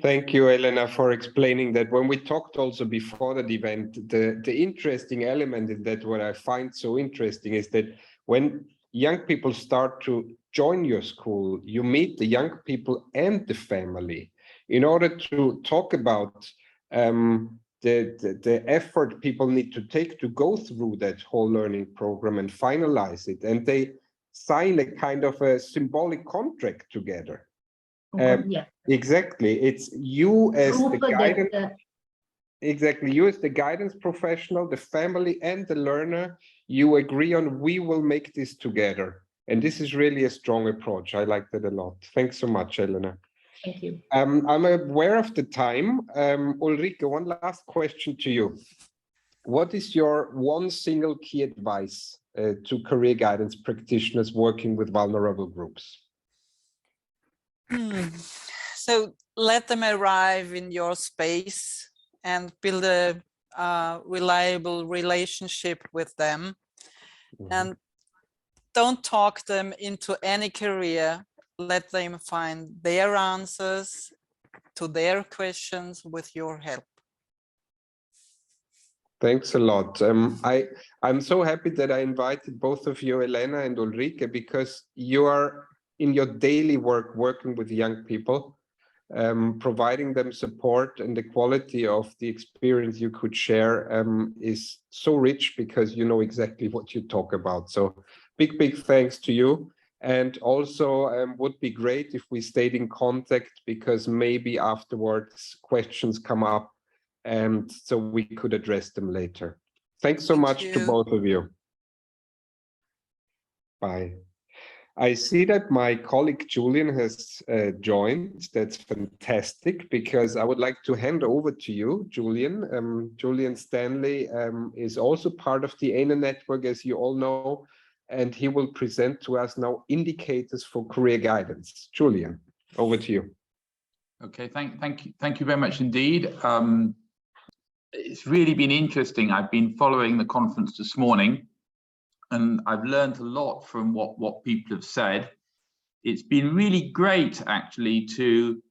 Thank you, Elena, for explaining that. When we talked also before the event, the interesting element in that, what I find so interesting, is that when young people start to join your school, you meet the young people and the family in order to talk about the effort people need to take to go through that whole learning program and finalize it. And they sign a kind of a symbolic contract together. Yeah. Exactly. It's you as the guidance. Exactly. You as the guidance professional, the family and the learner, you agree on, we will make this together. And this is really a strong approach. I like that a lot. Thanks so much, Elena. Thank you. I'm aware of the time. Ulrike, one last question to you. What is your one single key advice to career guidance practitioners working with vulnerable groups? So let them arrive in your space and build a reliable relationship with them. And don't talk them into any career. Let them find their answers to their questions with your help. Thanks a lot. I'm so happy that I invited both of you, Elena and Ulrike, because you are in your daily work working with young people, providing them support, and the quality of the experience you could share is so rich because you know exactly what you talk about. So big thanks to you. And also would be great if we stayed in contact, because maybe afterwards questions come up and so we could address them later. Thanks so much to both of you. Bye. I see that my colleague Julian has joined. That's fantastic, because I would like to hand over to you, Julian. Julian Stanley is also part of the ENA network, as you all know, and he will present to us now indicators for career guidance. Julian, over to you. Okay, thank you very much indeed. It's really been interesting. I've been following the conference this morning, and I've learned a lot from what people have said. It's been really great, actually, to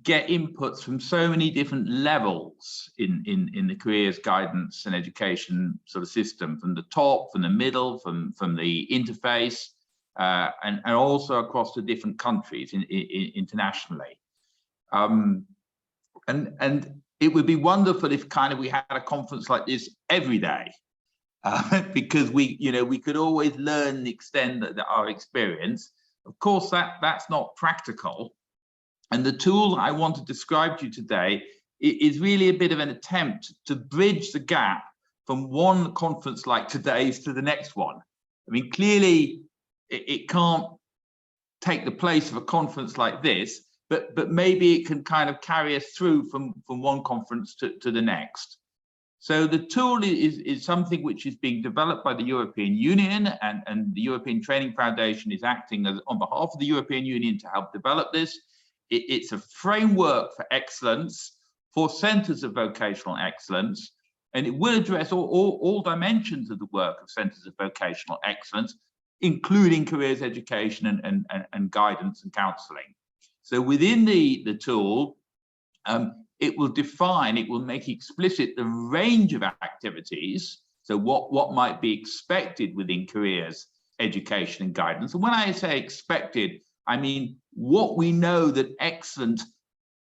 get inputs from so many different levels in the careers guidance and education sort of system, from the top, from the middle, from the interface, and also across the different countries internationally. And it would be wonderful if we had a conference like this every day. Because we could always learn and extend our experience. Of course, that's not practical. And the tool I want to describe to you today is really a bit of an attempt to bridge the gap from one conference like today's to the next one. I mean, clearly it can't take the place of a conference like this, but maybe it can kind of carry us through from one conference to the next. So the tool is something which is being developed by the European Union, and the European Training Foundation is acting on behalf of the European Union to help develop this. It's a framework for excellence for centers of vocational excellence, and it will address all dimensions of the work of centers of vocational excellence, including careers education and guidance and counseling. So within the tool, it will make explicit the range of activities, so what might be expected within careers, education and guidance. And when I say expected, I mean what we know that excellent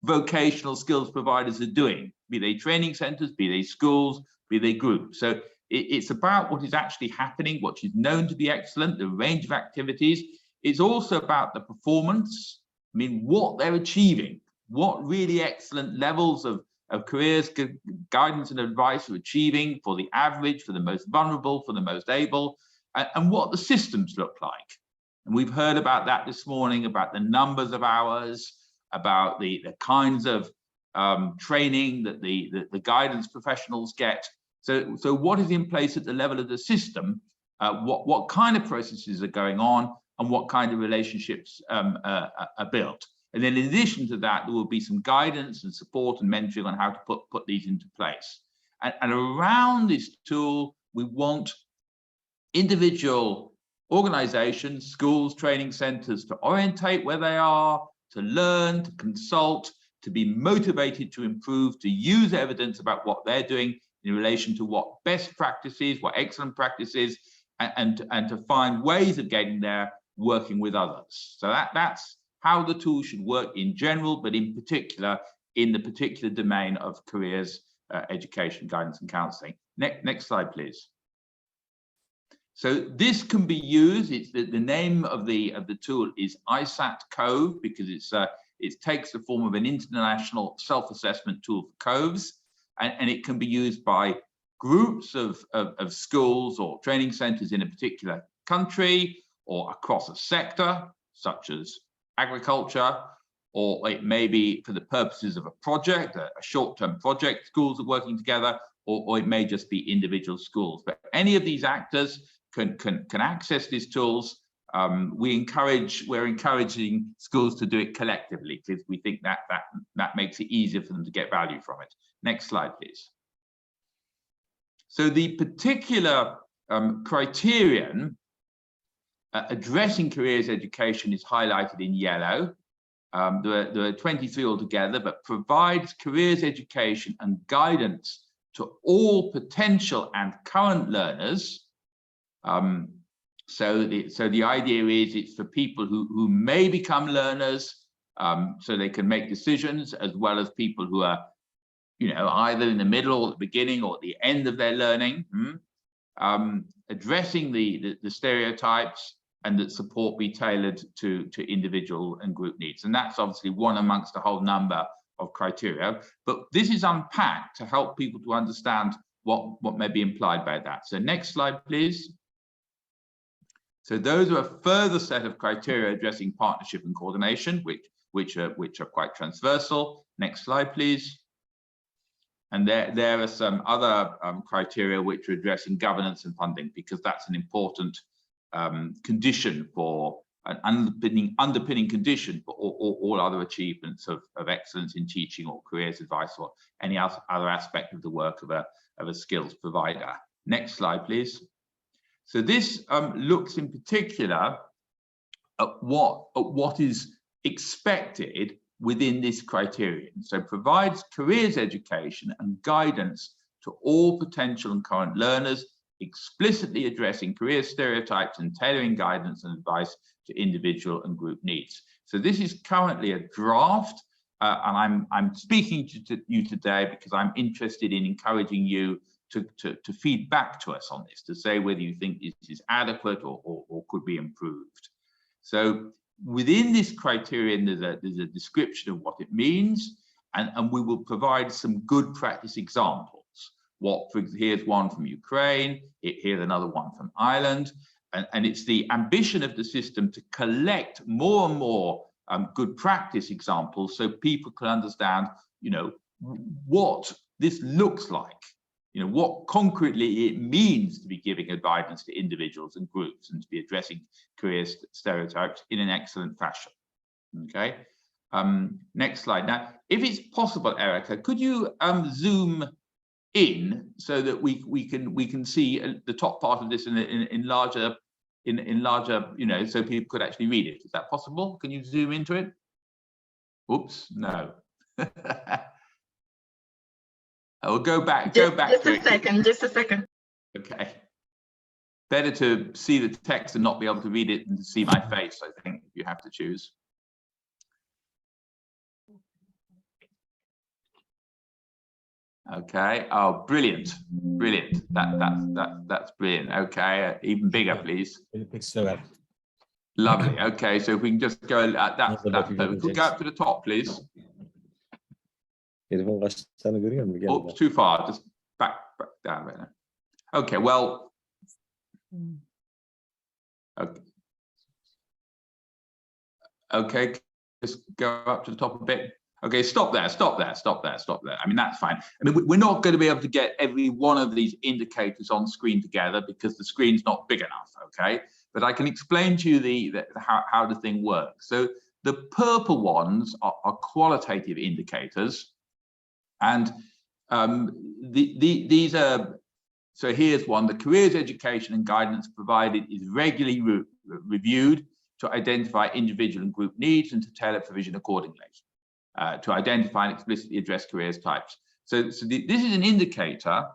vocational skills providers are doing, be they training centers, be they schools, be they groups. So it's about what is actually happening, what is known to be excellent, the range of activities. It's also about the performance, I mean, what they're achieving. What really excellent levels of careers guidance and advice are achieving for the average, for the most vulnerable, for the most able, and what the systems look like. And we've heard about that this morning, about the numbers of hours, about the kinds of training that the guidance professionals get. So what is in place at the level of the system, what kind of processes are going on, and what kind of relationships are built. And then in addition to that, there will be some guidance and support and mentoring on how to put these into place. And around this tool, we want individual organizations, schools, training centers to orientate where they are, to learn, to consult, to be motivated to improve, to use evidence about what they're doing in relation to what best practices, what excellent practices, and to find ways of getting there working with others. So that's how the tool should work in general, but in particular, in the particular domain of careers, education, guidance, and counseling. Next slide, please. So this can be used. It's the name of the tool is ISAT Cove, because it takes the form of an international self-assessment tool for coves, and it can be used by groups of schools or training centers in a particular country or across a sector, such as agriculture, or it may be for the purposes of a project, a short-term project, schools are working together, or it may just be individual schools. But any of these actors can access these tools. We're encouraging schools to do it collectively because we think that makes it easier for them to get value from it. Next slide, please. So the particular criterion addressing careers education is highlighted in yellow. There are 23 altogether, but provides careers education and guidance to all potential and current learners. So the idea is it's for people who may become learners, so they can make decisions, as well as people who are, either in the middle or at the beginning or at the end of their learning. Addressing the stereotypes, and that support be tailored to individual and group needs. And that's obviously one amongst a whole number of criteria. But this is unpacked to help people to understand what may be implied by that. So next slide, please. So those are a further set of criteria addressing partnership and coordination, which are quite transversal. Next slide, please. And there are some other criteria which are addressing governance and funding, because that's an important condition for an underpinning condition for all other achievements of excellence in teaching or careers advice or any other aspect of the work of a skills provider. Next slide, please. So this looks in particular at what is expected within this criterion. So provides careers education and guidance to all potential and current learners, explicitly addressing career stereotypes and tailoring guidance and advice to individual and group needs. So this is currently a draft, and I'm speaking to you today because I'm interested in encouraging you to feed back to us on this, to say whether you think this is adequate or could be improved. So within this criterion, there's a description of what it means, and we will provide some good practice examples. Here's one from Ukraine, here's another one from Ireland, and it's the ambition of the system to collect more and more good practice examples so people can understand, what this looks like, what concretely it means to be giving guidance to individuals and groups and to be addressing career stereotypes in an excellent fashion. Okay, next slide. Now, if it's possible, Erica, could you zoom in so that we can see the top part of this in larger, so people could actually read it? Is that possible? Can you zoom into it? Oops, no. I will go back. Just a second. Okay. Better to see the text and not be able to read it than to see my face, I think, if you have to choose. Okay. Oh, brilliant. Brilliant. That's brilliant. Okay. Even bigger, please. Lovely. Okay. So if we can just go at that. We could go up to the top, please. Oops, too far. Just back down right now. Okay. Well. Okay. Okay. Just go up to the top a bit. Okay, stop there. I mean, that's fine. I mean, we're not going to be able to get every one of these indicators on screen together because the screen's not big enough, okay? But I can explain to you how the thing works. So the purple ones are qualitative indicators. And these are, so here's one: the careers education and guidance provided is regularly reviewed to identify individual and group needs and to tailor provision accordingly. To identify and explicitly address careers types. So this is an indicator,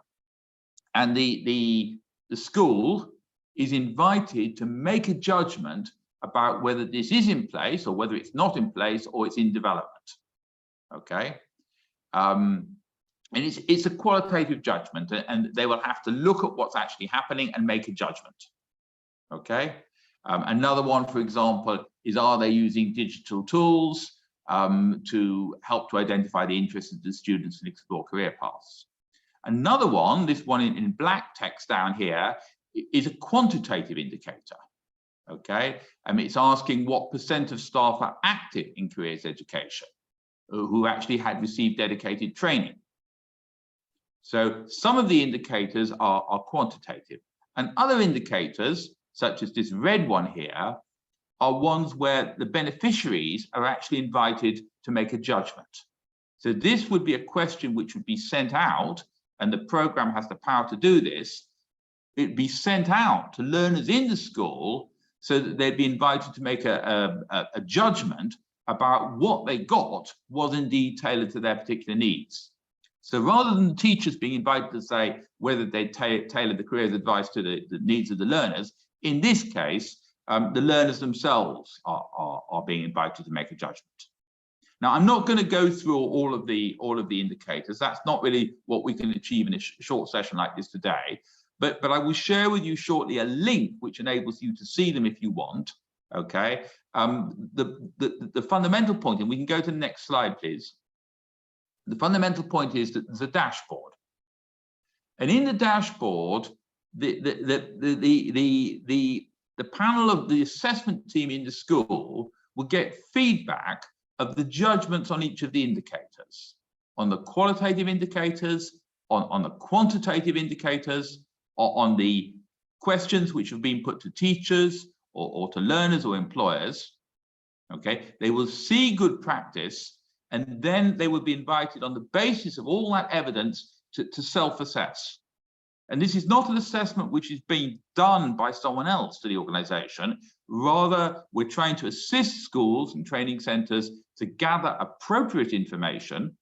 and the school is invited to make a judgment about whether this is in place or whether it's not in place or it's in development. Okay, and it's a qualitative judgment, and they will have to look at what's actually happening and make a judgment. Okay, another one, for example, is, are they using digital tools to help to identify the interests of the students and explore career paths. Another one, this one in black text down here, is a quantitative indicator. Okay, it's asking what % of staff are active in careers education, who actually had received dedicated training. So some of the indicators are quantitative, and other indicators, such as this red one here, are ones where the beneficiaries are actually invited to make a judgment. So this would be a question which would be sent out, and the program has the power to do this. It'd be sent out to learners in the school so that they'd be invited to make a judgment about what they got was indeed tailored to their particular needs. So rather than the teachers being invited to say whether they tailor the careers advice to the needs of the learners, in this case, the learners themselves are being invited to make a judgment. Now, I'm not going to go through all of the indicators. That's not really what we can achieve in a short session like this today. But I will share with you shortly a link which enables you to see them if you want. Okay. The fundamental point, and we can go to the next slide, please. The fundamental point is that there's a dashboard, and in the dashboard, the panel of the assessment team in the school will get feedback of the judgments on each of the indicators, on the qualitative indicators, on the quantitative indicators, or on the questions which have been put to teachers or to learners or employers. Okay, they will see good practice, and then they will be invited on the basis of all that evidence to self-assess. And this is not an assessment which is being done by someone else to the organization. Rather, we're trying to assist schools and training centers to gather appropriate information,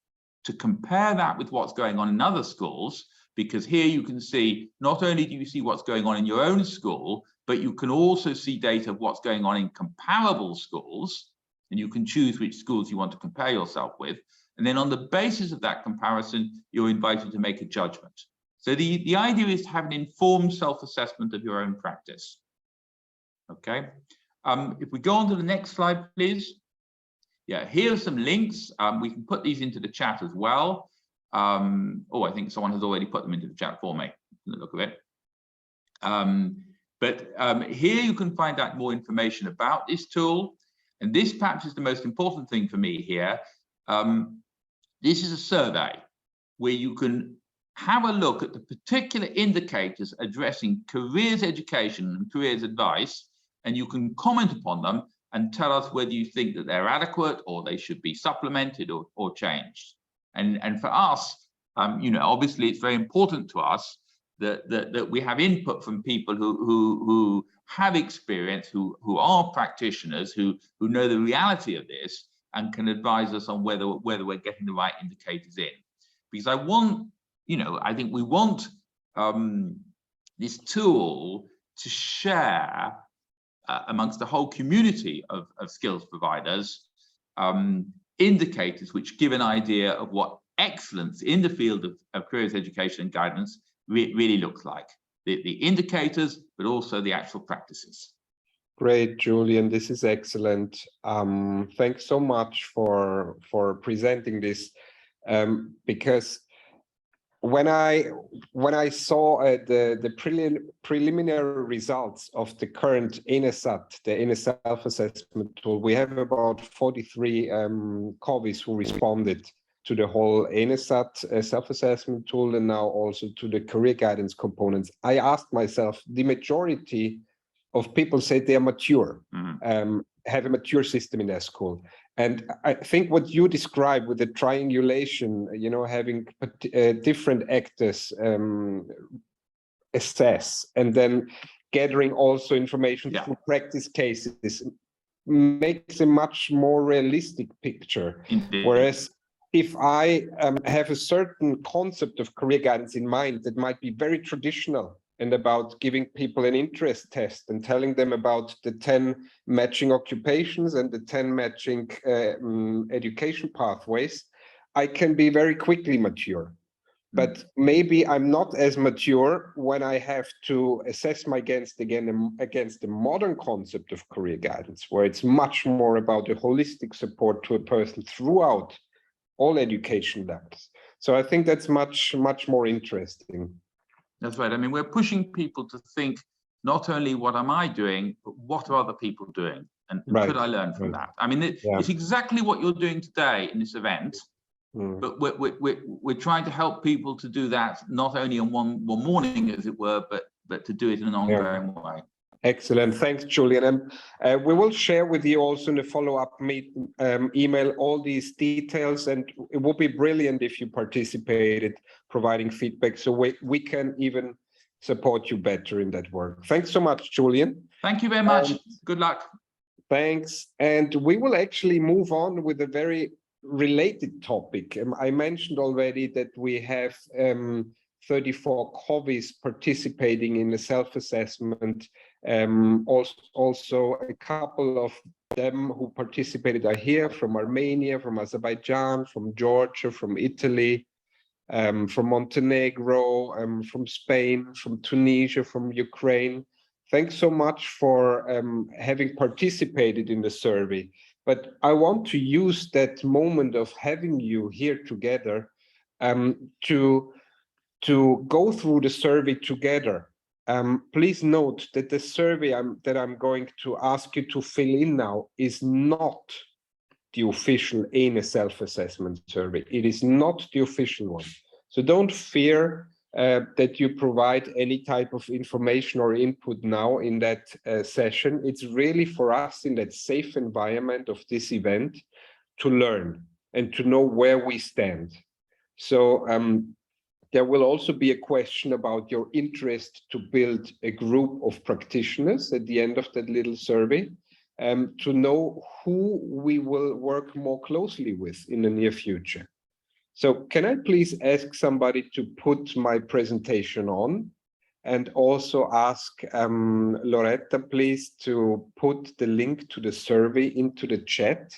to compare that with what's going on in other schools, because here you can see, not only do you see what's going on in your own school, but you can also see data of what's going on in comparable schools, and you can choose which schools you want to compare yourself with. And then on the basis of that comparison, you're invited to make a judgment. So the idea is to have an informed self-assessment of your own practice. Okay, if we go on to the next slide, please. Yeah, here are some links. We can put these into the chat as well. Oh, I think someone has already put them into the chat for me, from the look of it. Here you can find out more information about this tool. And this perhaps is the most important thing for me here. This is a survey where you can have a look at the particular indicators addressing careers education and careers advice, and you can comment upon them and tell us whether you think that they're adequate or they should be supplemented or changed. And for us, you know, obviously it's very important to us that we have input from people who have experience, who are practitioners, who know the reality of this and can advise us on whether we're getting the right indicators in. Because I want, you know, I think we want this tool to share amongst the whole community of skills providers, indicators which give an idea of what excellence in the field of careers education and guidance really looks like. The indicators, but also the actual practices. Great, Julian, this is excellent. Thanks so much for presenting this, because when I saw the preliminary results of the current ENESAT, the ENE self-assessment tool, we have about 43 COVIs who responded to the whole ENESAT self-assessment tool, and now also to the career guidance components. I asked myself, the majority of people say they are mature, have a mature system in their school. And I think what you described with the triangulation, you know, having different actors assess, and then gathering also information through practice cases, makes a much more realistic picture. Indeed. Whereas if I have a certain concept of career guidance in mind that might be very traditional and about giving people an interest test and telling them about the 10 matching occupations and the 10 matching education pathways, I can be very quickly mature. But maybe I'm not as mature when I have to assess my against the modern concept of career guidance, where it's much more about a holistic support to a person throughout all education levels. So I think that's much more interesting. That's right. I mean, we're pushing people to think not only what am I doing, but what are other people doing, and could I learn from that? I mean, it's exactly what you're doing today in this event. But we're trying to help people to do that not only on one morning, as it were, but to do it in an ongoing way. Excellent. Thanks, Julian. And we will share with you also in the follow-up email all these details, and it would be brilliant if you participated, providing feedback, so we can even support you better in that work. Thanks so much, Julian. Thank you very much. Good luck. Thanks. And we will actually move on with a very related topic. I mentioned already that we have 34 COVIs participating in the self-assessment. Also a couple of them who participated are here from Armenia, from Azerbaijan, from Georgia, from Italy, from Montenegro, from Spain, from Tunisia, from Ukraine. Thanks so much for having participated in the survey. But I want to use that moment of having you here together to go through the survey together. Please note that the survey that I'm going to ask you to fill in now is not the official ENE self-assessment survey. It is not the official one. So don't fear that you provide any type of information or input now in that session. It's really for us in that safe environment of this event to learn and to know where we stand. So there will also be a question about your interest to build a group of practitioners at the end of that little survey, to know who we will work more closely with in the near future. So can I please ask somebody to put my presentation on, and also ask Loretta, please, to put the link to the survey into the chat.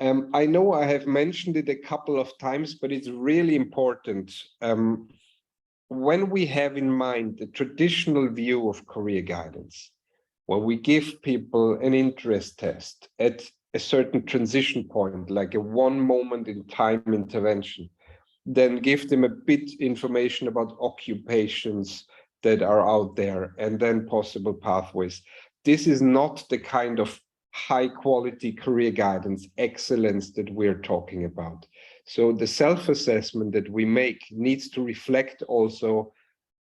I know I have mentioned it a couple of times, but it's really important. When we have in mind the traditional view of career guidance, where we give people an interest test at a certain transition point, like a one moment in time intervention, then give them a bit information about occupations that are out there, and then possible pathways. This is not the kind of high quality career guidance excellence that we're talking about. So the self-assessment that we make needs to reflect also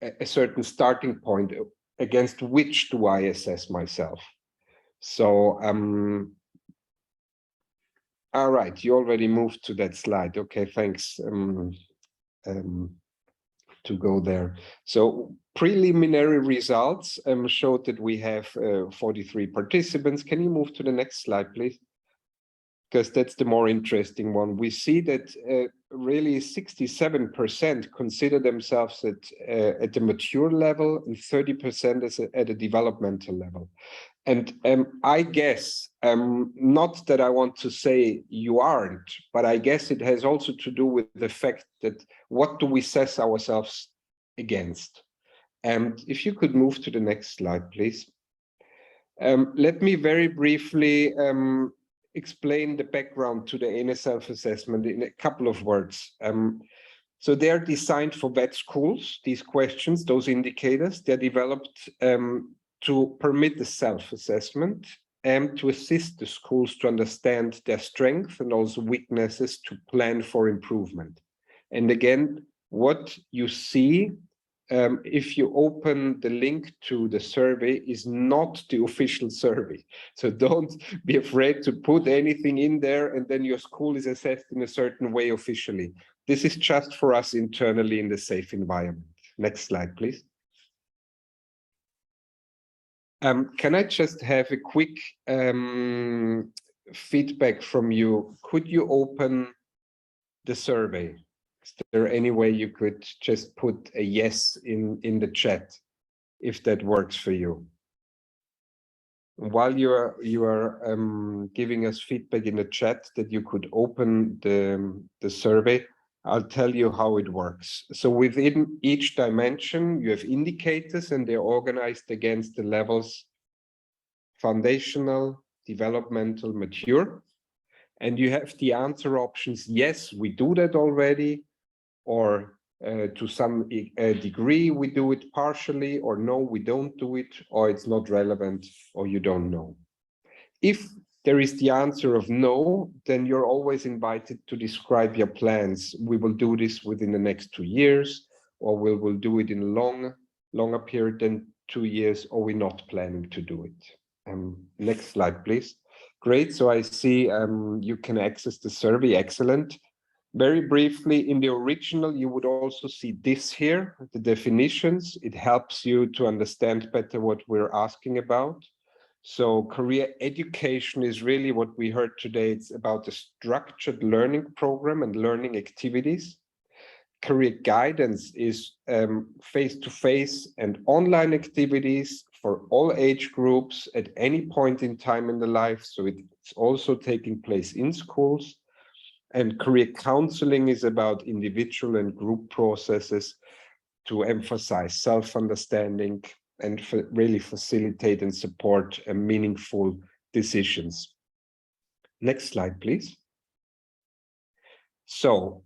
a certain starting point against which do I assess myself. So all right, you already moved to that slide. Okay, thanks to go there. So preliminary results showed that we have 43 participants. Can you move to the next slide, please? Because that's the more interesting one. We see that really 67% consider themselves at a mature level and 30% at a developmental level. And I guess, not that I want to say you aren't, but I guess it has also to do with the fact that what do we assess ourselves against? And if you could move to the next slide, please. Let me very briefly explain the background to the ENE self-assessment in a couple of words. So they're designed for vet schools, these questions, those indicators. They're developed to permit the self-assessment and to assist the schools to understand their strengths and also weaknesses to plan for improvement. And again, what you see if you open the link to the survey is not the official survey. So don't be afraid to put anything in there and then your school is assessed in a certain way officially. This is just for us internally in the safe environment. Next slide, please. Can I just have a quick feedback from you? Could you open the survey? Is there any way you could just put a yes in the chat, if that works for you? While you are giving us feedback in the chat that you could open the survey, I'll tell you how it works. So within each dimension, you have indicators and they're organized against the levels foundational, developmental, mature. And you have the answer options, yes, we do that already, or to some degree we do it partially, or no, we don't do it, or it's not relevant, or you don't know. If there is the answer of no, then you're always invited to describe your plans. We will do this within the next 2 years, or we will do it in a longer period than 2 years, or we're not planning to do it. Next slide, please. Great, so I see you can access the survey, excellent. Very briefly, in the original, you would also see this here, the definitions. It helps you to understand better what we're asking about. So career education is really what we heard today. It's about a structured learning program and learning activities. Career guidance is face-to-face and online activities for all age groups at any point in time in the life. So it's also taking place in schools. And career counseling is about individual and group processes to emphasize self-understanding and really facilitate and support meaningful decisions. Next slide, please. So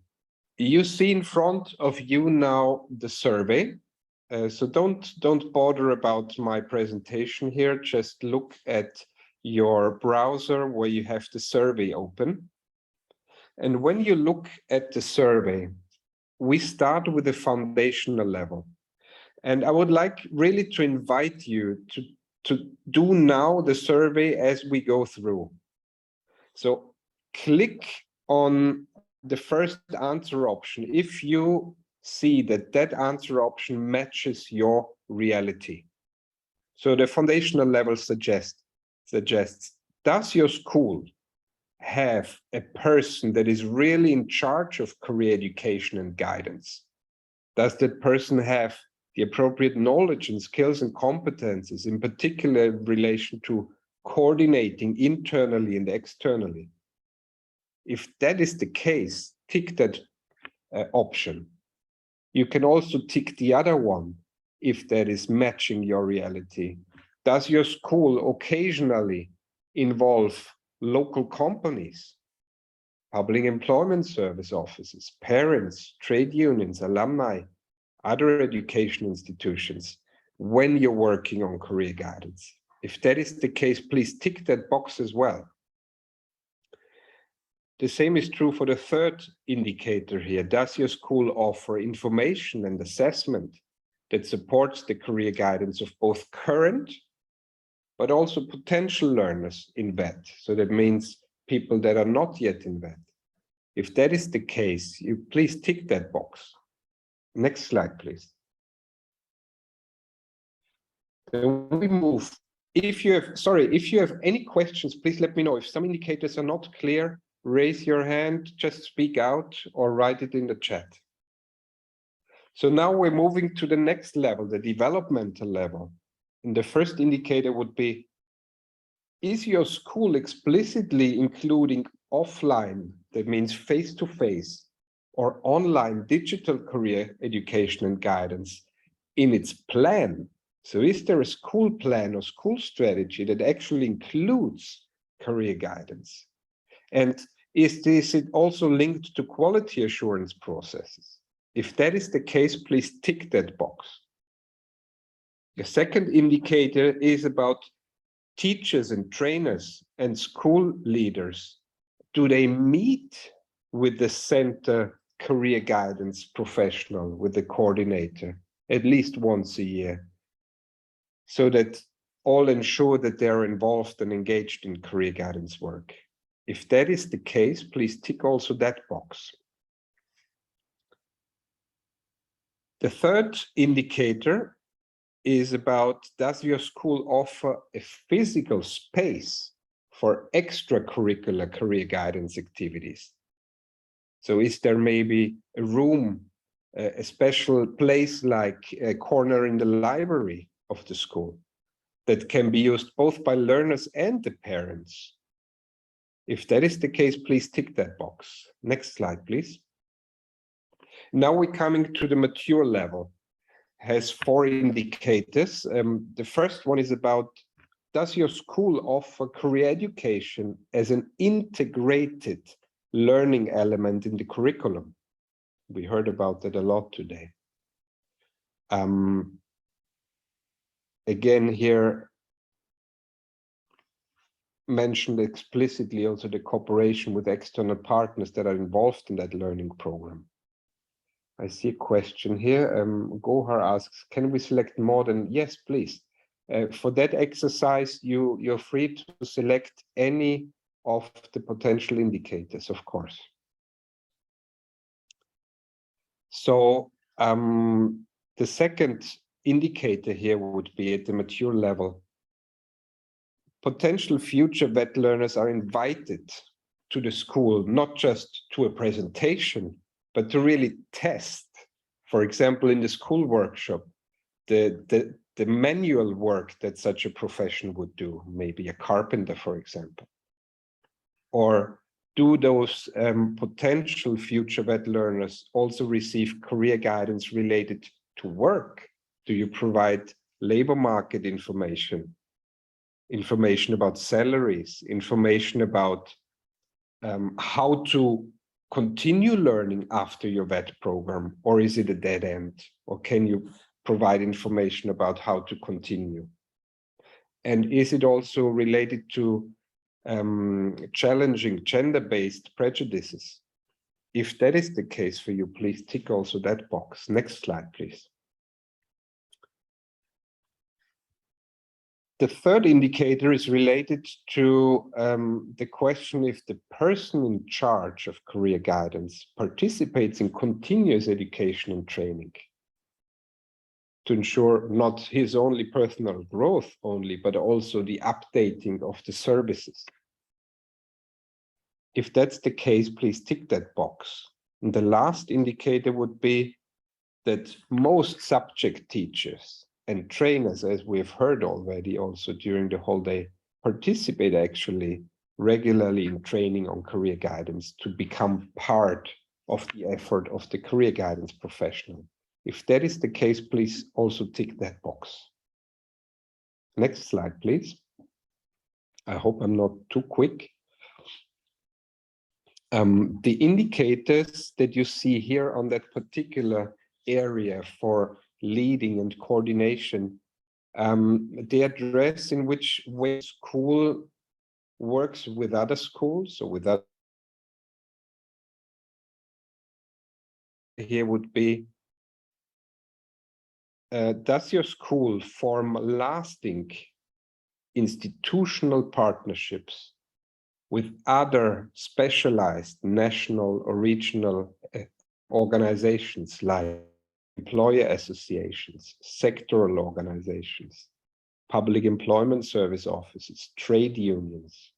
you see in front of you now the survey. So don't bother about my presentation here. Just look at your browser where you have the survey open. And when you look at the survey, we start with the foundational level. And I would like really to invite you to do now the survey as we go through. So click on the first answer option if you see that that answer option matches your reality. So the foundational level suggests, does your school have a person that is really in charge of career education and guidance? Does that person have the appropriate knowledge and skills and competences, in particular in relation to coordinating internally and externally? If that is the case, tick that option. You can also tick the other one if that is matching your reality. Does your school occasionally involve local companies, public employment service offices, parents, trade unions, alumni, other education institutions when you're working on career guidance? If that is the case, please tick that box as well. The same is true for the third indicator here. Does your school offer information and assessment that supports the career guidance of both current but also potential learners in VET? So that means people that are not yet in VET. If that is the case, you please tick that box. Next slide, please. Then we move. If you have any questions, please let me know. If some indicators are not clear, raise your hand, just speak out or write it in the chat. So now we're moving to the next level, the developmental level. And the first indicator would be, is your school explicitly including offline, that means face-to-face, or online digital career education and guidance in its plan? So is there a school plan or school strategy that actually includes career guidance? And is this also linked to quality assurance processes? If that is the case, please tick that box. The second indicator is about teachers and trainers and school leaders. Do they meet with the center career guidance professional, with the coordinator, at least once a year, so that all ensure that they're involved and engaged in career guidance work? If that is the case, please tick also that box. The third indicator is about, does your school offer a physical space for extracurricular career guidance activities? So is there maybe a room, a special place like a corner in the library of the school that can be used both by learners and the parents? If that is the case, please tick that box. Next slide, please. Now we're coming to the mature level. Has 4 indicators. The first one is about, does your school offer career education as an integrated learning element in the curriculum? We heard about that a lot today. Again here, mentioned explicitly also the cooperation with external partners that are involved in that learning program. I see a question here. Gohar asks, can we select more than? Yes, please. For that exercise, you're free to select any of the potential indicators, of course. So the second indicator here would be at the mature level. Potential future VET learners are invited to the school, not just to a presentation, but to really test. For example, in the school workshop, the manual work that such a profession would do, maybe a carpenter, for example. Or do those potential future VET learners also receive career guidance related to work? Do you provide labor market information, information about salaries, information about how to continue learning after your VET program, or is it a dead end? Or can you provide information about how to continue? And is it also related to challenging gender-based prejudices? If that is the case for you, please tick also that box. Next slide, please. The third indicator is related to the question if the person in charge of career guidance participates in continuous education and training to ensure not his only personal growth only, but also the updating of the services. If that's the case, please tick that box. And the last indicator would be that most subject teachers and trainers, as we've heard already also during the whole day, participate actually regularly in training on career guidance to become part of the effort of the career guidance professional. If that is the case, please also tick that box. Next slide, please. I hope I'm not too quick. The indicators that you see here on that particular area for leading and coordination, they address in which way school works with other schools. So with that, here would be, does your school form lasting institutional partnerships with other specialized national or regional organizations like employer associations, sectoral organizations, public employment service offices, trade unions,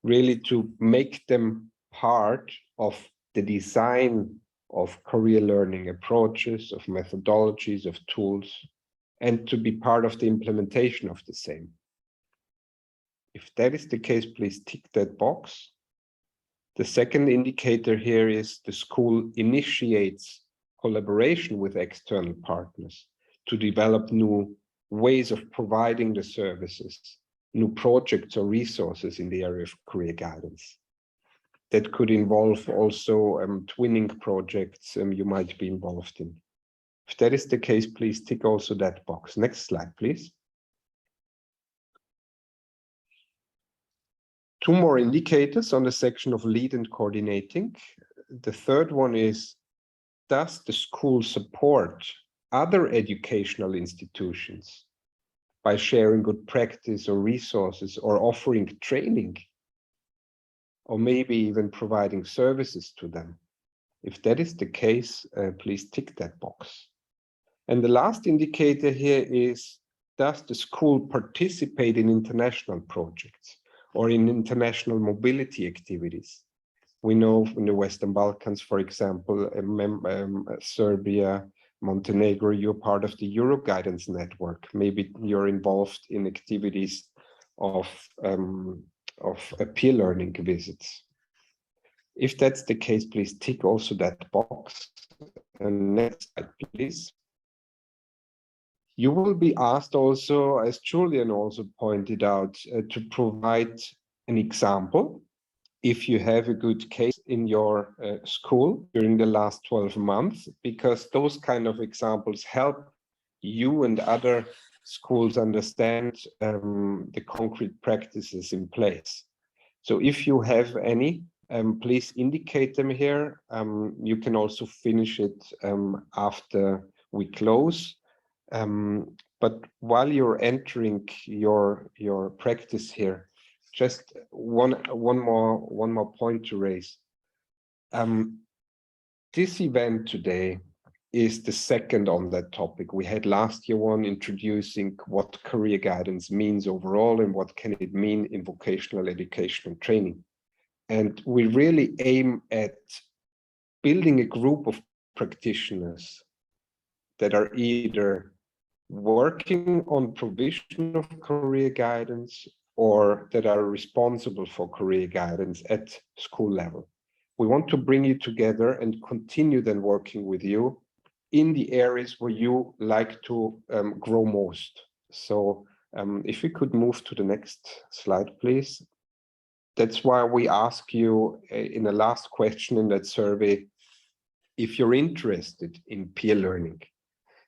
really to make them part of the design of career learning approaches, of methodologies, of tools, and to be part of the implementation of the same. If that is the case, please tick that box. The second indicator here is the school initiates collaboration with external partners to develop new ways of providing the services, new projects or resources in the area of career guidance. That could involve also twinning projects you might be involved in. If that is the case, please tick also that box. Next slide, please. Two more indicators on the section of lead and coordinating. The third one is, does the school support other educational institutions by sharing good practice or resources or offering training, or maybe even providing services to them? If that is the case, please tick that box. And the last indicator here is, does the school participate in international projects or in international mobility activities? We know in the Western Balkans, for example, Serbia, Montenegro, you're part of the Euro Guidance Network. Maybe you're involved in activities of peer learning visits. If that's the case, please tick also that box. And next slide, please. You will be asked also, as Julian also pointed out, to provide an example if you have a good case in your school during the last 12 months, because those kind of examples help you and other schools understand the concrete practices in place. So if you have any, please indicate them here. You can also finish it after we close. But while you're entering your practice here, just one more point to raise. This event today is the second on that topic. We had last year one introducing what career guidance means overall and what can it mean in vocational education and training. And we really aim at building a group of practitioners that are either working on provision of career guidance or that are responsible for career guidance at school level. We want to bring you together and continue then working with you in the areas where you like to grow most. So if we could move to the next slide, please. That's why we ask you in the last question in that survey, if you're interested in peer learning.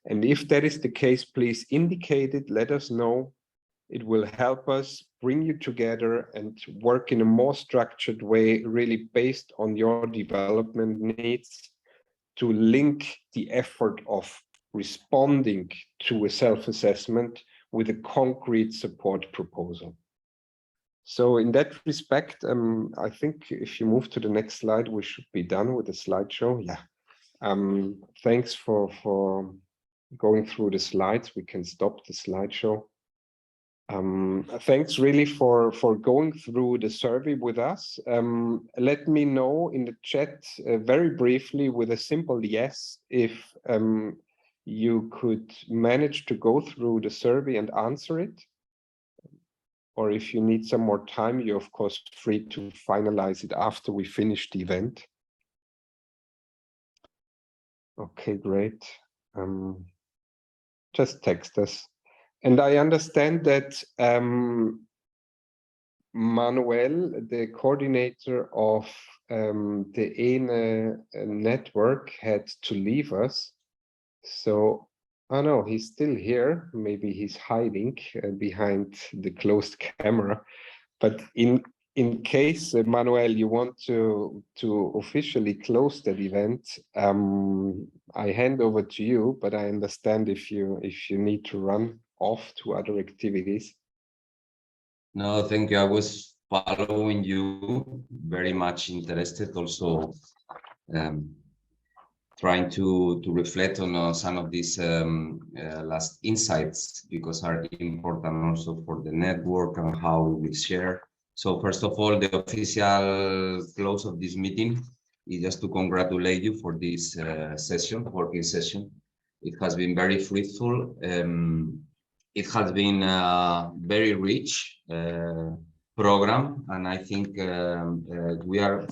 And if that is the case, please indicate it, let us know. It will help us bring you together and work in a more structured way, really based on your development needs, to link the effort of responding to a self-assessment with a concrete support proposal. So in that respect, I think if you move to the next slide, we should be done with the slideshow. Yeah. Thanks for going through the slides. We can stop the slideshow. Thanks really for going through the survey with us. Let me know in the chat very briefly with a simple yes if you could manage to go through the survey and answer it. Or if you need some more time, you're of course free to finalize it after we finish the event. Okay, great. Just text us. And I understand that Manuel, the coordinator of the ENE network, had to leave us. So, oh no, he's still here. Maybe he's hiding behind the closed camera. But in case, Manuel, you want to officially close that event, I hand over to you. But I understand if you need to run off to other activities. No, thank you. I was following you, very much interested, also trying to reflect on some of these last insights, because are important also for the network and how we will share. So first of all, the official close of this meeting is just to congratulate you for this working session. It has been very fruitful. It has been a very rich program, and I think we are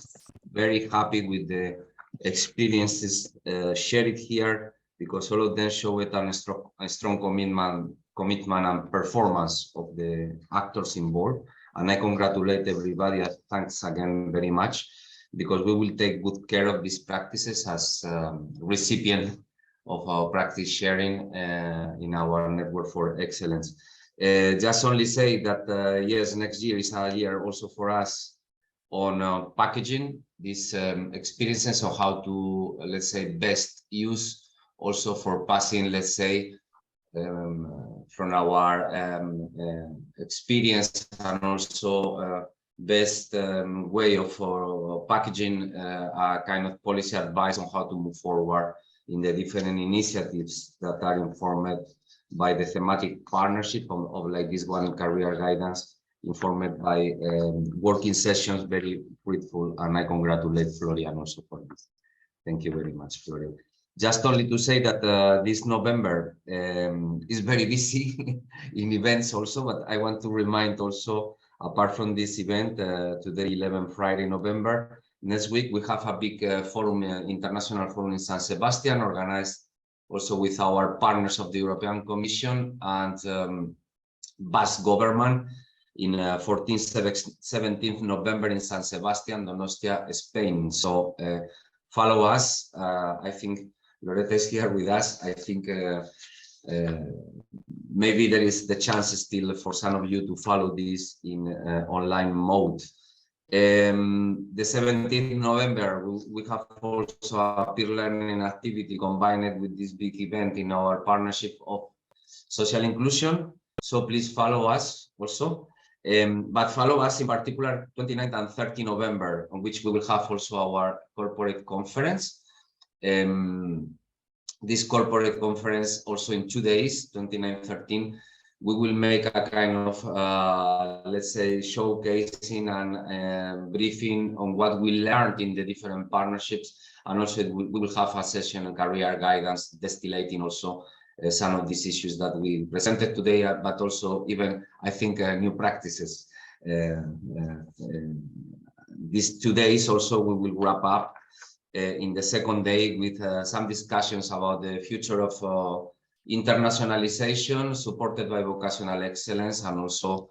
very happy with the experiences shared here, because all of them show it a strong commitment and performance of the actors involved. And I congratulate everybody. Thanks again very much, because we will take good care of these practices as recipient of our practice sharing in our network for excellence. Just only say that yes, next year is a year also for us on packaging these experiences of how to, let's say, best use also for passing, let's say, from our experience, and also best way of packaging a kind of policy advice on how to move forward in the different initiatives that are informed by the thematic partnership of like this one, career guidance, informed by working sessions, very fruitful, and I congratulate Florian also for this. Thank you very much, Florian. Just only to say that this November is very busy in events also, but I want to remind also, apart from this event, today 11 Friday, November, next week we have a big forum, international forum in San Sebastian, organized also with our partners of the European Commission and Basque government in 14th, 17th November in San Sebastian, Donostia, Spain. So follow us. I think Loretta is here with us. I think maybe there is the chance still for some of you to follow this in online mode. The 17th November, we have also a peer learning activity combined with this big event in our partnership of social inclusion. So please follow us also. But follow us in particular 29th and 30 November, on which we will have also our corporate conference. This corporate conference also in 2 days, 29th, 13, we will make a kind of, let's say, showcasing and briefing on what we learned in the different partnerships. And also we will have a session on career guidance, distillating also some of these issues that we presented today, but also even, I think, new practices. These 2 days also we will wrap up in the second day with some discussions about the future of internationalization supported by vocational excellence, and also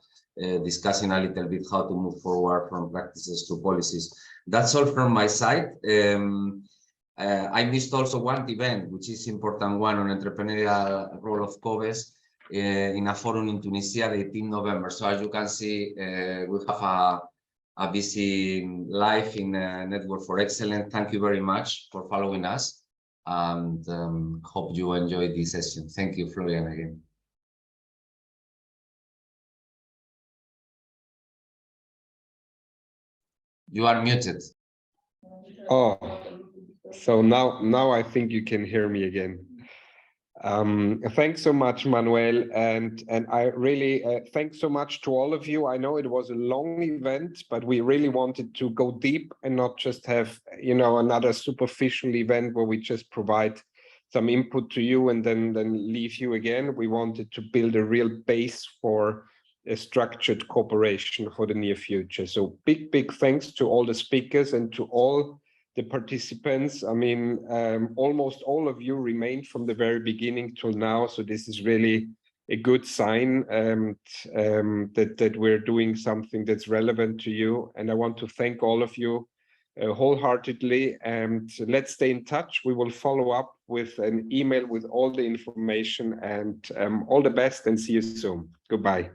discussing a little bit how to move forward from practices to policies. That's all from my side. I missed also one event, which is important one, on entrepreneurial role of COVES in a forum in Tunisia, the 18th November. So as you can see, we have a busy life in Network for Excellence. Thank you very much for following us, and hope you enjoyed this session. Thank you, Florian, again. You are muted. Oh, so now I think you can hear me again. Thanks so much, Manuel, and I really thanks so much to all of you. I know it was a long event, but we really wanted to go deep and not just have, you know, another superficial event where we just provide some input to you and then leave you again. We wanted to build a real base for a structured cooperation for the near future. So big thanks to all the speakers and to all the participants. I mean, almost all of you remained from the very beginning till now. So this is really a good sign that we're doing something that's relevant to you. And I want to thank all of you wholeheartedly, and let's stay in touch. We will follow up with an email with all the information, and all the best, and see you soon. Goodbye.